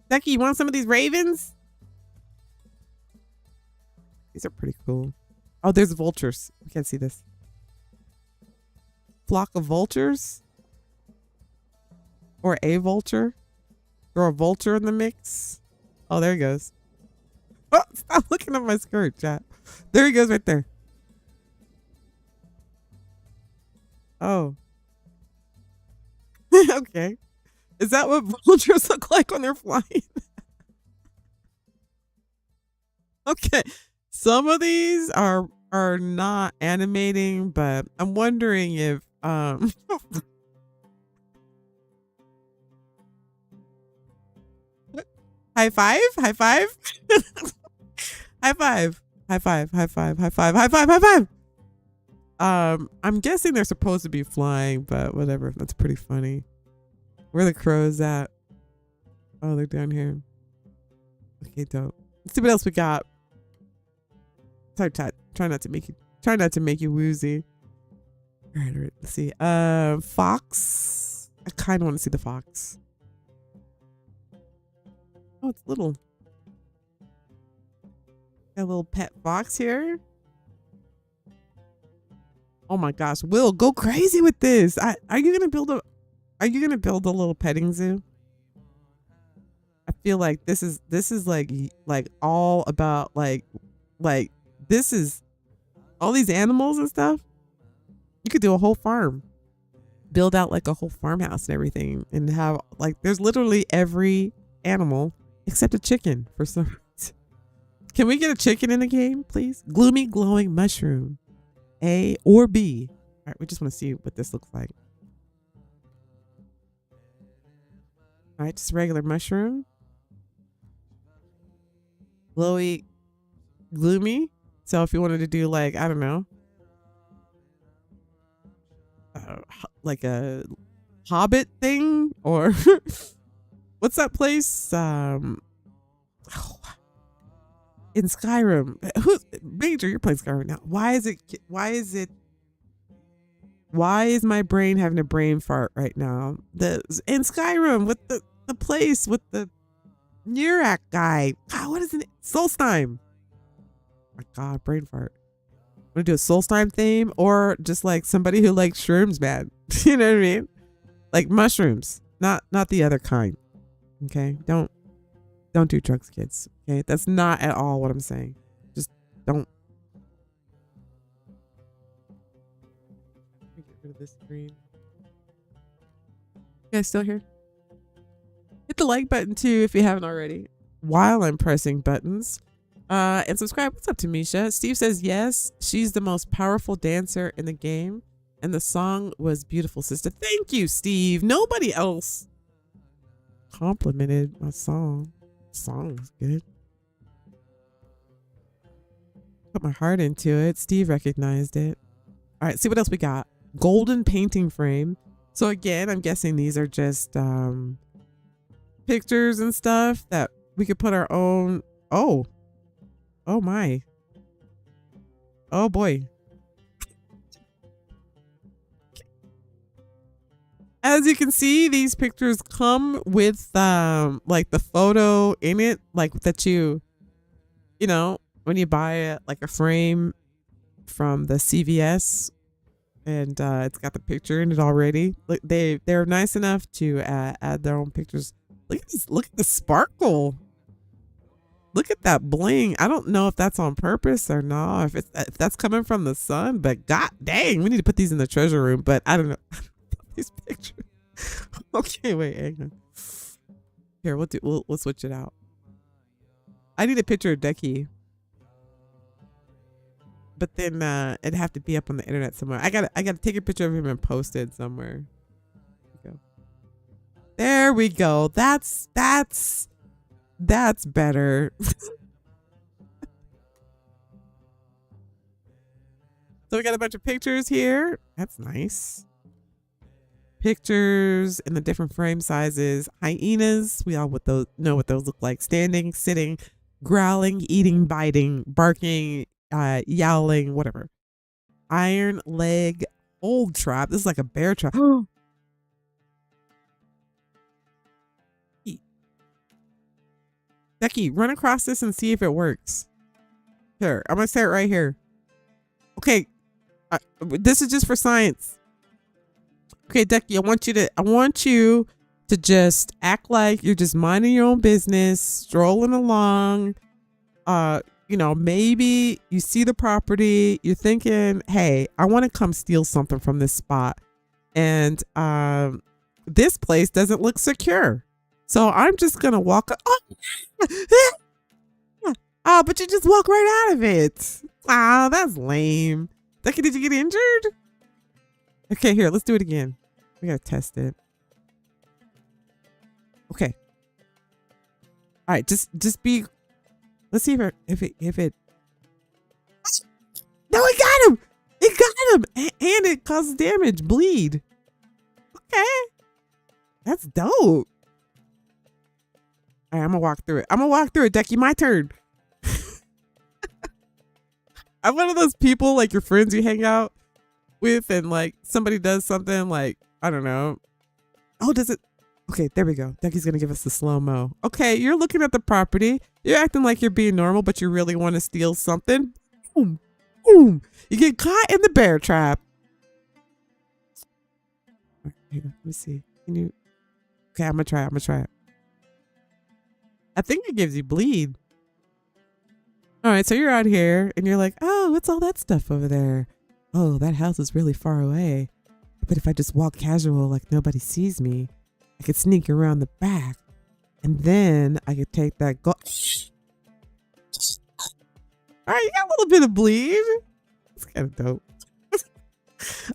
Becky, you want some of these ravens? These are pretty cool. Oh, there's vultures. We can't see this. Flock of vultures? Or a vulture? Throw a vulture in the mix? Oh, there he goes. Oh, stop looking at my skirt, chat. There he goes right there. Oh. Okay. Is that what vultures look like when they're flying? Okay. Some of these are not animating, but I'm wondering if high five, high five, high five, high five, high five, high five, high five, high five. I'm guessing they're supposed to be flying, but whatever. That's pretty funny. Where the crows at? Oh, they're down here. Okay, dope. Let's see what else we got. Sorry, try not to make you woozy. All right, let's see. Fox. I kind of want to see the fox. Oh, it's little. Got a little pet fox here. Oh my gosh, Will, go crazy with this. Are you gonna build a little petting zoo? I feel like this is like all about like this is all these animals and stuff. You could do a whole farm. Build out like a whole farmhouse and everything and have like there's literally every animal except a chicken for some reason. Can we get a chicken in the game, please? Gloomy glowing mushroom. A or B. All right, we just want to see what this looks like. All right, just regular mushroom. Glowy, gloomy. So if you wanted to do like, I don't know, like a Hobbit thing or what's that place? In Skyrim. Who's Major? You're playing Skyrim now. Why is my brain having a brain fart right now? In Skyrim with the place with the Nurak guy. God, what is it? Solstheim. My God, brain fart. I'm gonna do a Solstheim theme or just like somebody who likes shrooms, man. You know what I mean? Like mushrooms, not the other kind. Okay, don't do drugs, kids. Okay, that's not at all what I'm saying. Just don't. Let me get rid of this screen. You guys still here? Hit the like button too if you haven't already. While I'm pressing buttons. And subscribe. What's up, Tamisha? Steve says yes. She's the most powerful dancer in the game, and the song was beautiful, Sista. Thank you, Steve. Nobody else complimented my song. Song was good. Put my heart into it. Steve recognized it. All right, see what else we got. Golden painting frame. So again, I'm guessing these are just pictures and stuff that we could put our own. Oh my. Oh boy. As you can see, these pictures come with like the photo in it, like that you know, when you buy like a frame from the CVS and it's got the picture in it already. Like they're nice enough to add their own pictures. Look at this, look at the sparkle. Look at that bling. I don't know if that's on purpose or not, if that's coming from the sun, but god dang, we need to put these in the treasure room, but I don't know. These pictures. Okay, wait, hang on. Here, we'll switch it out. I need a picture of Decky. But then it'd have to be up on the internet somewhere. I gotta take a picture of him and post it somewhere. There we go. That's better. So we got a bunch of pictures here. That's nice. Pictures in the different frame sizes. Hyenas. We all know what those look like. Standing, sitting, growling, eating, biting, barking, yowling, whatever. Iron leg old trap. This is like a bear trap. Becky, run across this and see if it works. Here, I'm gonna say it right here. Okay, this is just for science. Okay, Decky, I want you to just act like you're just minding your own business, strolling along. You know, maybe you see the property, you're thinking, hey, I want to come steal something from this spot. And this place doesn't look secure. So I'm just going to walk. Oh, but you just walk right out of it. Ah, that's lame. Ducky, did you get injured? Okay, here, let's do it again. We got to test it. Okay. All right, just be. Let's see if it. No, it got him. It got him, and it causes damage, bleed. Okay, that's dope. All right, I'm gonna walk through it. Ducky, my turn. I'm one of those people, like your friends you hang out with, and like somebody does something like, I don't know. Oh, does it? Okay, there we go. Ducky's gonna give us the slow-mo. Okay, you're looking at the property. You're acting like you're being normal, but you really want to steal something. Boom, boom. You get caught in the bear trap. All right, here, let me see. Can you? Okay, I'm gonna try it. I think it gives you bleed. All right, so you're out here and you're like, oh, what's all that stuff over there? Oh, that house is really far away. But if I just walk casual like nobody sees me, I could sneak around the back and then I could take that All right, you got a little bit of bleed. It's kind of dope.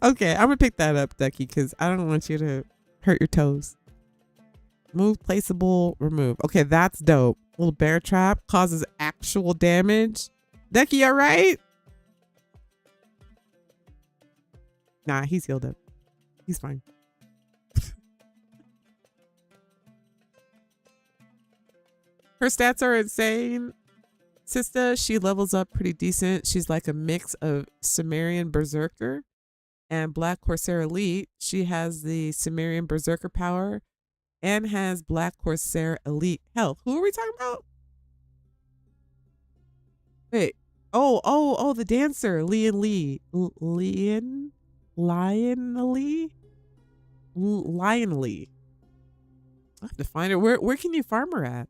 Okay, I'm going to pick that up, Ducky, because I don't want you to hurt your toes. Move, placeable, remove. Okay, that's dope. Little bear trap causes actual damage. Ducky, all right? Nah, he's healed up. He's fine. Her stats are insane. Sista, she levels up pretty decent. She's like a mix of Sumerian Berserker and Black Corsair Elite. She has the Sumerian Berserker power and has Black Corsair Elite health. Who are we talking about? Wait. Oh, the dancer. Lion Lee. Lion Lee? Lion Lee. I have to find her. Where can you farm her at?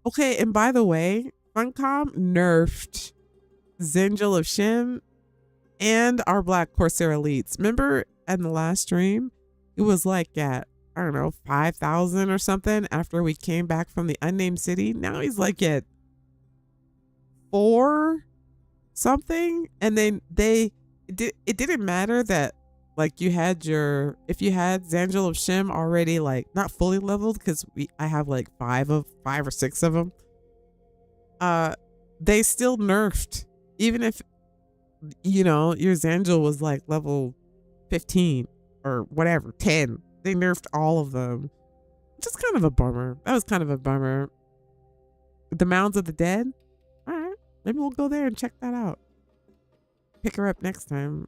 Okay, and by the way, Funcom nerfed Zengel of Shem and our Black Corsair Elites. Remember in the last stream, it was like at, I don't know, 5,000 or something after we came back from the unnamed city. Now he's like at 4 something. And then it didn't matter that like you had if you had Zangel of Shem already like not fully leveled, because I have like 5 or 6 of them. They still nerfed, even if you know your Zangel was like level 15 or whatever, 10. They nerfed all of them. Just kind of a bummer. That was kind of a bummer. The Mounds of the Dead. All right, maybe we'll go there and check that out. Pick her up next time.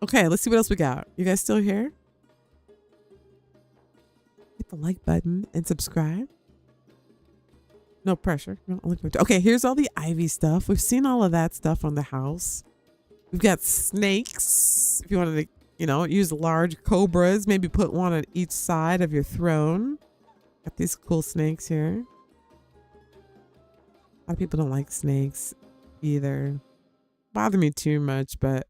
Okay, let's see what else we got. You guys still here? Hit the like button and subscribe. No pressure. No, okay, here's all the ivy stuff. We've seen all of that stuff on the house. We've got snakes. If you wanted to, you know, use large cobras, maybe put one on each side of your throne. Got these cool snakes here. A lot of people don't like snakes either. Bother me too much, but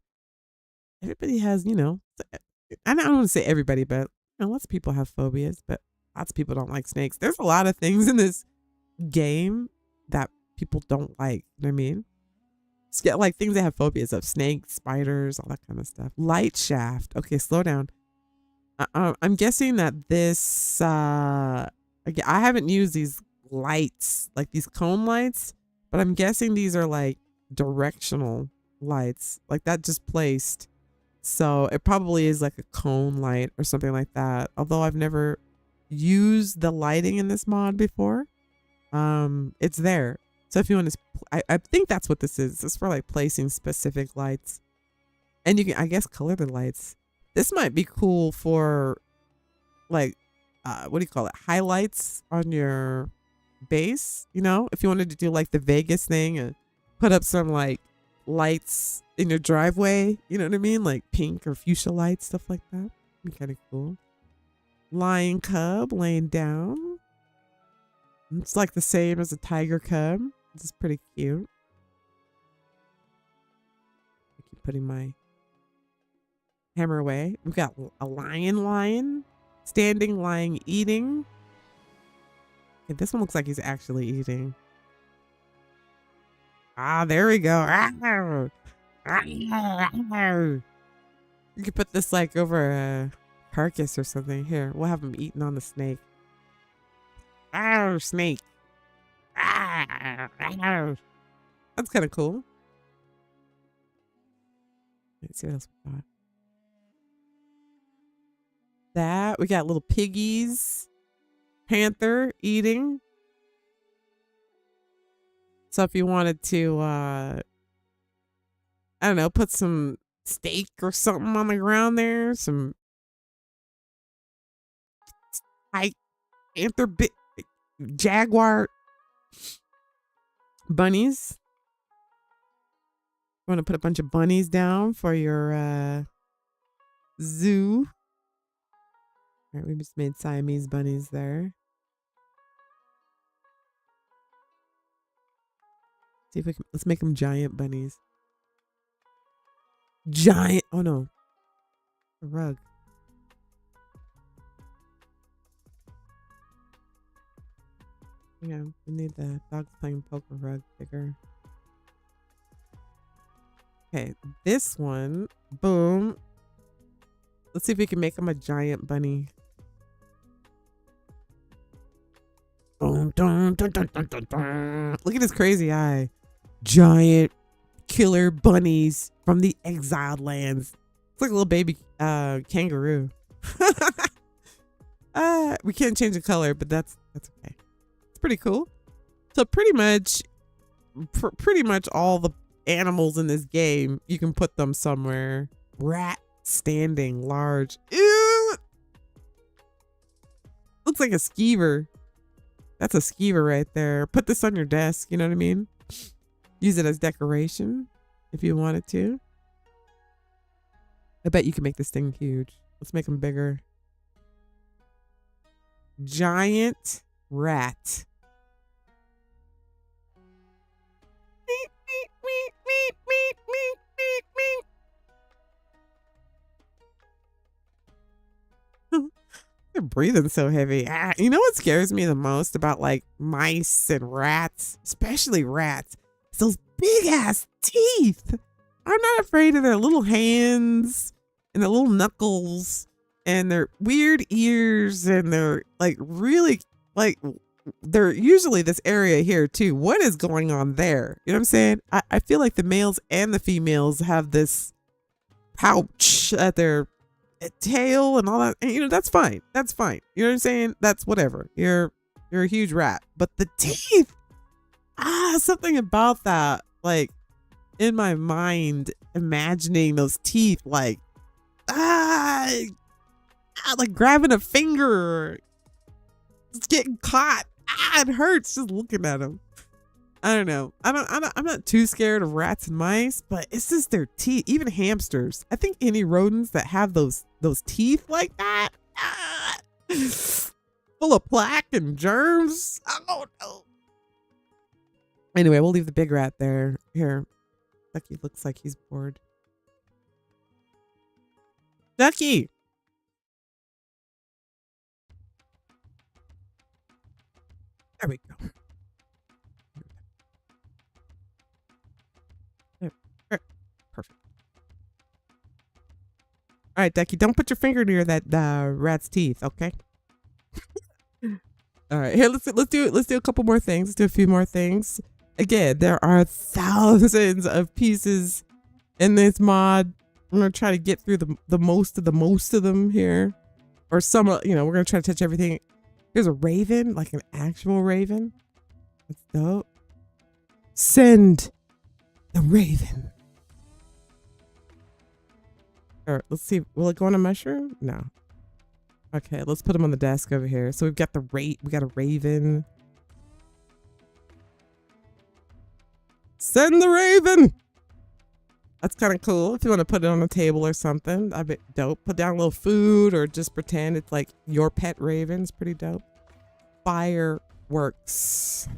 everybody has, you know, I don't want to say everybody, but you know, lots of people have phobias, but lots of people don't like snakes. There's a lot of things in this game that people don't like. You know what I mean? It's like things that have phobias of: snakes, spiders, all that kind of stuff. Light shaft. Okay, slow down. I'm guessing that this, I haven't used these lights, like these cone lights, but I'm guessing these are like directional lights, like that just placed. So it probably is like a cone light or something like that. Although I've never used the lighting in this mod before. It's there. So if you want to, I think that's what this is. It's for like placing specific lights. And you can, I guess, color the lights. This might be cool for like, what do you call it? Highlights on your base. You know, if you wanted to do like the Vegas thing and put up some like lights in your driveway, you know what I mean, like pink or fuchsia lights, stuff like that. Be kind of cool. Lion cub laying down. It's like the same as a tiger cub. This is pretty cute. I keep putting my Hammer away. We've got a lion, standing, lying, eating. Okay, this one looks like he's actually eating. Ah, there we go. You could put this like over a carcass or something. Here, we'll have him eating on the snake. Snake. That's kind of cool. Let's see what else we got. That we got little piggies. Panther eating. So if you wanted to, I don't know, put some steak or something on the ground there, some panther jaguar bunnies. You want to put a bunch of bunnies down for your zoo. All right, we just made Siamese bunnies there. See if we can, let's make them giant bunnies. Giant, oh no. A rug. Yeah, we need the dogs playing poker rug bigger. Okay, this one, boom. Let's see if we can make him a giant bunny. Look at his crazy eye. Giant killer bunnies from the Exiled Lands. It's like a little baby kangaroo. We can't change the color, but that's okay. It's pretty cool. So pretty much all the animals in this game, you can put them somewhere. Rat standing large. Ew! Looks like a skeever. That's a skeever right there. Put this on your desk, you know what I mean? Use it as decoration if you wanted to. I bet you can make this thing huge. Let's make them bigger. Giant rat. They're breathing so heavy. You know what scares me the most about like mice and rats, especially rats? It's those big ass teeth. I'm not afraid of their little hands and their little knuckles and their weird ears and their like really like they're usually this area here too. What is going on there? You know what I'm saying? I feel like the males and the females have this pouch at their tail and all that, and you know that's fine. That's fine. You know what I'm saying? That's whatever. You're a huge rat, but the teeth. Something about that, like in my mind, imagining those teeth, like like grabbing a finger, it's getting caught. It hurts just looking at them. I don't know. I'm not too scared of rats and mice, but it's just their teeth. Even hamsters. I think any rodents that have those teeth like that, full of plaque and germs. I don't know. Anyway, we'll leave the big rat there. Here, Ducky looks like he's bored. Ducky. There we go. Perfect. All right, Ducky, don't put your finger near that rat's teeth, okay? All right, here let's do a couple more things. Let's do a few more things. Again, there are thousands of pieces in this mod. I'm gonna try to get through the most of them here, or some. You know, we're gonna try to touch everything. There's a raven, like an actual raven. That's dope. Send the raven. All right, let's see. Will it go on a mushroom? No. Okay, let's put him on the desk over here. So we've got we got a raven. Send the raven. That's kind of cool. If you want to put it on a table or something, I bet dope. Put down a little food or just pretend it's like your pet raven. It's pretty dope. Fireworks.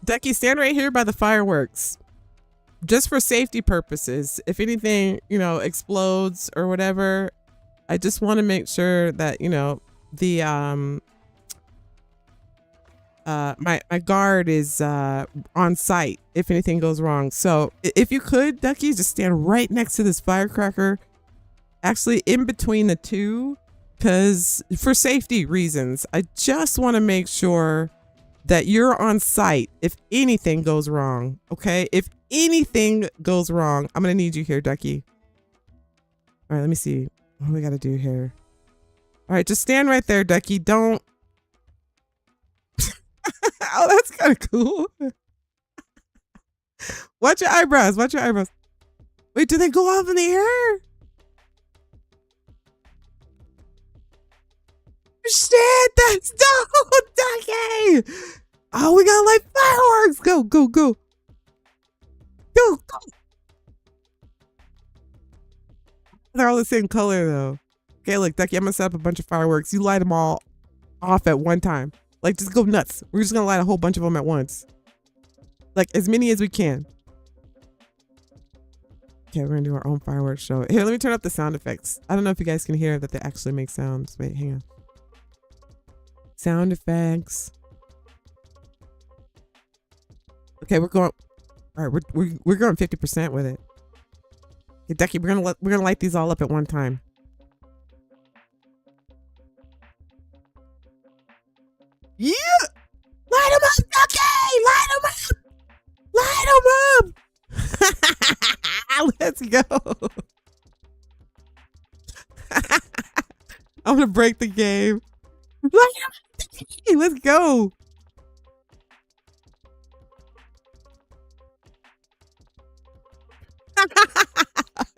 Ducky, stand right here by the fireworks. just for safety purposes, if anything, you know, explodes or whatever, I just want to make sure that, you know, the my guard is on site if anything goes wrong. So if you could, Ducky, just stand right next to this firecracker, actually in between the two, because for safety reasons, I just want to make sure that you're on site if anything goes wrong. Okay, if anything goes wrong, I'm gonna need you here, Ducky. All right, let me see what do we gotta do here. All right, just stand right there, Ducky. Don't. Oh, that's kind of cool. Watch your eyebrows. Watch your eyebrows. Wait, do they go off in the air? Shit, that's dope, Ducky. Oh, we got like fireworks. Go, go, go. Go, go. They're all the same color though. Okay, look, Ducky, I'm gonna set up a bunch of fireworks. You light them all off at one time. Like, just go nuts. We're just gonna light a whole bunch of them at once. Like, as many as we can. Okay, we're gonna do our own fireworks show. Here, let me turn up the sound effects. I don't know if you guys can hear that they actually make sounds. Wait, hang on. Sound effects. Okay, we're going. All right, we're going 50% with it. Okay, Ducky, we're gonna light these all up at one time. Yeah! Light them up, Ducky! Light them up! Light them up! Let's go. I'm gonna break the game. Light them up, Ducky! Let's go.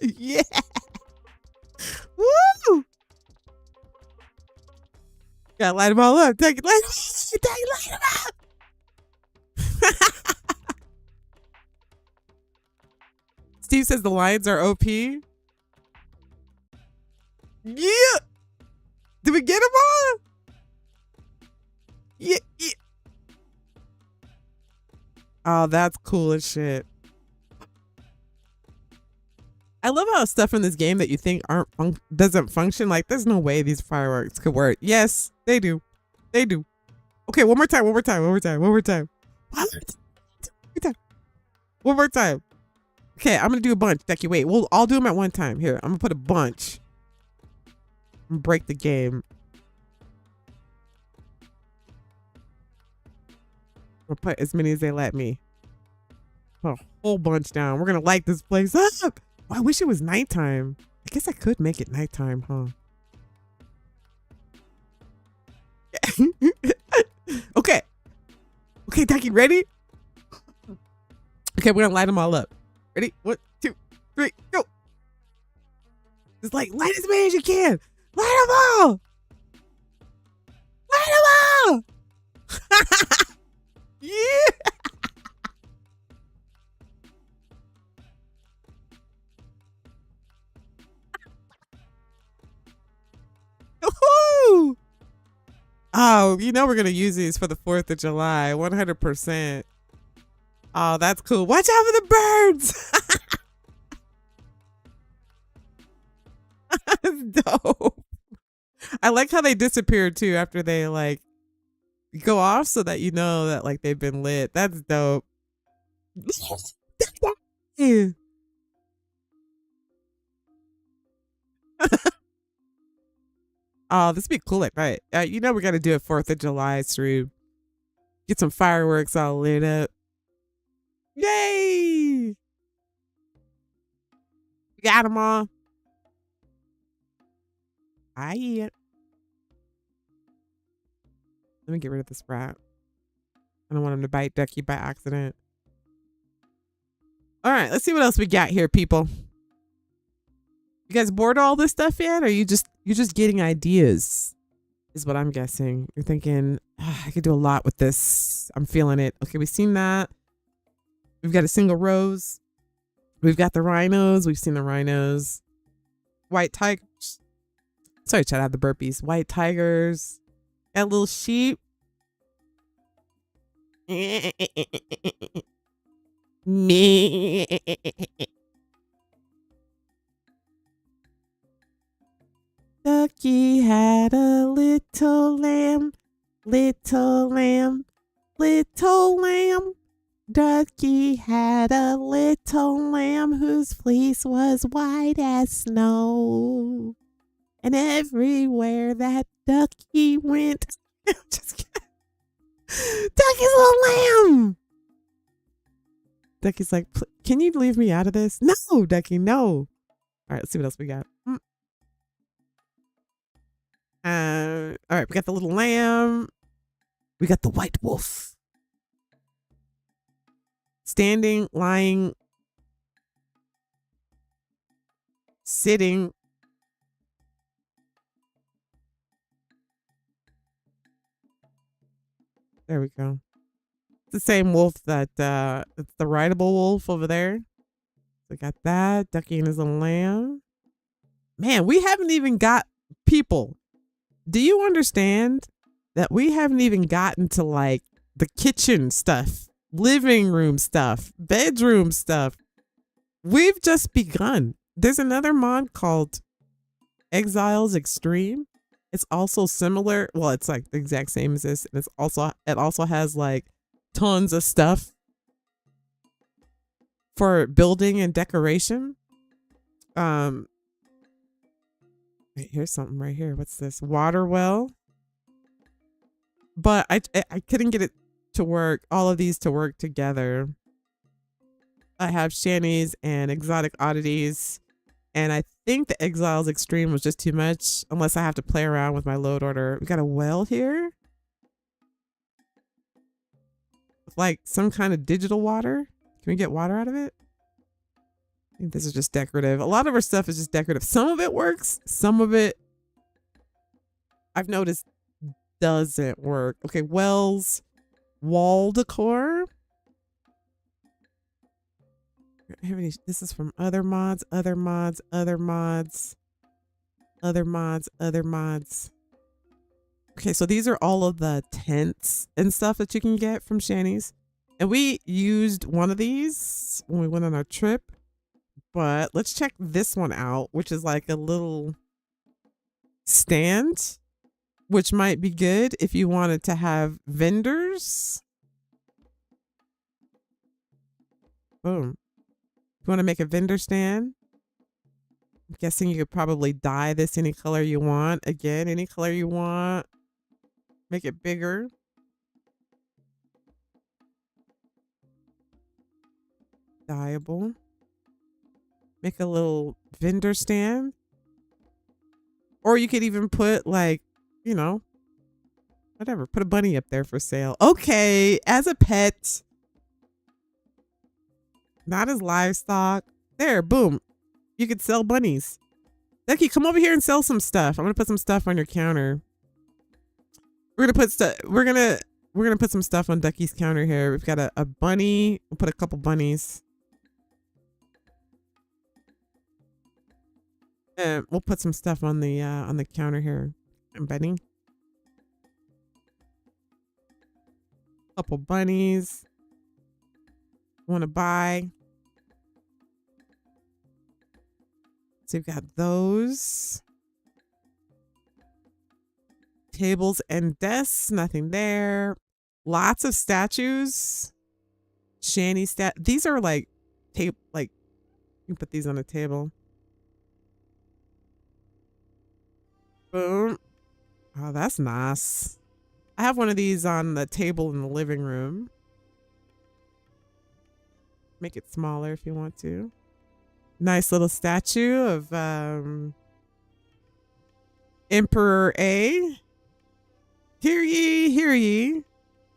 Yeah. Woo! Gotta light them all up. Take it, light them up. Steve says the lions are OP. Yeah. Did we get them all? Yeah, yeah. Oh, that's cool as shit. I love how stuff in this game that you think doesn't function. Like, there's no way these fireworks could work. Yes, they do. They do. Okay, one more time. One more time. One more time. One more time. One more time. One more time. Okay, I'm gonna do a bunch. Ducky, wait. We'll all do them at one time. Here, I'm gonna put a bunch. And break the game. I'll put as many as they let me. Put a whole bunch down. We're gonna light this place up. Oh, I wish it was nighttime. I guess I could make it nighttime, huh? Okay. Okay, Ducky, ready? Okay, we're gonna light them all up. Ready? 1, 2, 3, go. Just like light as many as you can. Light them all. Light them all. Yeah. Woohoo! Oh, you know we're gonna use these for the 4th of July, 100%. Oh, that's cool. Watch out for the birds. That's dope. I like how they disappear too after they like go off, so that you know that like they've been lit. That's dope. Yeah. Oh, this would be cool, like, right? You know, we got to do it 4th of July through. Get some fireworks all lit up. Yay! We got them all. Let me get rid of this rat. I don't want him to bite Ducky by accident. All right, let's see what else we got here, people. You guys bored of all this stuff yet? Or you're just getting ideas, is what I'm guessing. You're thinking, I could do a lot with this. I'm feeling it. Okay, we've seen that. We've got a single rose. We've got the rhinos. We've seen the rhinos. White tigers. Sorry, chat, I have the burpees. White tigers. Got little sheep. Me. Ducky had a little lamb, little lamb, little lamb. Ducky had a little lamb whose fleece was white as snow. And everywhere that ducky went, just kidding. Ducky's a lamb. Ducky's like, can you leave me out of this? No, Ducky, no. All right, let's see what else we got. All right, we got the little lamb. We got the white wolf. Standing, lying, sitting. There we go. It's the same wolf that it's the rideable wolf over there. We got that. Ducky and his little lamb. Man, we haven't even got people. Do you understand that we haven't even gotten to like the kitchen stuff, living room stuff, bedroom stuff? We've just begun. There's another mod called Exiles Extreme. It's also similar. Well, it's like the exact same as this. And it also has like tons of stuff for building and decoration. Here's something right here. What's this? Water well. But I couldn't get it to work. All of these to work together. I have Shani's and exotic oddities. And I think the Exiles Extreme was just too much. Unless I have to play around with my load order. We got a well here. With like some kind of digital water. Can we get water out of it? I think this is just decorative. A lot of our stuff is just decorative. Some of it works. Some of it I've noticed doesn't work. Okay, wells, wall decor. This is from other mods, other mods, other mods, other mods, other mods. Okay, so these are all of the tents and stuff that you can get from Shani's. And we used one of these when we went on our trip. But let's check this one out, which is like a little stand, which might be good if you wanted to have vendors. Boom. You want to make a vendor stand? I'm guessing you could probably dye this any color you want. Again, any color you want. Make it bigger. Dyeable. Make a little vendor stand. Or you could even put like, you know, whatever. Put a bunny up there for sale. Okay, as a pet. Not as livestock. There, boom. You could sell bunnies. Ducky, come over here and sell some stuff. I'm gonna put some stuff on your counter. We're gonna put stuff. We're gonna put some stuff on Ducky's counter here. We've got a bunny. We'll put a couple bunnies. And we'll put some stuff on the counter here. And bunny. Couple bunnies. Want to buy? So we've got those. Tables and desks, nothing there. Lots of statues. Shani these are like tape, like you can put these on a table. Boom. Oh, that's nice. I have one of these on the table in the living room. Make it smaller if you want to. Nice little statue of Emperor A. Hear ye, hear ye.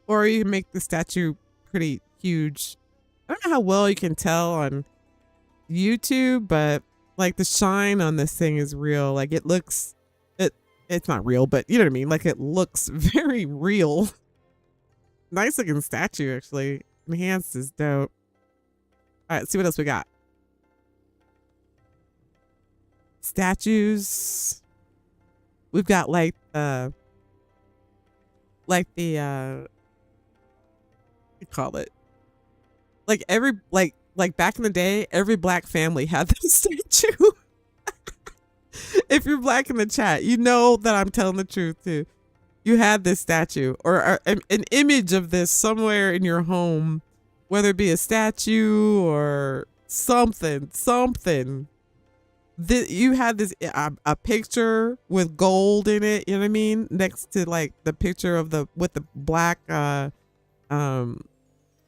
Or you can make the statue pretty huge. I don't know how well you can tell on YouTube, but like the shine on this thing is real. Like it looks, it's not real, but you know what I mean? Like it looks very real. Nice looking statue, actually. Enhanced is dope. All right, let's see what else we got. Statues. We've got like the what do you call it? Like every like back in the day, every black family had this statue. If you're black in the chat, you know that I'm telling the truth too. You had this statue or an image of this somewhere in your home, whether it be a statue or something. You had this a picture with gold in it. You know what I mean? Next to like the picture of the with the black um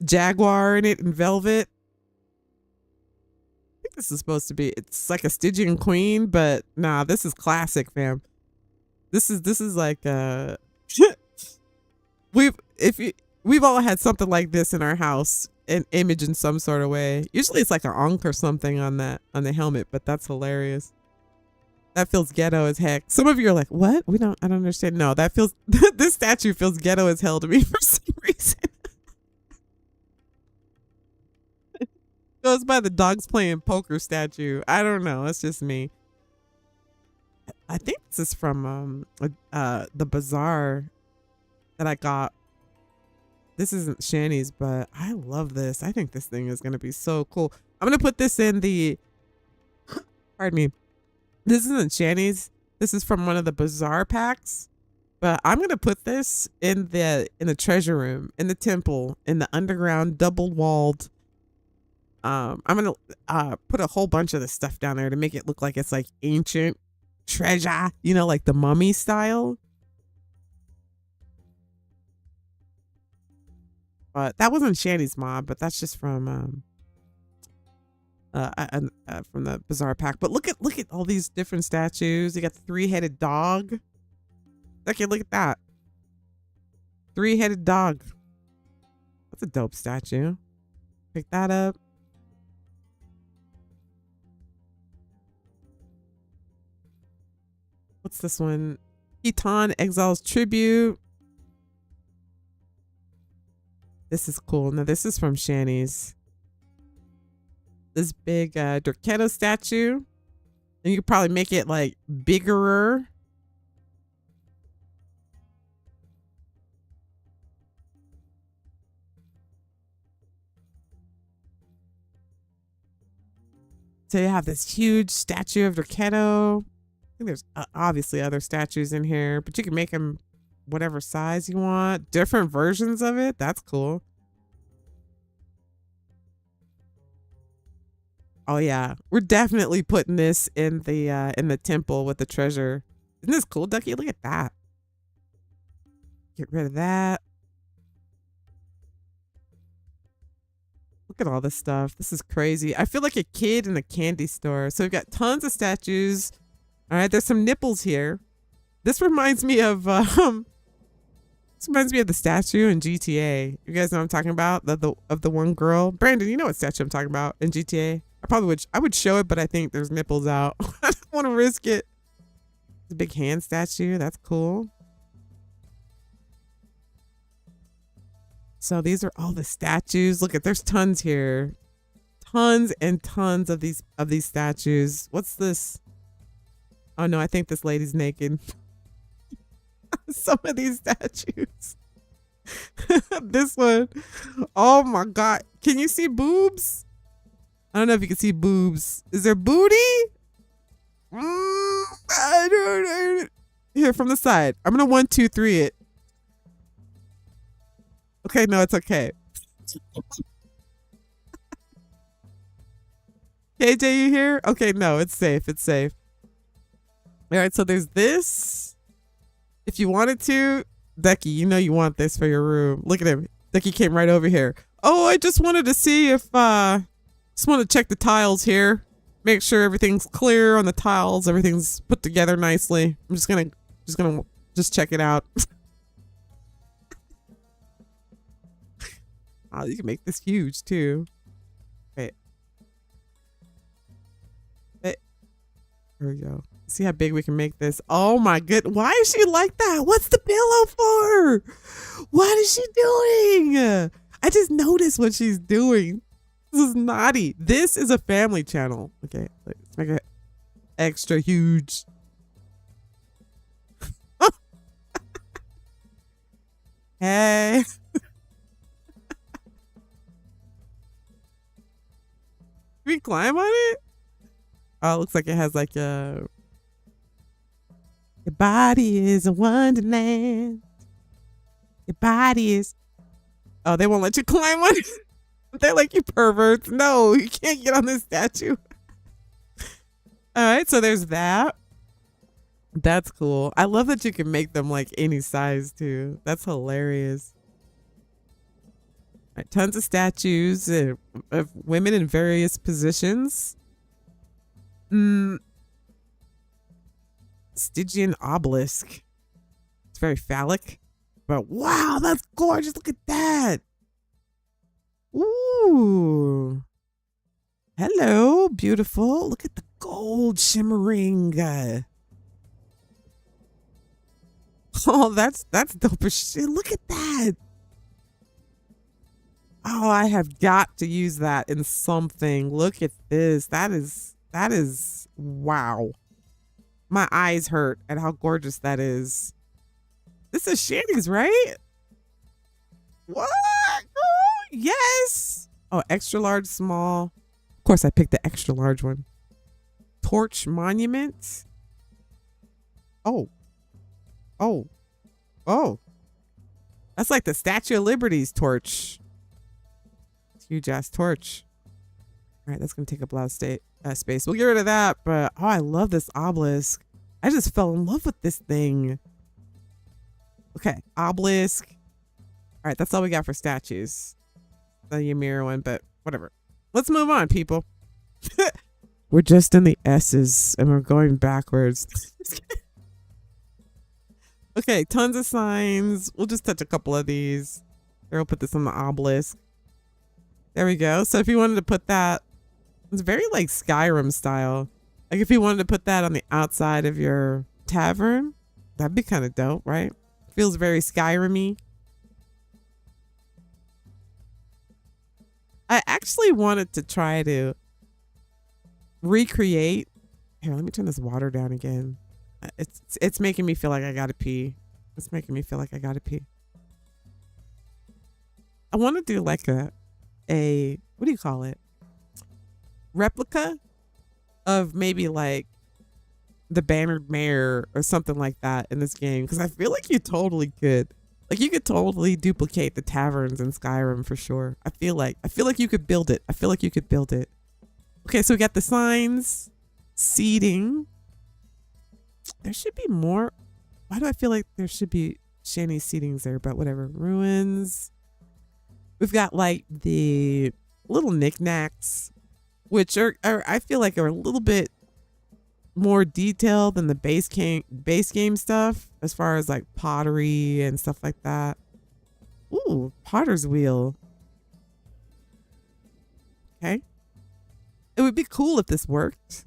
jaguar in it in velvet. I think this is supposed to be. It's like a Stygian queen, but nah, this is classic, fam. This is like we've if you we've all had something like this in our house, an image in some sort of way. Usually it's like an ankh or something on the helmet, but that's hilarious. That feels ghetto as heck. Some of you are like, what? I don't understand. No, that feels this statue feels ghetto as hell to me for some reason. Goes by the dogs playing poker statue. I don't know. It's just me. I think this is from the bazaar that I got. This isn't Shani's, but I love this. I think this thing is gonna be so cool. I'm gonna put this in the pardon me. This isn't Shani's. This is from one of the bazaar packs. But I'm gonna put this in the treasure room, in the temple, in the underground, double walled. I'm gonna put a whole bunch of this stuff down there to make it look like it's like ancient treasure, you know, like the mummy style. But that wasn't Shani's mom, but that's just from the bazaar pack. But look at all these different statues. You got the 3-headed dog. Okay, look at that. 3-headed dog. That's a dope statue. Pick that up. What's this one? Conan Exiles Tribute. This is cool. Now this is from Shani's. This big Dorketto statue. And you could probably make it like bigger. So you have this huge statue of Dorketto. I think there's obviously other statues in here, but you can make them whatever size you want. Different versions of it. That's cool. Oh yeah, we're definitely putting this in the temple with the treasure. Isn't this cool, Ducky? Look at that. Get rid of that. Look at all this stuff. This is crazy. I feel like a kid in a candy store. So we've got tons of statues. All right, there's some nipples here. This reminds me of the statue in GTA. You guys know what I'm talking about? Of the one girl. Brandon, you know what statue I'm talking about in GTA? I would show it, but I think there's nipples out. I don't want to risk it. The big hand statue. That's cool. So these are all the statues. Look at, there's tons here. Tons and tons of these statues. What's this? Oh no, I think this lady's naked. Some of these statues. This one. Oh my God. Can you see boobs? I don't know if you can see boobs. Is there booty? I don't know. Here, from the side. I'm going to 1, 2, 3 it. Okay, no, it's okay. KJ, you here? Okay, no, it's safe. It's safe. All right, so there's this. If you wanted to, Ducky, you know you want this for your room. Look at him. Ducky came right over here. Oh, I just wanted to see if, just want to check the tiles here. Make sure everything's clear on the tiles. Everything's put together nicely. I'm just gonna check it out. Oh, you can make this huge too. Wait. There we go. See how big we can make this. Oh my good. Why is she like that? What's the pillow for? What is she doing? I just noticed what she's doing. This is naughty. This is a family channel. Okay, let's make it extra huge. Hey. we climb on it? Oh, it looks like it has like a. Your body is a wonderland. Your body is. Oh, they won't let you climb on it. They're like, you perverts. No, you can't get on this statue. All right, so there's that. That's cool. I love that you can make them like any size too. That's hilarious. All right, tons of statues of women in various positions. Stygian obelisk. It's very phallic. But wow, that's gorgeous. Look at that. Ooh. Hello, beautiful. Look at the gold shimmering. Oh, that's dope as shit. Look at that. Oh, I have got to use that in something. Look at this. That is wow. My eyes hurt at how gorgeous that is. This is Shani's, right? What? Oh, yes. Oh, extra large, small. Of course, I picked the extra large one. Torch monument. Oh. Oh. Oh. That's like the Statue of Liberty's torch. Huge ass torch. All right, that's going to take up a lot of space. We'll get rid of that, but oh, I love this obelisk. I just fell in love with this thing. Okay, obelisk. All right, that's all we got for statues. The Ymir one, but whatever. Let's move on, people. We're just in the S's and we're going backwards. Okay, tons of signs. We'll just touch a couple of these. Here, we'll put this on the obelisk. There we go. So if you wanted to put that, it's very like Skyrim style. Like if you wanted to put that on the outside of your tavern, that'd be kind of dope, right? Feels very Skyrim-y. I actually wanted to try to recreate. Here, let me turn this water down again. It's making me feel like I gotta pee. It's making me feel like I gotta pee. I want to do like a what do you call it? Replica of maybe like the Bannered Mare or something like that in this game, because I feel like you totally could. Like you could totally duplicate the taverns in Skyrim for sure. I feel like you could build it. I feel like you could build it. Okay, so we got the signs, seating. There should be more. Why do I feel like there should be Shani seatings there? But whatever. Ruins. We've got like the little knickknacks, which are I feel like are a little bit more detailed than the base game stuff, as far as like pottery and stuff like that. Ooh, potter's wheel. Okay. It would be cool if this worked.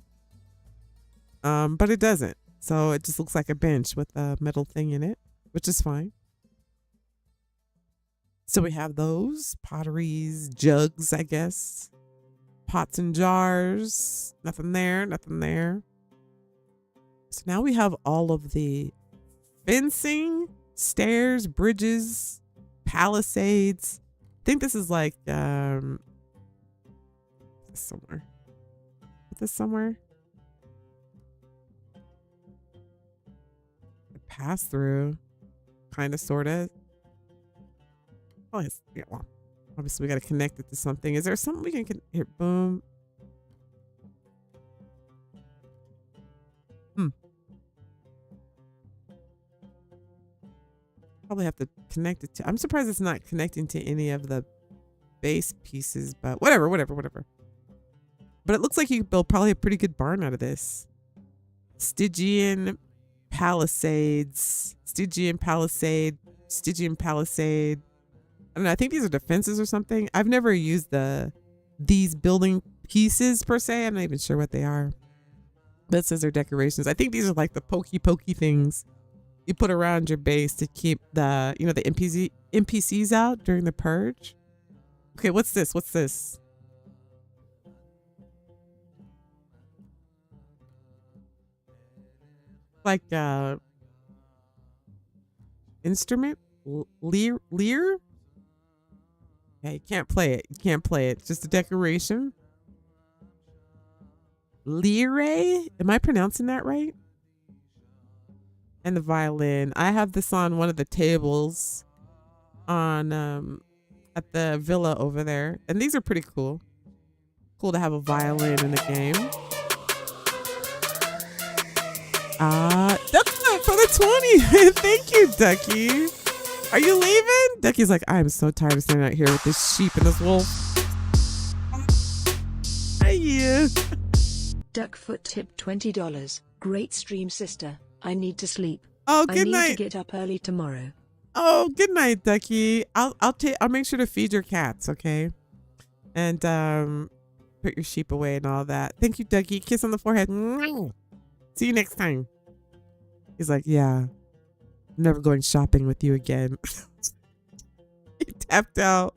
But it doesn't. So it just looks like a bench with a metal thing in it, which is fine. So we have those potteries, jugs, I guess. Pots and jars. Nothing there, nothing there. So now we have all of the fencing, stairs, bridges, palisades. I think this is like somewhere. Is this somewhere? Pass through, kind of, sort of. Oh, yeah, well, obviously we got to connect it to something. Is there something we can here? Boom. Probably have to connect it to. I'm surprised it's not connecting to any of the base pieces, but whatever. But it looks like you could build probably a pretty good barn out of this. Stygian palisades, Stygian palisade. I don't know. I think these are defenses or something. I've never used these building pieces per se. I'm not even sure what they are. That says they're decorations. I think these are like the pokey things you put around your base to keep the the NPCs out during the purge. Okay, what's this? Like instrument? Lear? Okay, you can't play it. It's just a decoration. Lyre. Am I pronouncing that right? And the violin. I have this on one of the tables on at the villa over there, and these are pretty cool. Cool to have a violin in the game. Ducky for the 20. Thank you, Ducky. Are you leaving? Ducky's like, I'm so tired of standing out here with this sheep and this wolf. Yeah. Duckfoot tip $20. Great stream, sister. I need to sleep. Oh, good night. I need to get up early tomorrow. Oh, good night, Ducky. I'll make sure to feed your cats, okay? And put your sheep away and all that. Thank you, Ducky. Kiss on the forehead. See you next time. He's like, yeah, I'm never going shopping with you again. He tapped out.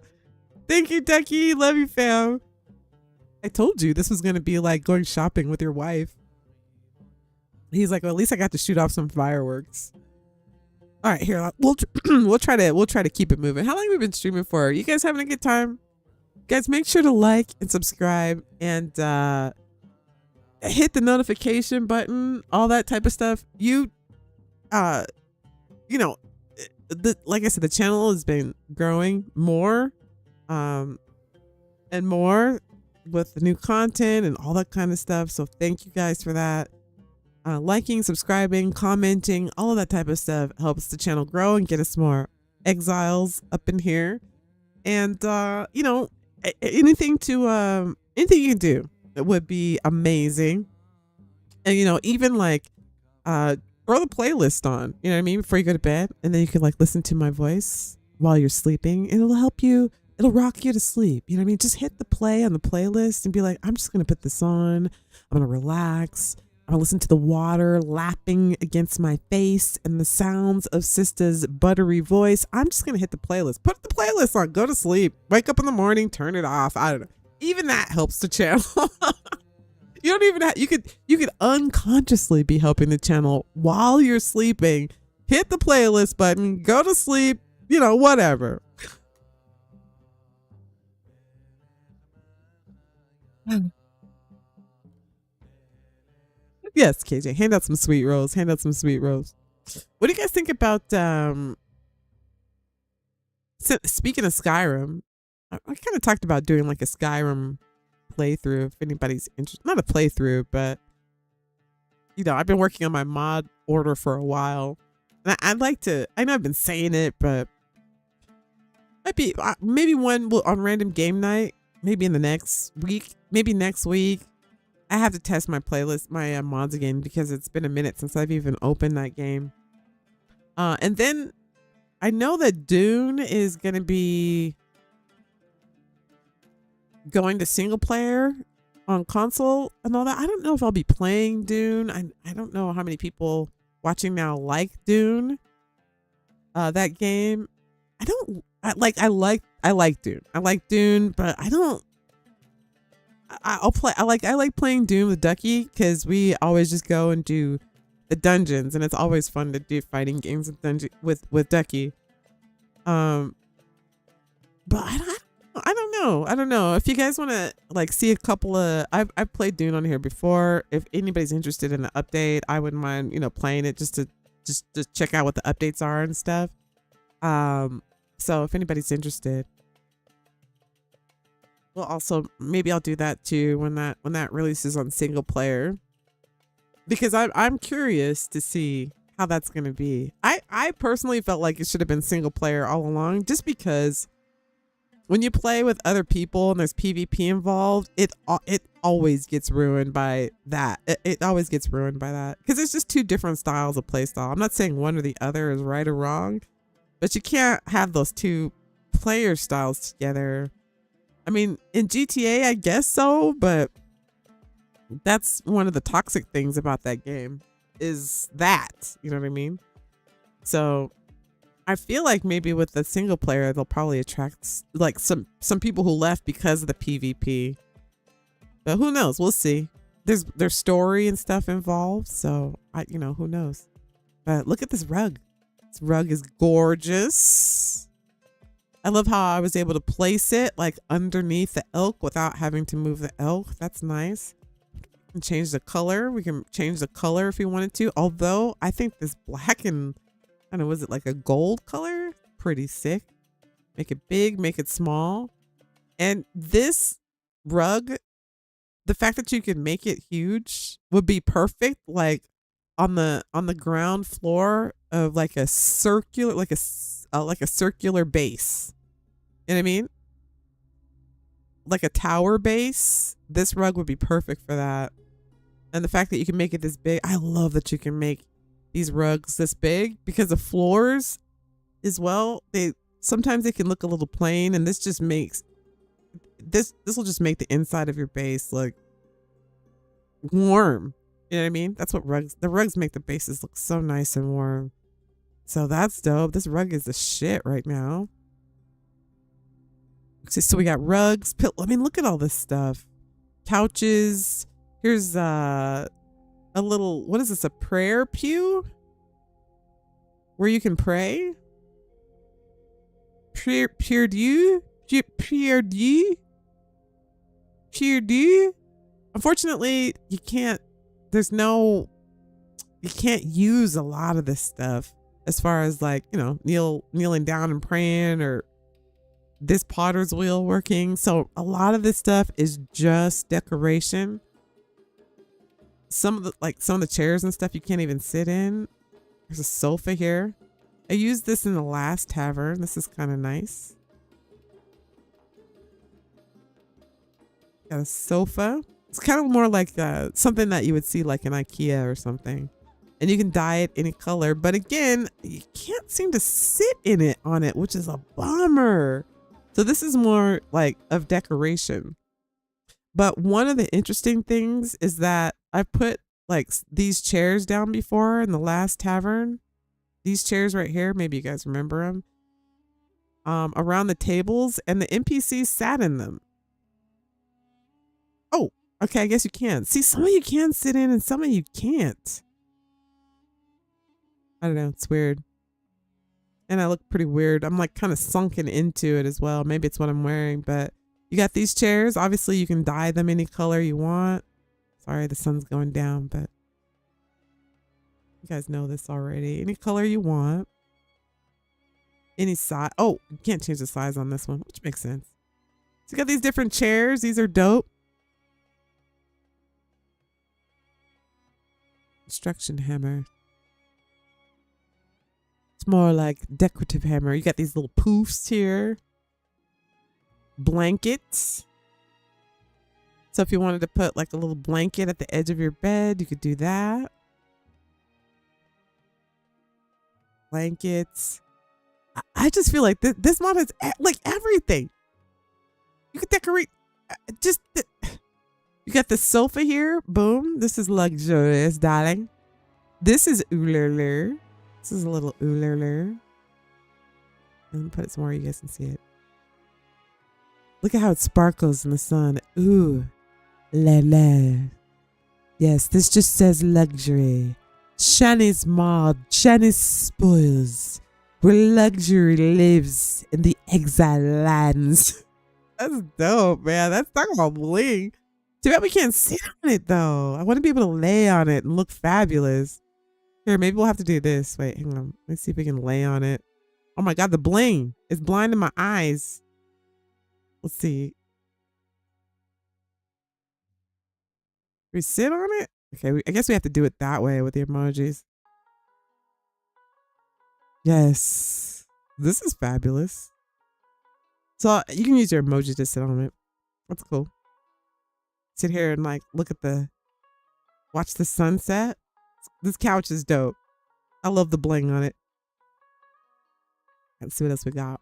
Thank you, Ducky. Love you, fam. I told you this was going to be like going shopping with your wife. He's like, well, at least I got to shoot off some fireworks. All right, here, we'll try to keep it moving. How long have we been streaming for? You guys having a good time? Guys, make sure to like and subscribe and hit the notification button, all that type of stuff. You know, like I said, the channel has been growing more and more with the new content and all that kind of stuff. So thank you guys for that. Liking, subscribing, commenting, all of that type of stuff helps the channel grow and get us more exiles up in here. And you know, anything you can do, it would be amazing. And you know, even like throw the playlist on, you know what I mean, before you go to bed, and then you can like listen to my voice while you're sleeping, and it'll help you. It'll rock you to sleep. You know what I mean? Just hit the play on the playlist and be like, I'm just going to put this on. I'm going to relax. I'm going to listen to the water lapping against my face and the sounds of Sista's buttery voice. I'm just going to hit the playlist. Put the playlist on. Go to sleep. Wake up in the morning. Turn it off. I don't know. Even that helps the channel. You don't even have, you could unconsciously be helping the channel while you're sleeping. Hit the playlist button. Go to sleep. You know, whatever. Yes, KJ, hand out some sweet rolls. Hand out some sweet rolls. What do you guys think about speaking of Skyrim? I kind of talked about doing like a Skyrim playthrough if anybody's interested. Not a playthrough, but you know, I've been working on my mod order for a while. And I'd like to, I know I've been saying it, but maybe one on random game night. Maybe in the next week, maybe next week. I have to test my playlist, my mods again, because it's been a minute since I've even opened that game. And then I know that Dune is going to be going to single player on console and all that. I don't know if I'll be playing Dune. I don't know how many people watching now like Dune. That game. I like Dune. I like Dune, but I'll play. I like playing Dune with Ducky because we always just go and do the dungeons, and it's always fun to do fighting games with Ducky. But I don't know if you guys want to like see a couple of. I've played Dune on here before. If anybody's interested in the update, I wouldn't mind playing it just to check out what the updates are and stuff. So if anybody's interested, well, also maybe I'll do that too when that releases on single player, because I'm curious to see how that's gonna be. I personally felt like it should have been single player all along, just because when you play with other people and there's PvP involved, it always gets ruined by that. It always gets ruined by that because it's just two different styles of play style. I'm not saying one or the other is right or wrong, but you can't have those two player styles together. I mean, in GTA, I guess so, but that's one of the toxic things about that game is that, you know what I mean? So I feel like maybe with the single player, they'll probably attract like some people who left because of the PvP. But who knows? We'll see. There's story and stuff involved, so who knows? But look at this rug. This rug is gorgeous. I love how I was able to place it like underneath the elk without having to move the elk. That's nice. And change the color. We can change the color if we wanted to. Although I think this black and I don't know, was it like a gold color? Pretty sick. Make it big, make it small. And this rug, the fact that you can make it huge would be perfect, like on the ground floor of like a circular, like a circular base. You know what I mean? Like a tower base. This rug would be perfect for that. And the fact that you can make it this big, I love that you can make these rugs this big because the floors as well, sometimes they can look a little plain, and this just makes this will just make the inside of your base look warm. You know what I mean? That's what the rugs make the bases look so nice and warm. So that's dope. This rug is the shit right now. So we got rugs, I mean, look at all this stuff. Couches. Here's a little, what is this, a prayer pew? Where you can pray? Prière Dieu? Prière Dieu? Prière Dieu? Unfortunately, you can't use a lot of this stuff as far as like, you know, kneeling down and praying or this potter's wheel working. So a lot of this stuff is just decoration. Some of the chairs and stuff you can't even sit in. There's a sofa here. I used this in the last tavern. This is kind of nice. Got a sofa. It's kind of more like something that you would see like in IKEA or something. And you can dye it any color. But again, you can't seem to sit on it, which is a bummer. So this is more like of decoration. But one of the interesting things is that I put like these chairs down before in the last tavern. These chairs right here, maybe you guys remember them, around the tables, and the NPCs sat in them. Oh, okay, I guess you can. See, some of you can sit in and some of you can't. I don't know, it's weird. And I look pretty weird. I'm like kind of sunken into it as well. Maybe it's what I'm wearing, but you got these chairs. Obviously, you can dye them any color you want. Sorry, the sun's going down, but you guys know this already. Any color you want. Any size. Oh, you can't change the size on this one, which makes sense. So you got these different chairs. These are dope. Construction hammer. It's more like decorative hammer. You got these little poofs here. Blankets. So if you wanted to put like a little blanket at the edge of your bed, you could do that. Blankets. I just feel like this mod has like everything. You could decorate. You got the sofa here. Boom. This is luxurious, darling. This is ulurler. This is a little ulurler. And put it somewhere you guys can see it. Look at how it sparkles in the sun. Ooh. La la. Yes, this just says luxury. Shani's mod. Shani's spoils. Where luxury lives in the Exiled Lands. That's dope, man. That's talking about bling. Too bad we can't sit on it though. I want to be able to lay on it and look fabulous. Here, maybe we'll have to do this. Wait, hang on. Let's see if we can lay on it. Oh my God, the bling is blinding my eyes. Let's see. We sit on it? Okay, I guess we have to do it that way with the emojis. Yes, this is fabulous. So you can use your emoji to sit on it. That's cool. Sit here and like watch the sunset. This couch is dope. I love the bling on it. Let's see what else we got.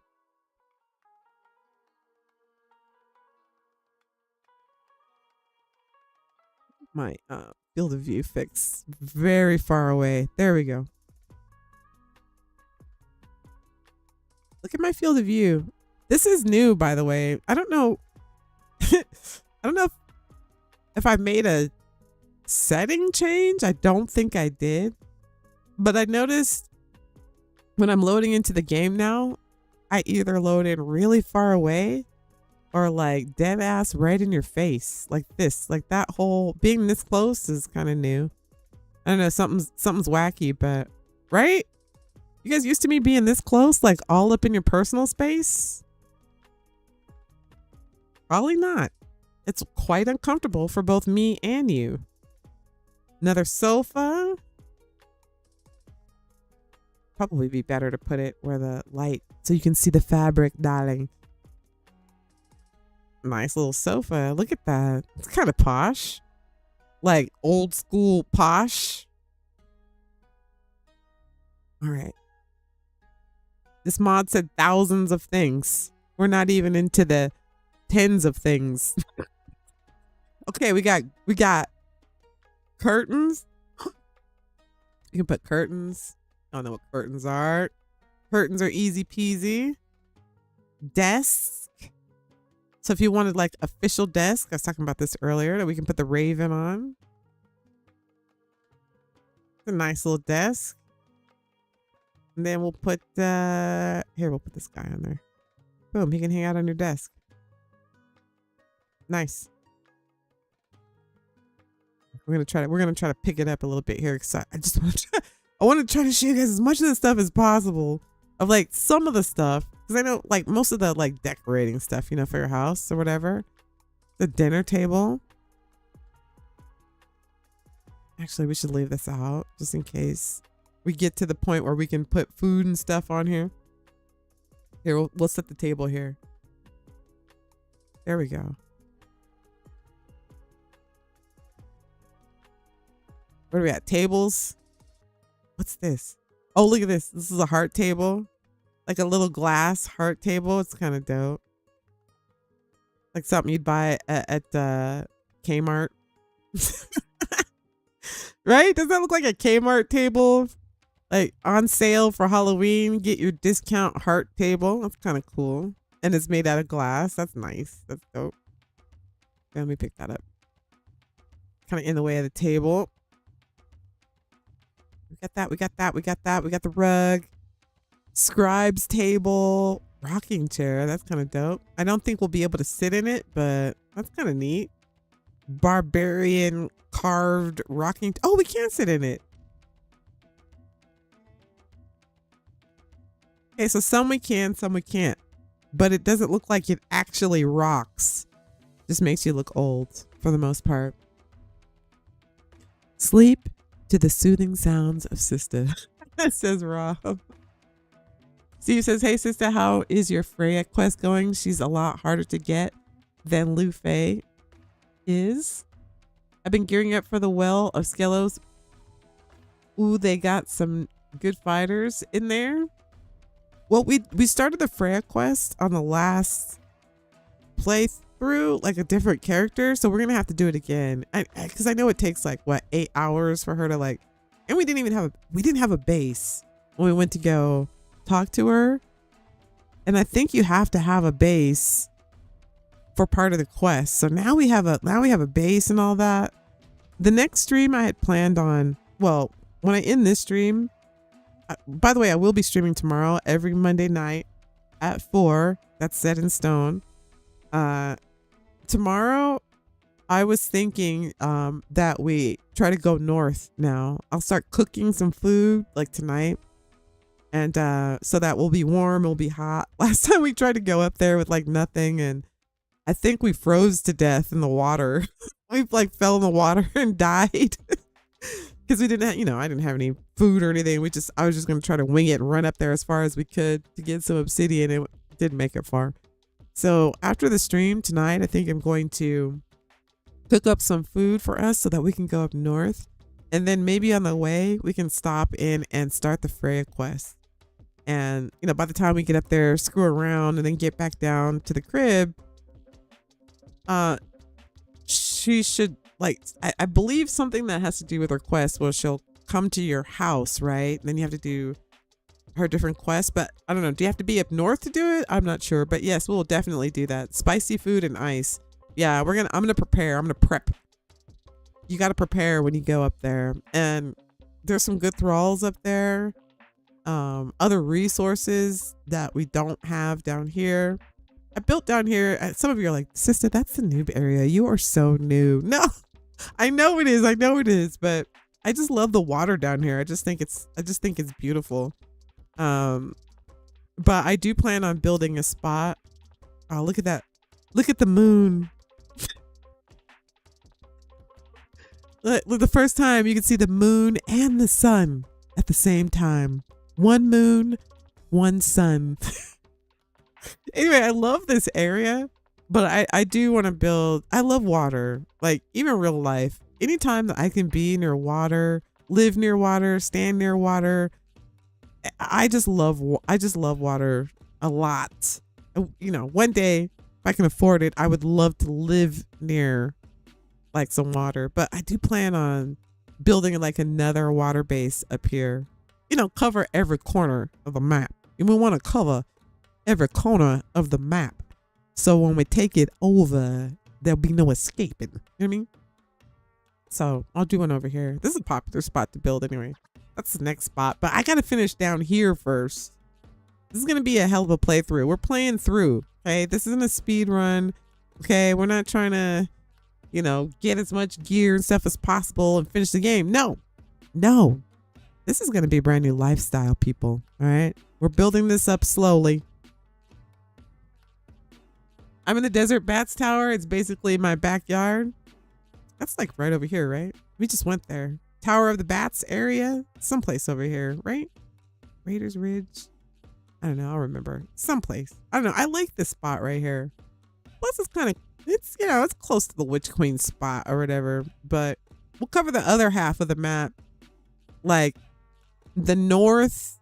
My field of view fix very far away. There we go. Look at my field of view. This is new, by the way. I don't know. I don't know if I made a setting change. I don't think I did. But I noticed when I'm loading into the game now, I either load in really far away or like dead ass right in your face like this. Like that whole being this close is kind of new. I don't know, something's wacky, but right? You guys used to me being this close, like all up in your personal space? Probably not. It's quite uncomfortable for both me and you. Another sofa. Probably be better to put it where the light, so you can see the fabric, darling. Nice little sofa. Look at that. It's kind of posh. Like old school posh. All right. This mod said thousands of things. We're not even into the tens of things. Okay, we got curtains. You can put curtains. I don't know what curtains are. Curtains are easy peasy. Desk. So if you wanted like official desk, I was talking about this earlier, that we can put the raven on. It's a nice little desk. And then we'll put here, we'll put this guy on there. Boom, he can hang out on your desk. Nice. We're gonna try to pick it up a little bit here, because I just want to I want to try to show you guys as much of the stuff as possible of like some of the stuff, because I know like most of the like decorating stuff, you know, for your house or whatever. The dinner table. Actually, we should leave this out just in case we get to the point where we can put food and stuff on here. Here, we'll set the table here. There we go. What are we at? Tables? What's this? Oh, look at this. This is a heart table. Like a little glass heart table. It's kind of dope. Like something you'd buy at Kmart. Right? Does that look like a Kmart table? Like on sale for Halloween, get your discount heart table. That's kind of cool. And it's made out of glass. That's nice. That's dope. Let me pick that up. Kind of in the way of the table. We got that. We got that. We got that. We got the rug. Scribe's table. Rocking chair. That's kind of dope. I don't think we'll be able to sit in it, but that's kind of neat. Barbarian carved rocking. Oh, we can sit in it. Okay, so some we can, some we can't. But it doesn't look like it actually rocks. Just makes you look old for the most part. Sleep to the soothing sounds of Sista. Says Rob. Steve says, hey Sista, how is your Freya quest going? She's a lot harder to get than Lu Fei is. I've been gearing up for the Well of Skelos. Ooh, they got some good fighters in there. Well, we started the Freya quest on the last playthrough, like a different character, so we're gonna have to do it again. Because I know it takes like what 8 hours for her to like, and we didn't have a base when we went to go talk to her, and I think you have to have a base for part of the quest. So now we have a base and all that. The next stream I had planned on, well, when I end this stream. By the way, I will be streaming tomorrow every Monday night at 4. That's set in stone. Tomorrow, I was thinking that we try to go north now. I'll start cooking some food like tonight. And so that we'll be warm, we'll be hot. Last time we tried to go up there with like nothing, and I think we froze to death in the water. We like fell in the water and died. Because we didn't have, I didn't have any food or anything. I was just going to try to wing it and run up there as far as we could to get some obsidian. It didn't make it far. So after the stream tonight, I think I'm going to cook up some food for us so that we can go up north. And then maybe on the way, we can stop in and start the Freya quest. And, by the time we get up there, screw around and then get back down to the crib, she should, I believe something that has to do with her quest. Well, she'll come to your house, right? And then you have to do her different quests. But I don't know. Do you have to be up north to do it? I'm not sure. But yes, we'll definitely do that. Spicy food and ice. Yeah, I'm gonna prepare. I'm gonna prep. You got to prepare when you go up there. And there's some good thralls up there. Other resources that we don't have down here. I built down here. Some of you are like, sister, that's the noob area. You are so new. No, I know it is. I know it is. But I just love the water down here. I just think it's beautiful. But I do plan on building a spot. Oh, look at that. Look at the moon. Look, the first time you can see the moon and the sun at the same time. One moon, one sun. Anyway, I love this area, but I do want to build. I love water, like even real life. Anytime that I can be near water, live near water, stand near water, I just love water a lot. You know, one day if I can afford it, I would love to live near like some water. But I do plan on building like another water base up here. You know, cover every corner of the map. And we want to cover every corner of the map. So when we take it over, there'll be no escaping. You know what I mean? So I'll do one over here. This is a popular spot to build anyway. That's the next spot. But I got to finish down here first. This is going to be a hell of a playthrough. We're playing through. Okay. This isn't a speed run. Okay. We're not trying to, you know, get as much gear and stuff as possible and finish the game. No. No. This is going to be a brand new lifestyle, people. All right. We're building this up slowly. I'm in the Desert Bats Tower. It's basically my backyard. That's like right over here, right? We just went there. Tower of the Bats area. Someplace over here, right? Raiders Ridge. I don't know. I'll remember. Someplace. I don't know. I like this spot right here. Plus it's kind of, it's, you know, it's close to the Witch Queen spot or whatever. But we'll cover the other half of the map. Like the north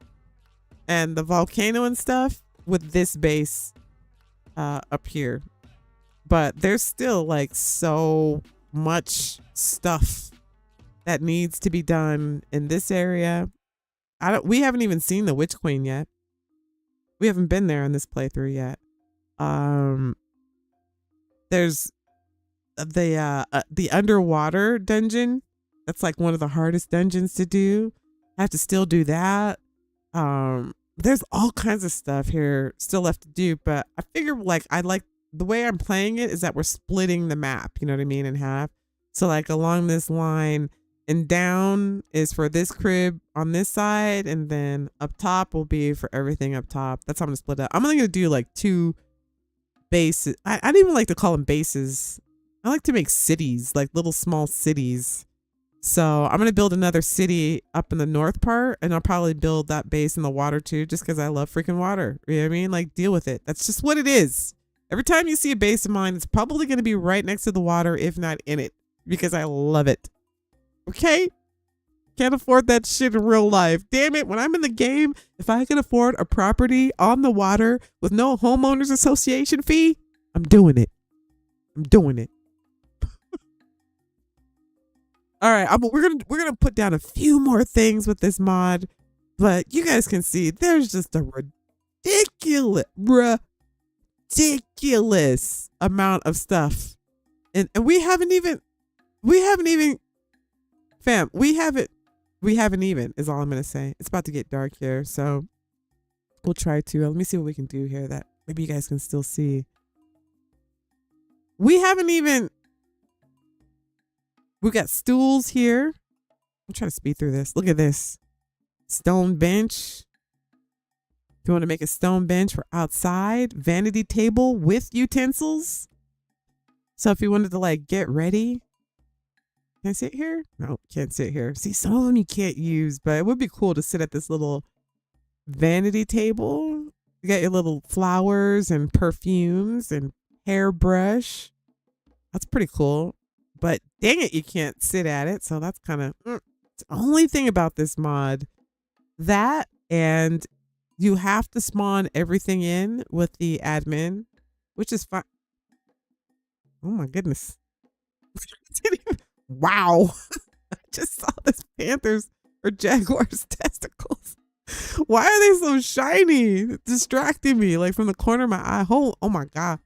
and the volcano and stuff with this base up here. But there's still like so much stuff that needs to be done in this area. We haven't even seen the Witch Queen yet. We haven't been there in this playthrough yet. There's the underwater dungeon. That's like one of the hardest dungeons to do. I have to still do that. There's all kinds of stuff here still left to do, but I figure like the way I'm playing it is that we're splitting the map, you know what I mean, in half. So like along this line and down is for this crib on this side, and then up top will be for everything up top. That's how I'm gonna split up. I'm only gonna do like 2 bases. I don't even like to call them bases. I like to make cities, like little small cities. So I'm going to build another city up in the north part, and I'll probably build that base in the water too, just because I love freaking water. You know what I mean? Like, deal with it. That's just what it is. Every time you see a base of mine, it's probably going to be right next to the water, if not in it, because I love it. Okay? Can't afford that shit in real life. Damn it. When I'm in the game, if I can afford a property on the water with no homeowners association fee, I'm doing it. I'm doing it. All right, we're gonna put down a few more things with this mod, but you guys can see there's just a ridiculous amount of stuff, and we haven't even fam, we haven't even is all I'm gonna say. It's about to get dark here, so we'll try to let me see what we can do here that maybe you guys can still see. We haven't even. We got stools here. I'm trying to speed through this. Look at this. Stone bench. If you want to make a stone bench for outside, vanity table with utensils. So if you wanted to like get ready. Can I sit here? No, can't sit here. See, some of them you can't use, but it would be cool to sit at this little vanity table. You got your little flowers and perfumes and hairbrush. That's pretty cool. But dang it, you can't sit at it. So that's kind of the only thing about this mod. That, and you have to spawn everything in with the admin, which is fine. Oh my goodness. Wow. I just saw this panther's or jaguar's testicles. Why are they so shiny? Distracting me like from the corner of my eye. Oh my God.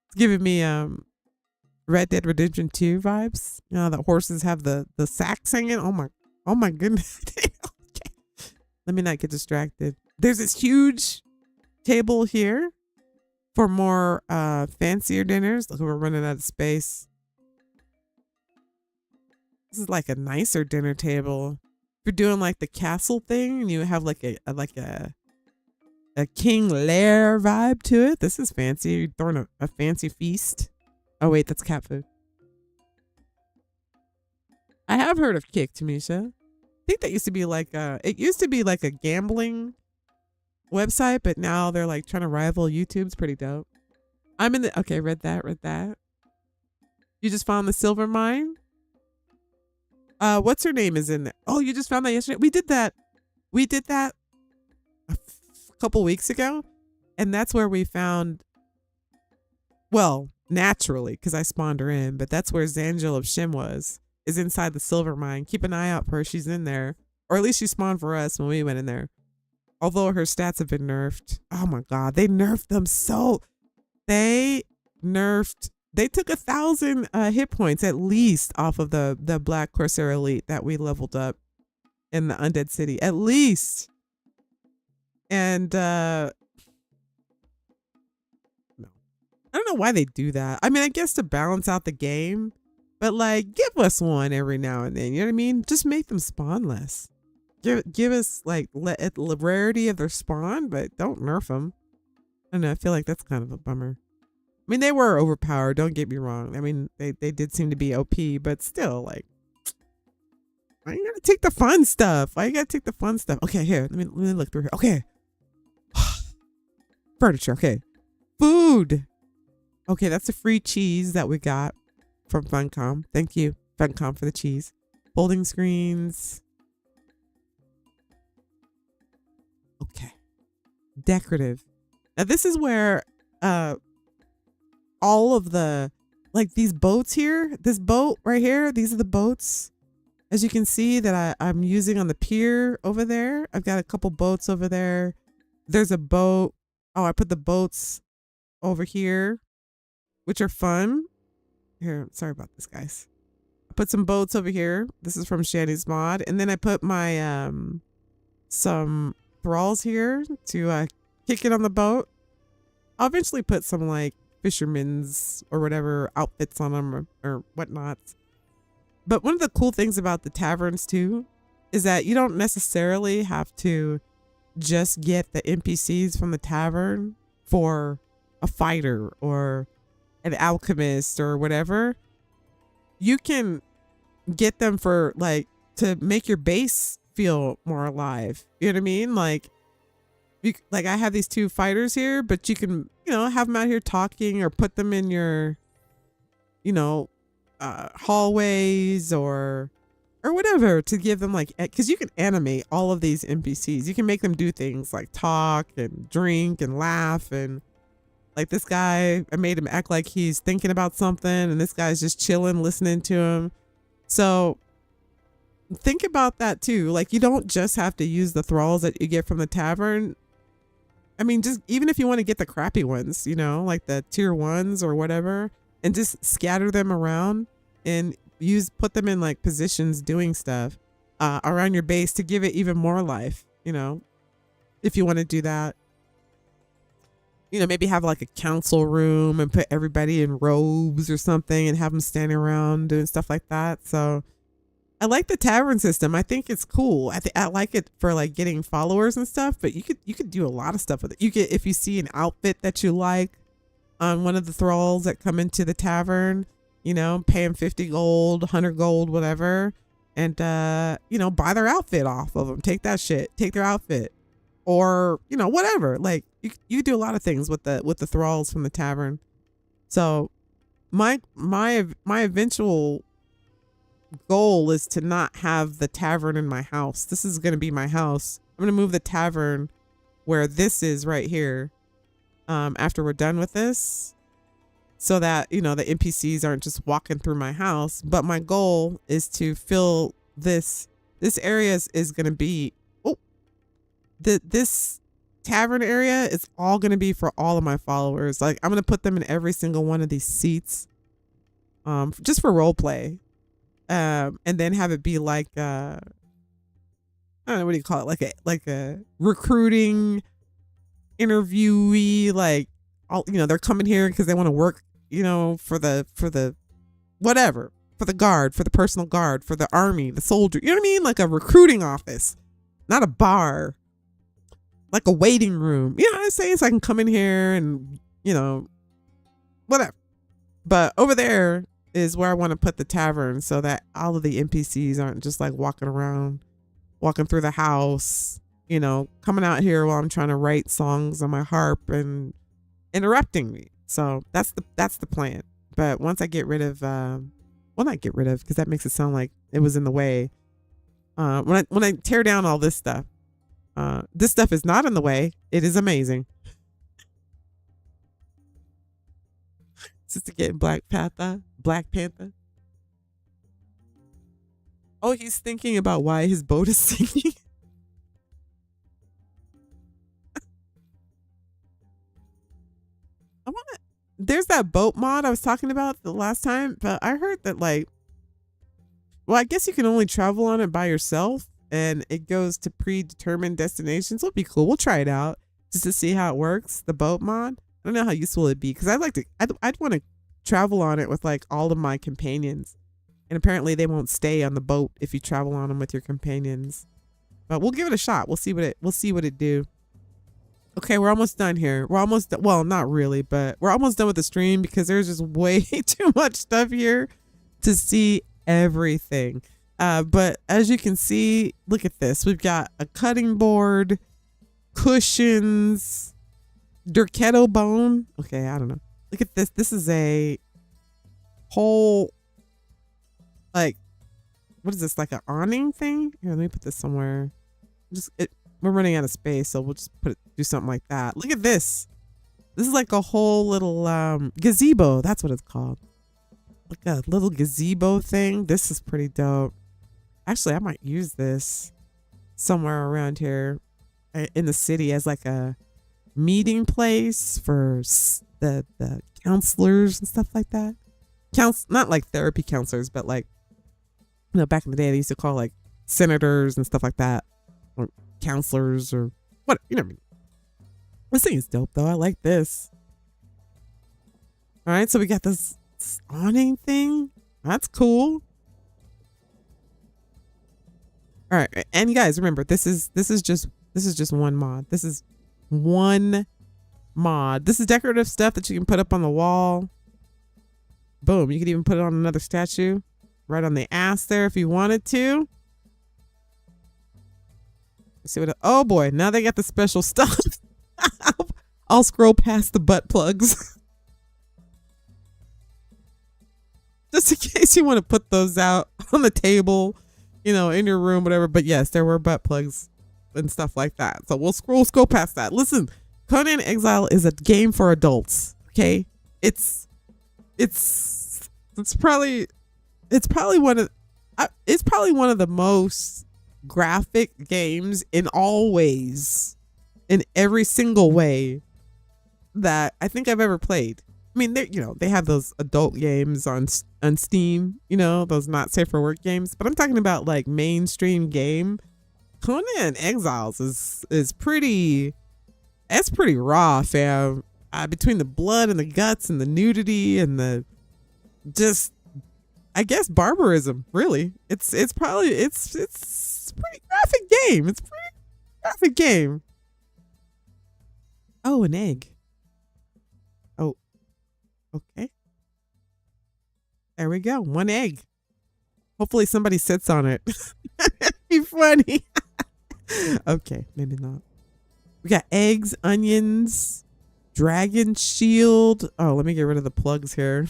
It's giving me Red Dead Redemption 2 vibes. You know, the horses have the sacks hanging. Oh my goodness. Okay. Let me not get distracted. There's this huge table here. for more fancier dinners. Look, we're running out of space. This is like a nicer dinner table. If you're doing like the castle thing and you have like a king lair vibe to it, this is fancy. You're throwing a fancy feast. Oh wait, that's cat food. I have heard of Kick, Tamisha. I think that used to be like a gambling website, but now they're like trying to rival YouTube. It's pretty dope. I'm in the okay, read that. You just found the silver mine? What's her name is in there? Oh, you just found that yesterday? We did that a couple weeks ago, and that's where we found, well, naturally, because I spawned her in, but that's where Zangel of Shim is inside the silver mine. Keep an eye out for her. She's in there. Or at least she spawned for us when we went in there. Although her stats have been nerfed. Oh my god, they nerfed them so. They took 1,000 hit points at least off of the Black Corsair Elite that we leveled up in the Undead City. At least. And no. I don't know why they do that. I mean, I guess to balance out the game, but like give us one every now and then. You know what I mean? Just make them spawn less. Give us like the rarity of their spawn, but don't nerf them. I don't know. I feel like that's kind of a bummer. I mean, they were overpowered. Don't get me wrong. I mean, they did seem to be OP, but still, like, why you gotta take the fun stuff? Why you gotta take the fun stuff? Okay, here. Let me look through here. Okay. Furniture. Okay. Food. Okay, that's a free cheese that we got from Funcom. Thank you, Funcom, for the cheese. Folding screens. Okay. Decorative. Now this is where all of the, like, these boats here, this boat right here, these are the boats, as you can see, that I'm using on the pier over there. I've got a couple boats over there. There's a boat. Oh, I put the boats over here, which are fun. Here, sorry about this, guys. I put some boats over here. This is from Shani's mod. And then I put my some thralls here to kick it on the boat. I'll eventually put some like fishermen's or whatever outfits on them or whatnot. But one of the cool things about the taverns too is that you don't necessarily have to just get the NPCs from the tavern for a fighter or an alchemist or whatever. You can get them for like to make your base feel more alive. You know what I mean? Like I have these two fighters here, but you can, have them out here talking or put them in your, hallways or whatever to give them like, because you can animate all of these NPCs. You can make them do things like talk and drink and laugh. And like this guy, I made him act like he's thinking about something, and this guy's just chilling, listening to him. So think about that too. Like, you don't just have to use the thralls that you get from the tavern. I mean, just even if you want to get the crappy ones, like the tier 1s or whatever, and just scatter them around and put them in like positions doing stuff around your base to give it even more life, if you want to do that. Maybe have like a council room and put everybody in robes or something and have them standing around doing stuff like that. So I like the tavern system. I think it's cool. I like it for like getting followers and stuff, but you could do a lot of stuff with it. If you see an outfit that you like on one of the thralls that come into the tavern, pay them 50 gold, 100 gold, whatever, and buy their outfit off of them. Take that shit. Take their outfit. Or, whatever. Like you do a lot of things with the thralls from the tavern. So my eventual goal is to not have the tavern in my house. This is going to be my house. I'm going to move the tavern where this is right here after we're done with this, so that the NPCs aren't just walking through my house. But my goal is to fill this area is going to be this tavern area is all going to be for all of my followers. Like, I'm going to put them in every single one of these seats just for role play. And then have it be like I don't know, what do you call it, like a recruiting interviewee, like all, they're coming here because they want to work, for the whatever, for the guard, for the personal guard, for the army, the soldier. You know what I mean? Like a recruiting office, not a bar, like a waiting room. You know what I'm saying? So I can come in here and, whatever. But over there is where I want to put the tavern so that all of the NPCs aren't just like walking around, walking through the house, coming out here while I'm trying to write songs on my harp and interrupting me. So that's the plan. But once I get rid of, not get rid of, because that makes it sound like it was in the way. When I tear down all this stuff is not in the way. It is amazing. Sista getting Black Panther. Oh, he's thinking about why his boat is sinking. There's that boat mod I was talking about the last time, but I heard that I guess you can only travel on it by yourself and it goes to predetermined destinations. It'll be cool. We'll try it out just to see how it works. The boat mod. I don't know how useful it'd be because I'd want to travel on it with like all of my companions. And apparently they won't stay on the boat if you travel on them with your companions. But we'll give it a shot. We'll see what it do. Okay, we're almost done here. Well, not really, but we're almost done with the stream because there's just way too much stuff here to see everything. But as you can see, look at this. We've got a cutting board, cushions, Durketto bone. Okay, I don't know. Look at this. This is a whole, like, what is this? Like an awning thing? Here, let me put this somewhere. We're running out of space, so we'll just do something like that. Look at this. This is like a whole little gazebo. That's what it's called. Like a little gazebo thing. This is pretty dope. Actually, I might use this somewhere around here in the city as like a meeting place for the counselors and stuff like that. Not like therapy counselors, but like, back in the day they used to call like senators and stuff like that, or counselors or what, what I mean. This thing is dope though. I like this. All right, so we got this awning thing. That's cool. All right, and you guys remember, this is just one mod. This is one mod. This is decorative stuff that you can put up on the wall. Boom, you could even put it on another statue right on the ass there if you wanted to. Let's see what oh boy, now they got the special stuff. I'll scroll past the butt plugs. Just in case you want to put those out on the table, in your room, whatever. But yes, there were butt plugs and stuff like that. So we'll scroll past that. Listen, Conan Exile is a game for adults. Okay, it's probably one of the most graphic games in all ways, in every single way that I think I've ever played. I mean, they have those adult games on Steam, those not safe for work games, but I'm talking about like mainstream game. Conan Exiles is pretty raw, fam. Between the blood and the guts and the nudity and the just, I guess, barbarism. Really, it's a pretty graphic game. It's a pretty graphic game. Oh, an egg. Oh, okay. There we go. One egg. Hopefully somebody sits on it. That'd be funny. Okay, maybe not. We got eggs, onions, dragon shield. Oh, let me get rid of the plugs here.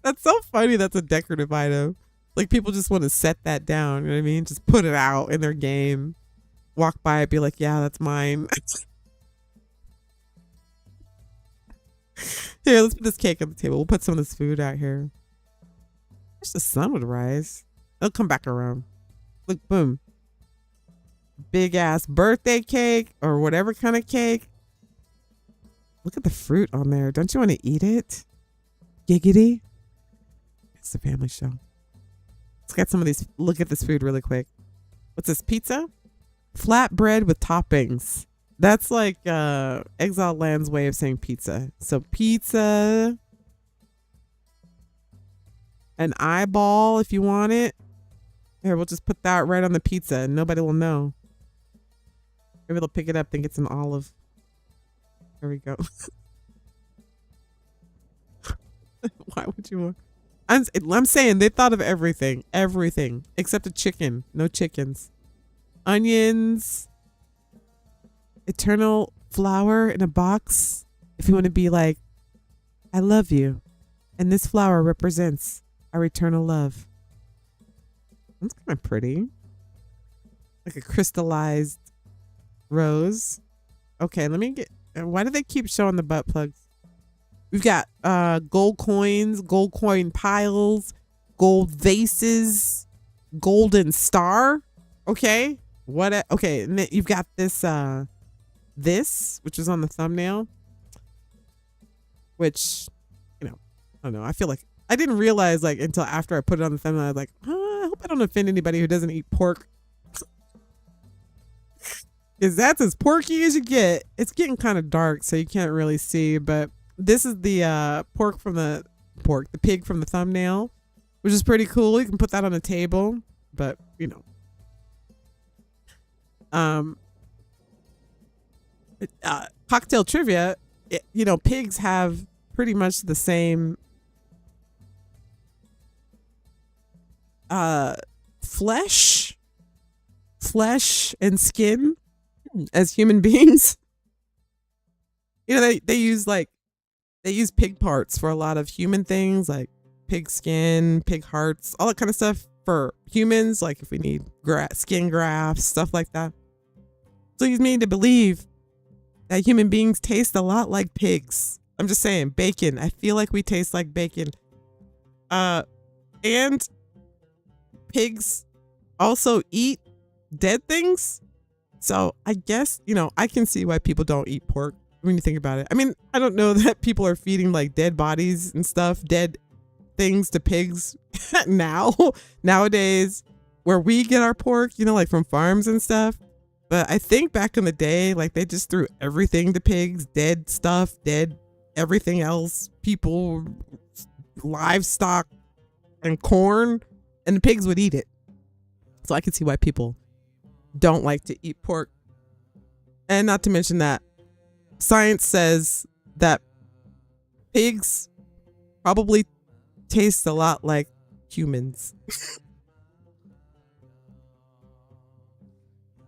That's so funny. That's a decorative item. Like, people just want to set that down. You know what I mean? Just put it out in their game. Walk by it, be like, yeah, that's mine. Here, let's put this cake on the table. We'll put some of this food out here. Wish the sun would rise. It'll come back around. Look, boom. Big ass birthday cake or whatever kind of cake. Look at the fruit on there. Don't you want to eat it? Giggity. It's a family show. Let's get some of these. Look at this food really quick. What's this? Pizza? Flatbread with toppings. That's like Exiled Lands way of saying pizza. So pizza, an eyeball if you want it. Here, we'll just put that right on the pizza and nobody will know. Maybe they'll pick it up, think it's an olive. There we go. Why would you want? I'm saying they thought of everything. Everything. Except a chicken. No chickens. Onions. Eternal flower in a box. If you want to be like, I love you. And this flower represents our eternal love. That's kind of pretty. Like a crystallized rose. Okay, let me get. Why do they keep showing the butt plugs? We've got gold coins, gold coin piles, gold vases, golden star. Okay, what? Okay, and then you've got this which was on the thumbnail, which I don't know. I feel like I didn't realize like until after I put it on the thumbnail. I was like, I hope I don't offend anybody who doesn't eat pork. Because that's as porky as you get. It's getting kind of dark, so you can't really see. But this is the the pig from the thumbnail, which is pretty cool. You can put that on a table. But cocktail trivia. Pigs have pretty much the same flesh and skin as human beings. They use pig parts for a lot of human things, like pig skin, pig hearts, all that kind of stuff for humans, like if we need skin grafts, stuff like that. So he's made to believe that human beings taste a lot like pigs. I'm just saying, bacon. I feel like we taste like bacon. And pigs also eat dead things. So I guess, I can see why people don't eat pork when you think about it. I mean, I don't know that people are feeding like dead bodies and stuff, dead things to pigs nowadays, where we get our pork, like from farms and stuff. But I think back in the day, like they just threw everything to pigs, dead stuff, dead everything else, people, livestock, and corn, and the pigs would eat it. So I can see why people don't like to eat pork. And not to mention that science says that pigs probably taste a lot like humans.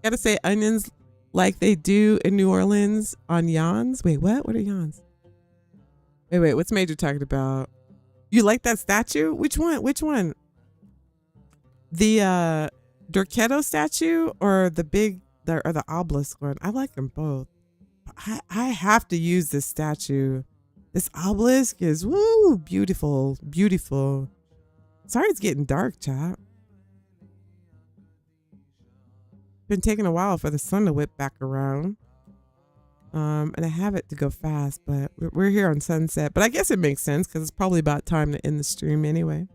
Gotta say onions like they do in New Orleans on yawns. Wait, what? What are yawns? Wait, what's Major talking about? You like that statue? Which one? The Dorketto statue or the obelisk one? I like them both. I have to use this statue. This obelisk is beautiful. Sorry it's getting dark, chat. Been taking a while for the sun to whip back around. And I have it to go fast, but we're here on sunset. But I guess it makes sense because it's probably about time to end the stream anyway.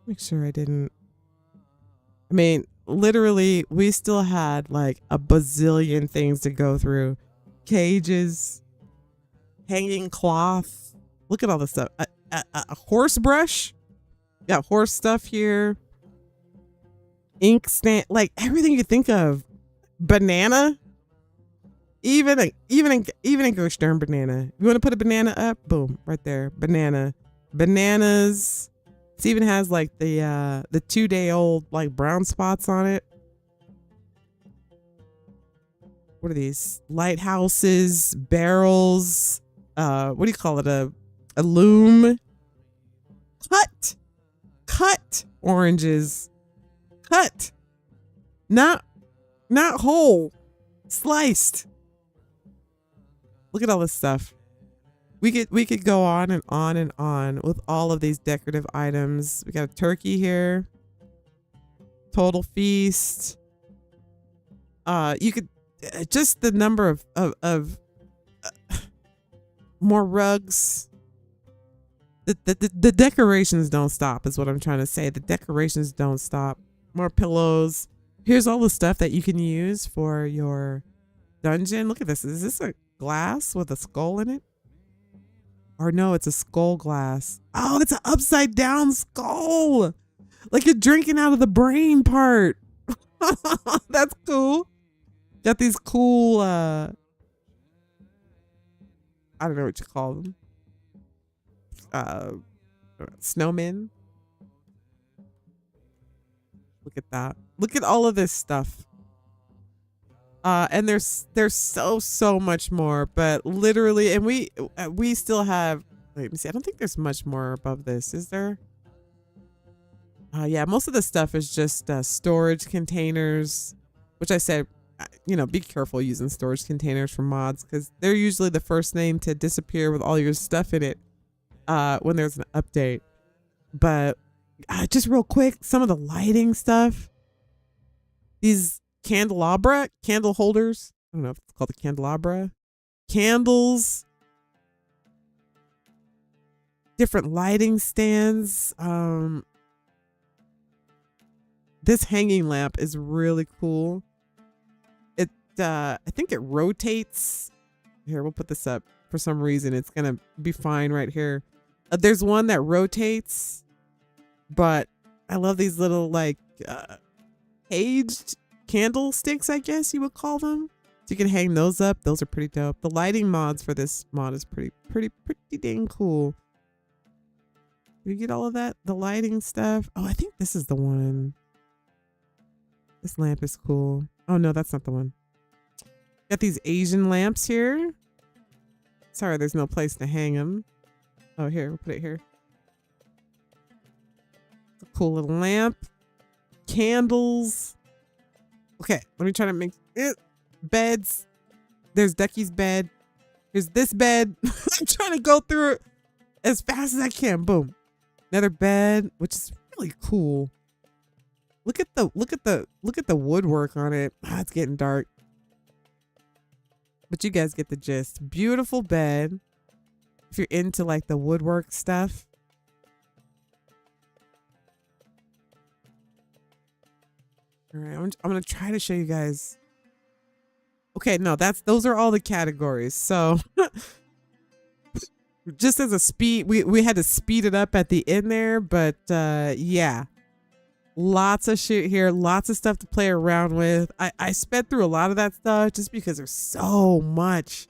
Make sure I didn't. I mean, literally, we still had like a bazillion things to go through. Cages, hanging cloth. Look at all this stuff. A horse brush. Got horse stuff here. Ink stand, like everything you think of. Banana. Even a Ghost darn banana. You want to put a banana up? Boom, right there. Banana. Bananas. It even has like the 2-day-old like brown spots on it. What are these? Lighthouses, barrels. What do you call it? A loom. Cut oranges. Cut. Not whole. Sliced. Look at all this stuff. We could go on and on and on with all of these decorative items. We got a turkey here. Total feast. You could just the number of more rugs. The decorations don't stop is what I'm trying to say. The decorations don't stop. More pillows. Here's all the stuff that you can use for your dungeon. Look at this. Is this a glass with a skull in it? Or no, it's a skull glass. Oh, it's an upside down skull. Like you're drinking out of the brain part. That's cool. Got these cool, I don't know what you call them. Snowmen. Look at that. Look at all of this stuff. And there's so much more, but literally, and we still have, wait, let me see. I don't think there's much more above this. Is there? Yeah, most of the stuff is just storage containers, which I said, be careful using storage containers for mods because they're usually the first name to disappear with all your stuff in it when there's an update. But just real quick, some of the lighting stuff. These candle holders. I don't know if it's called a candelabra. Candles. Different lighting stands. This hanging lamp is really cool. It I think it rotates. Here, we'll put this up. For some reason, it's gonna be fine right here. There's one that rotates, but I love these little like aged candlesticks, I guess you would call them. So you can hang those up. Those are pretty dope. The lighting mods for this mod is pretty dang cool. You get all of that? The lighting stuff. Oh, I think this is the one. This lamp is cool. Oh no, that's not the one. Got these Asian lamps here. Sorry, there's no place to hang them. Oh, here, we'll put it here. It's a cool little lamp. Candles. Okay, let me try to make it. Beds. There's Ducky's bed. There's this bed. I'm trying to go through it as fast as I can. Boom. Another bed, which is really cool. Look at the woodwork on it. It's getting dark. But you guys get the gist. Beautiful bed. If you're into like the woodwork stuff. All right, I'm going to try to show you guys. Okay, no, those are all the categories. So just as a speed, we had to speed it up at the end there, but yeah. Lots of shit here, lots of stuff to play around with. I sped through a lot of that stuff just because there's so much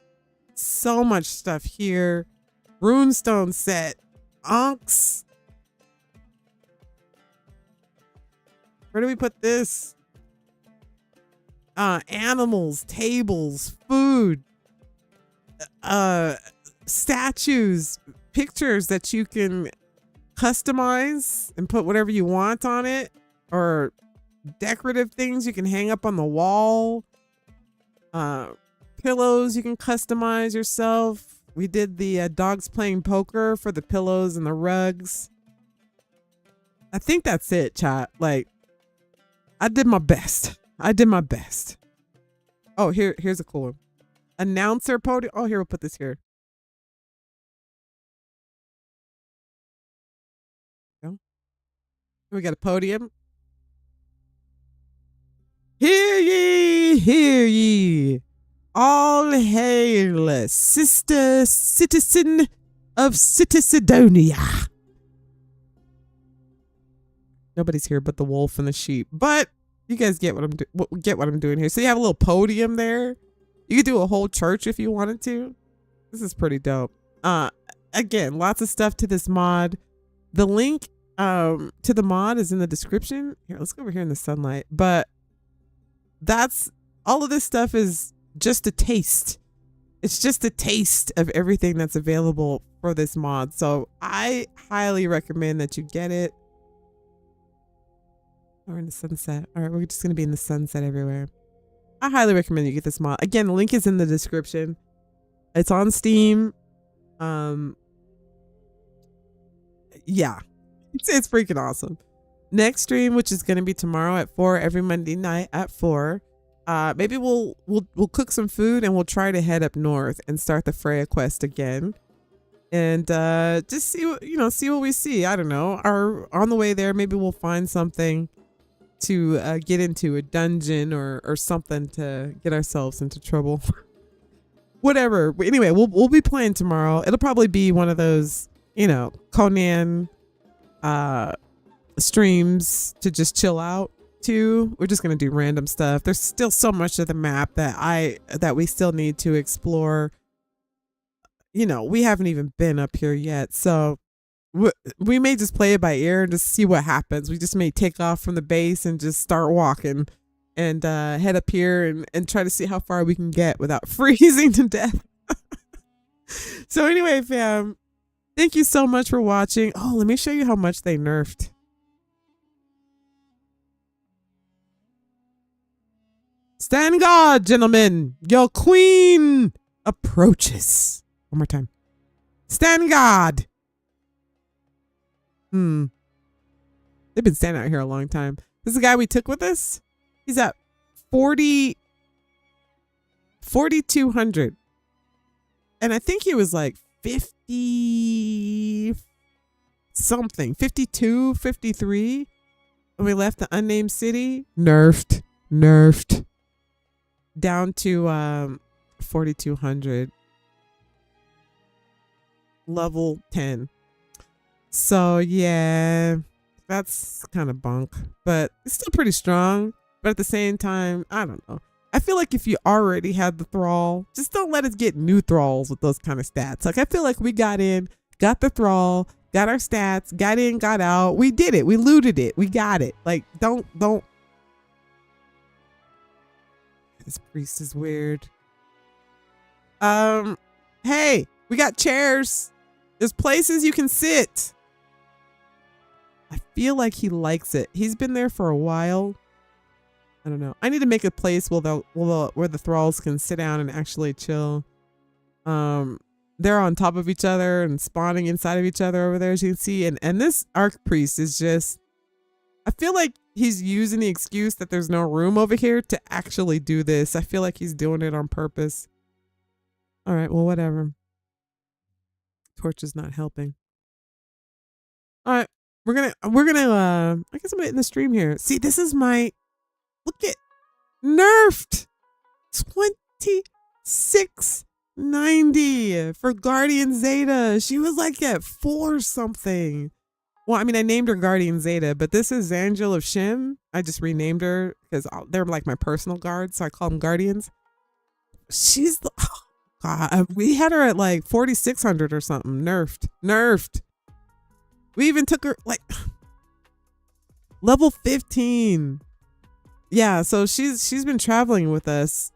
stuff here. Runestone set, Unks. Where do we put this? Animals, tables, food, statues, pictures that you can customize and put whatever you want on it, or decorative things you can hang up on the wall. Pillows you can customize yourself. We did the dogs playing poker for the pillows and the rugs. I think that's it, chat. Like, I did my best. Oh, here's a cool one. Announcer podium. Oh, here, we'll put this here. We got a podium. Hear ye, all hail, Sista, citizen of Citicidonia. Nobody's here but the wolf and the sheep, but you guys get what I'm doing here. So you have a little podium there. You could do a whole church if you wanted to. This is pretty dope. Again, lots of stuff to this mod. The link to the mod is in the description. Here, let's go over here in the sunlight. But that's all of this stuff is just a taste. It's just a taste of everything that's available for this mod. So I highly recommend that you get it. We're in the sunset. All right, we're just gonna be in the sunset everywhere. I highly recommend you get this mod. Again, the link is in the description. It's on Steam. Yeah, it's freaking awesome. Next stream, which is gonna be tomorrow at 4, every Monday night at 4. Maybe we'll cook some food and we'll try to head up north and start the Freya quest again, and just see what we see. I don't know. On the way there, maybe we'll find something to get into a dungeon or something to get ourselves into trouble. Whatever. But anyway, we'll be playing tomorrow. It'll probably be one of those, Conan streams to just chill out to. We're just gonna do random stuff. There's still so much of the map that we still need to explore. We haven't even been up here yet, so we may just play it by ear and just see what happens. We just may take off from the base and just start walking and head up here and try to see how far we can get without freezing to death. So anyway, fam, thank you so much for watching. Oh, let me show you how much they nerfed. Stand guard, gentlemen. Your queen approaches. One more time. Stand guard. They've been standing out here a long time. This is the guy we took with us. He's at 4,200. And I think he was like 50 something, 52, 53 when we left the unnamed city. Nerfed down to 4,200. Level 10. So yeah, that's kind of bunk, but it's still pretty strong. But at the same time, I don't know. I feel like if you already had the thrall, just don't let us get new thralls with those kind of stats. Like I feel like we got in, got the thrall, got our stats, got in, got out. We did it. We looted it. We got it. Like don't. This priest is weird. Hey, we got chairs. There's places you can sit. I feel like he likes it. He's been there for a while. I don't know. I need to make a place where the thralls can sit down and actually chill. They're on top of each other and spawning inside of each other over there, as you can see. And this archpriest is just, I feel like he's using the excuse that there's no room over here to actually do this. I feel like he's doing it on purpose. All right, well, whatever. Torch is not helping. All right, we're gonna I guess I'm gonna end the stream here. See, this is my, look at, nerfed 2690 for Guardian Zeta. She was like at 4 something. Well, I mean, I named her Guardian Zeta, but this is Angel of Shem. I just renamed her because they're like my personal guards, so I call them Guardians. She's the, oh God, we had her at like 4,600 or something. Nerfed. We even took her like level 15. Yeah, so she's been traveling with us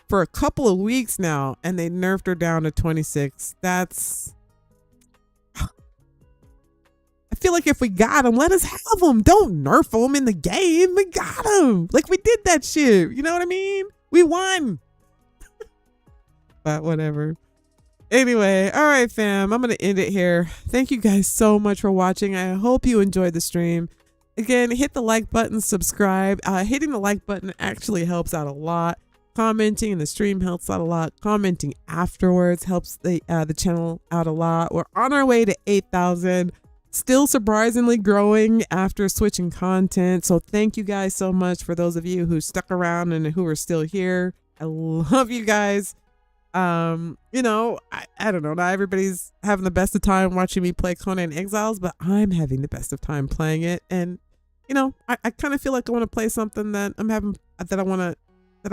for a couple of weeks now, and they nerfed her down to 26. That's, I feel like if we got them, let us have them. Don't nerf them in the game. We got them. Like we did that shit. You know what I mean? We won. But whatever. Anyway, all right, fam. I'm going to end it here. Thank you guys so much for watching. I hope you enjoyed the stream. Again, hit the like button, subscribe. Hitting the like button actually helps out a lot. Commenting in the stream helps out a lot. Commenting afterwards helps the channel out a lot. We're on our way to 8,000. Still surprisingly growing after switching content. So thank you guys so much for those of you who stuck around and who are still here. I love you guys. I don't know, not everybody's having the best of time watching me play Conan Exiles, but I'm having the best of time playing it. And I kind of feel like I want to play something that I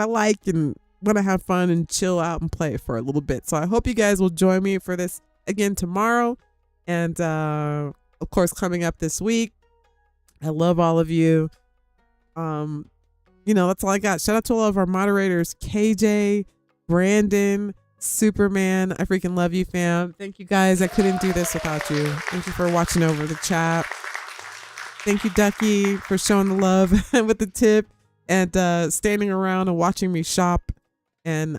like and want to have fun and chill out and play for a little bit. So I hope you guys will join me for this again tomorrow, and of course coming up this week. I love all of you. That's all I got. Shout out to all of our moderators, KJ, Brandon, Superman. I freaking love you, fam. Thank you guys. I couldn't do this without you. Thank you for watching over the chat. Thank you, Ducky, for showing the love with the tip and standing around and watching me shop and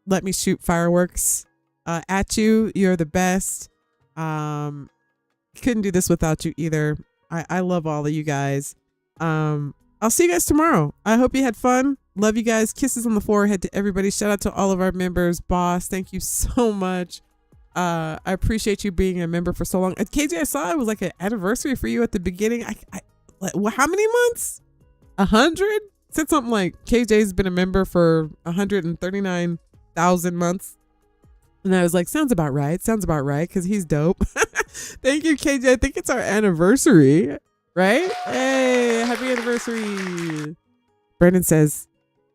let me shoot fireworks at you. You're the best. Couldn't do this without you either. I love all of you guys. I'll see you guys tomorrow. I hope you had fun. Love you guys. Kisses on the forehead to everybody. Shout out to all of our members. Boss, thank you so much. I appreciate you being a member for so long. KJ, I saw it was like an anniversary for you at the beginning. Like, how many months? 100? Said something like KJ's been a member for 139,000 months. And I was like, sounds about right. Sounds about right, because he's dope. Thank you, KJ. I think it's our anniversary, right? Hey, happy anniversary. Brandon says,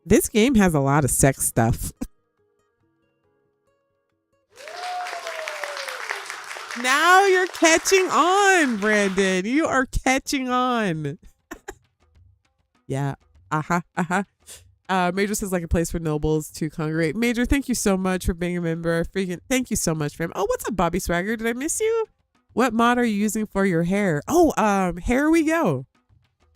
this game has a lot of sex stuff. Now you're catching on, Brandon. You are catching on. Yeah. Major says, like a place for nobles to congregate. Major, thank you so much for being a member. Freaking thank you so much, fam. Oh, what's up, Bobby Swagger? Did I miss you? What mod are you using for your hair? Oh, Here We Go.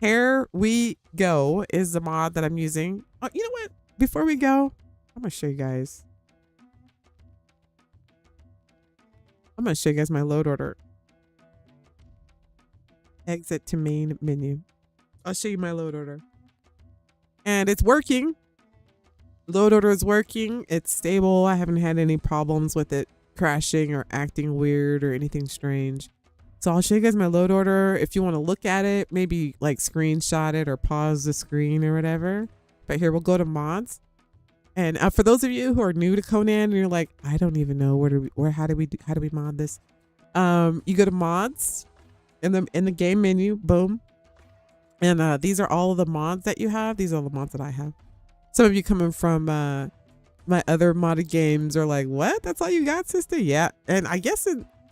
Here We Go is the mod that I'm using. Oh, you know what? Before we go, I'm gonna show you guys. My load order. Exit to main menu. I'll show you my load order. And it's working. Load order is working. It's stable. I haven't had any problems with it crashing or acting weird or anything strange. So I'll show you guys my load order. If you want to look at it, maybe like screenshot it or pause the screen or whatever. But here, we'll go to mods. And for those of you who are new to Conan and you're like, I don't even know how do we mod this? You go to mods in the game menu, boom. And these are all of the mods that you have. These are the mods that I have. Some of you coming from my other modded games are like, what? That's all you got, Sista? Yeah. And I guess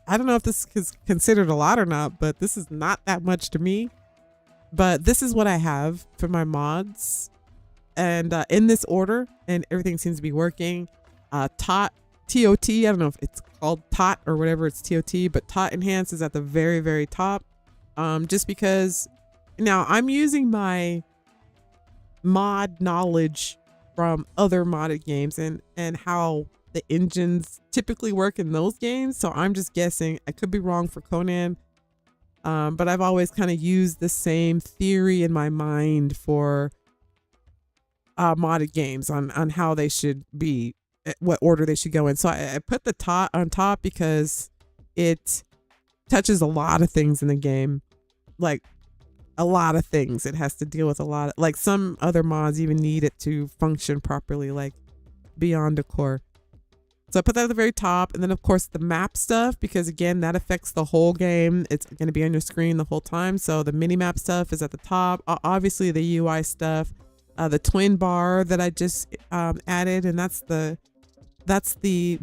I don't know if this is considered a lot or not, but this is not that much to me. But this is what I have for my mods. And in this order, and everything seems to be working. TOT, I don't know if it's called TOT or whatever, it's TOT, but TOT Enhanced is at the very, very top. Just because now I'm using my mod knowledge from other modded games and how the engines typically work in those games. So I'm just guessing. I could be wrong for Conan. But I've always kind of used the same theory in my mind for modded games on how they should be, what order they should go in. So I put the TOT on top because it touches a lot of things in the game, like a lot of things. It has to deal with a lot of, like some other mods even need it to function properly, like Beyond Decor. So I put that at the very top, and then of course the map stuff, because again that affects the whole game. It's going to be on your screen the whole time. So the mini map stuff is at the top. Obviously the UI stuff. The twin bar that I just added, and that's the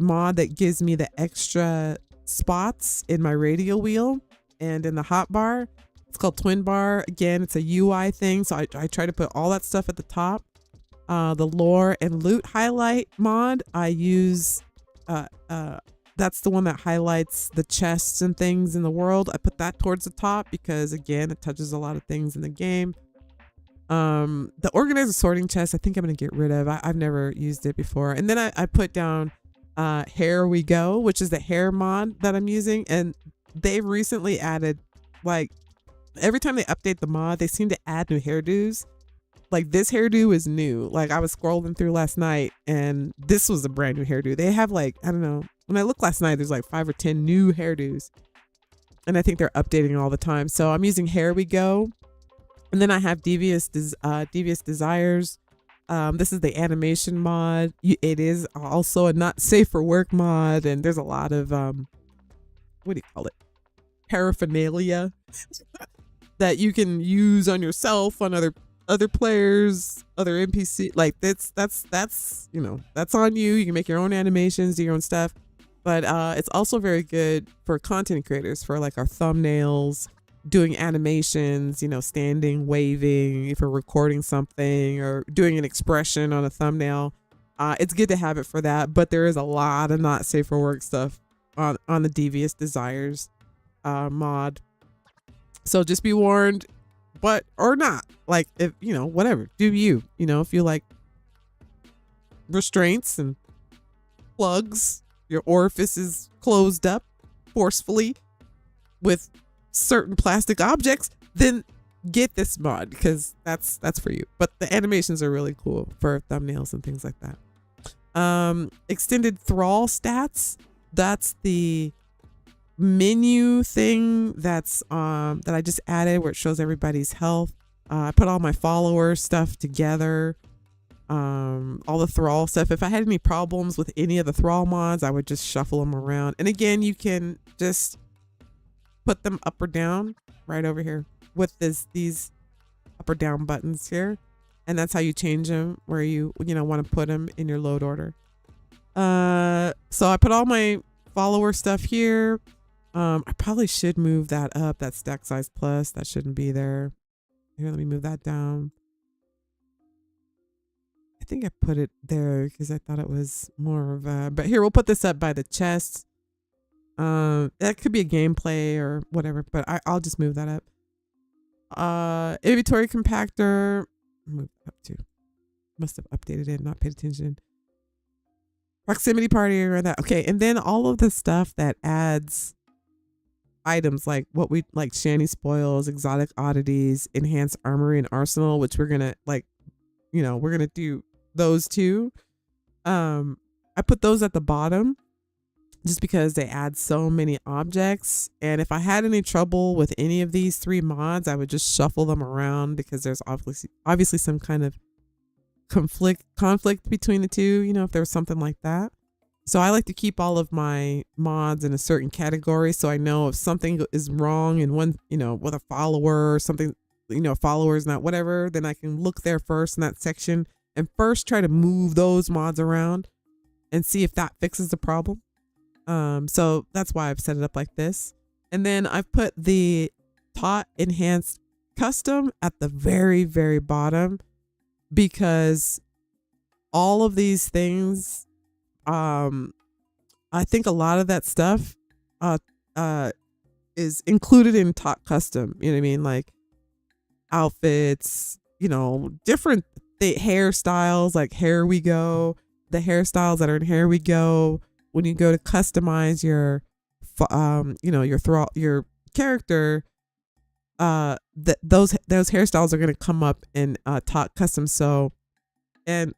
mod that gives me the extra spots in my radial wheel and in the hotbar. It's called twin bar. Again, it's a UI thing, so I try to put all that stuff at the top. The lore and loot highlight mod, I use that's the one that highlights the chests and things in the world. I put that towards the top because again it touches a lot of things in the game. The organizer sorting chest, I think I'm gonna get rid of. I've never used it before. And then I put down Here We Go, which is the hair mod that I'm using, and they've recently added, like, every time they update the mod they seem to add new hairdos. Like this hairdo is new. Like I was scrolling through last night and this was a brand new hairdo. They have, like, I don't know, when I looked last night there's like 5 or 10 new hairdos, and I think they're updating all the time. So I'm using Here We Go. And then I have Devious Desires. This is the animation mod. It is also a not safe for work mod, and there's a lot of what do you call it? Paraphernalia that you can use on yourself, on other players, other NPC. Like that's you know, that's on you. You can make your own animations, do your own stuff. But it's also very good for content creators, for like our thumbnails, doing animations, you know, standing, waving, if you're recording something or doing an expression on a thumbnail. It's good to have it for that, but there is a lot of not safe for work stuff on the Devious Desires mod. So just be warned, but or not. Like, if you know, whatever, do you know, if you like restraints and plugs, your orifice is closed up forcefully with certain plastic objects, then get this mod because that's for you. But the animations are really cool for thumbnails and things like that. Extended thrall stats, that's the menu thing that's that I just added where it shows everybody's health. I put all my follower stuff together. All the thrall stuff. If I had any problems with any of the thrall mods, I would just shuffle them around. And again, you can just put them up or down right over here with these up or down buttons here. And that's how you change them where you want to put them in your load order. So I put all my follower stuff here. I probably should move that up. That stack size plus, that shouldn't be there. Here, let me move that down. I think I put it there because I thought it was more of a, but here, we'll put this up by the chest. That could be a gameplay or whatever, but I'll just move that up. Inventory compactor, move up to, must have updated it, not paid attention. Proximity party or that. Okay, and then all of the stuff that adds items like what we like Shani spoils, exotic oddities, enhanced armory and arsenal, which we're gonna like, we're gonna do those two. I put those at the bottom just because they add so many objects, and if I had any trouble with any of these 3 mods, I would just shuffle them around because there's obviously some kind of conflict between the two, if there was something like that. So I like to keep all of my mods in a certain category, so I know if something is wrong in one, with a follower or something, a follower is not whatever, then I can look there first in that section and first try to move those mods around and see if that fixes the problem. So that's why I've set it up like this. And then I've put the Clothe Enhanced Custom at the very, very bottom because all of these things, I think a lot of that stuff is included in Clothe Custom. You know what I mean? Like outfits, different hairstyles, like Here We Go, the hairstyles that are in Here We Go. When you go to customize your your character, those hairstyles are going to come up in Clothe Custom. So you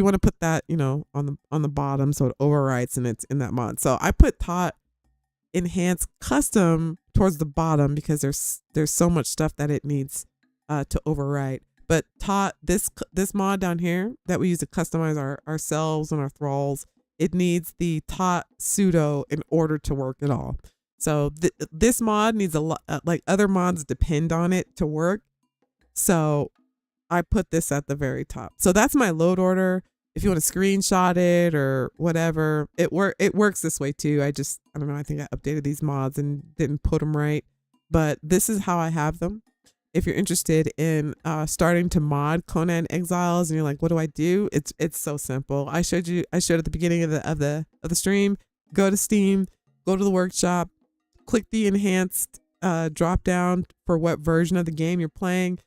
want to put that, on the bottom so it overwrites and it's in that mod. So I put Clothe Enhanced Custom towards the bottom because there's so much stuff that it needs to overwrite. But this mod down here that we use to customize ourselves and our thralls, it needs the Clothe pseudo in order to work at all. So this mod needs a lot, like other mods depend on it to work. So I put this at the very top. So that's my load order. If you want to screenshot it or whatever, it works this way too. I don't know. I think I updated these mods and didn't put them right, but this is how I have them. If you're interested in starting to mod Conan Exiles and you're like, what do I do? It's so simple. I showed at the beginning of the stream. Go to Steam, go to the workshop, click the enhanced drop down for what version of the game you're playing.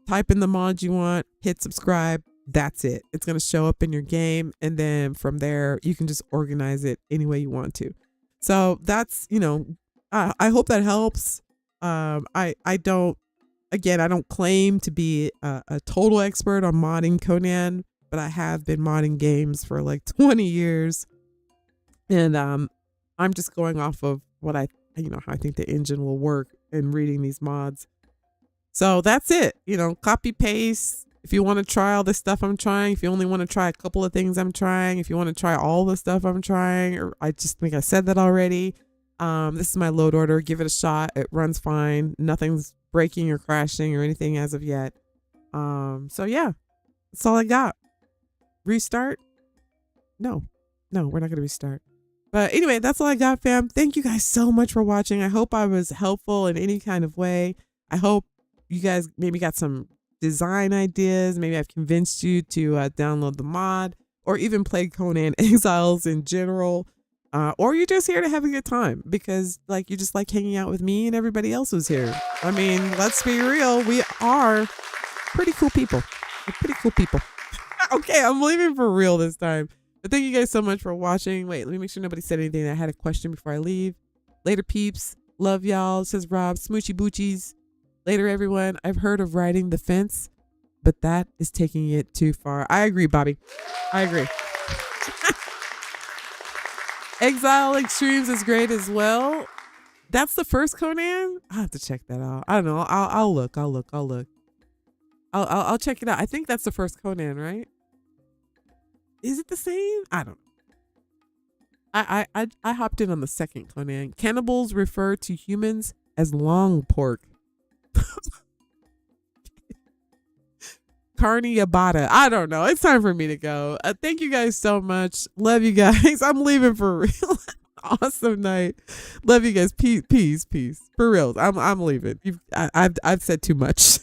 Type in the mod you want, hit subscribe. That's it. It's going to show up in your game. And then from there, you can just organize it any way you want to. So that's, I hope that helps. I don't claim to be a total expert on modding Conan, but I have been modding games for like 20 years. And I'm just going off of what how I think the engine will work in reading these mods. So that's it. Copy paste. If you want to try all the stuff I'm trying, if you only want to try a couple of things I'm trying, if you want to try all the stuff I'm trying, or I just think I said that already. This is my load order. Give it a shot. It runs fine. Nothing's breaking or crashing or anything as of yet. So yeah, that's all I got. Restart? No, we're not going to restart. But anyway, that's all I got, fam. Thank you guys so much for watching. I hope I was helpful in any kind of way. I hope you guys maybe got some design ideas. Maybe I've convinced you to download the mod or even play Conan Exiles in general. Or you're just here to have a good time because you just like hanging out with me and everybody else who's here. I mean, let's be real. We are pretty cool people. We're pretty cool people. Okay, I'm leaving for real this time. But thank you guys so much for watching. Wait, let me make sure nobody said anything. I had a question before I leave. Later, peeps. Love y'all, says Rob. Smoochy boochies. Later, everyone. I've heard of riding the fence, but that is taking it too far. I agree, Bobby. I agree. Exile Extremes is great as well. That's the first Conan. I have to check that out. I don't know. I'll look. I'll check it out. I think that's the first Conan, right? Is it the same? I don't know. I hopped in on the second Conan. Cannibals refer to humans as long pork. Carne Abada. I don't know. It's time for me to go. Thank you guys so much. Love you guys. I'm leaving for real. Awesome night. Love you guys. Peace. For real. I'm leaving. I've said too much.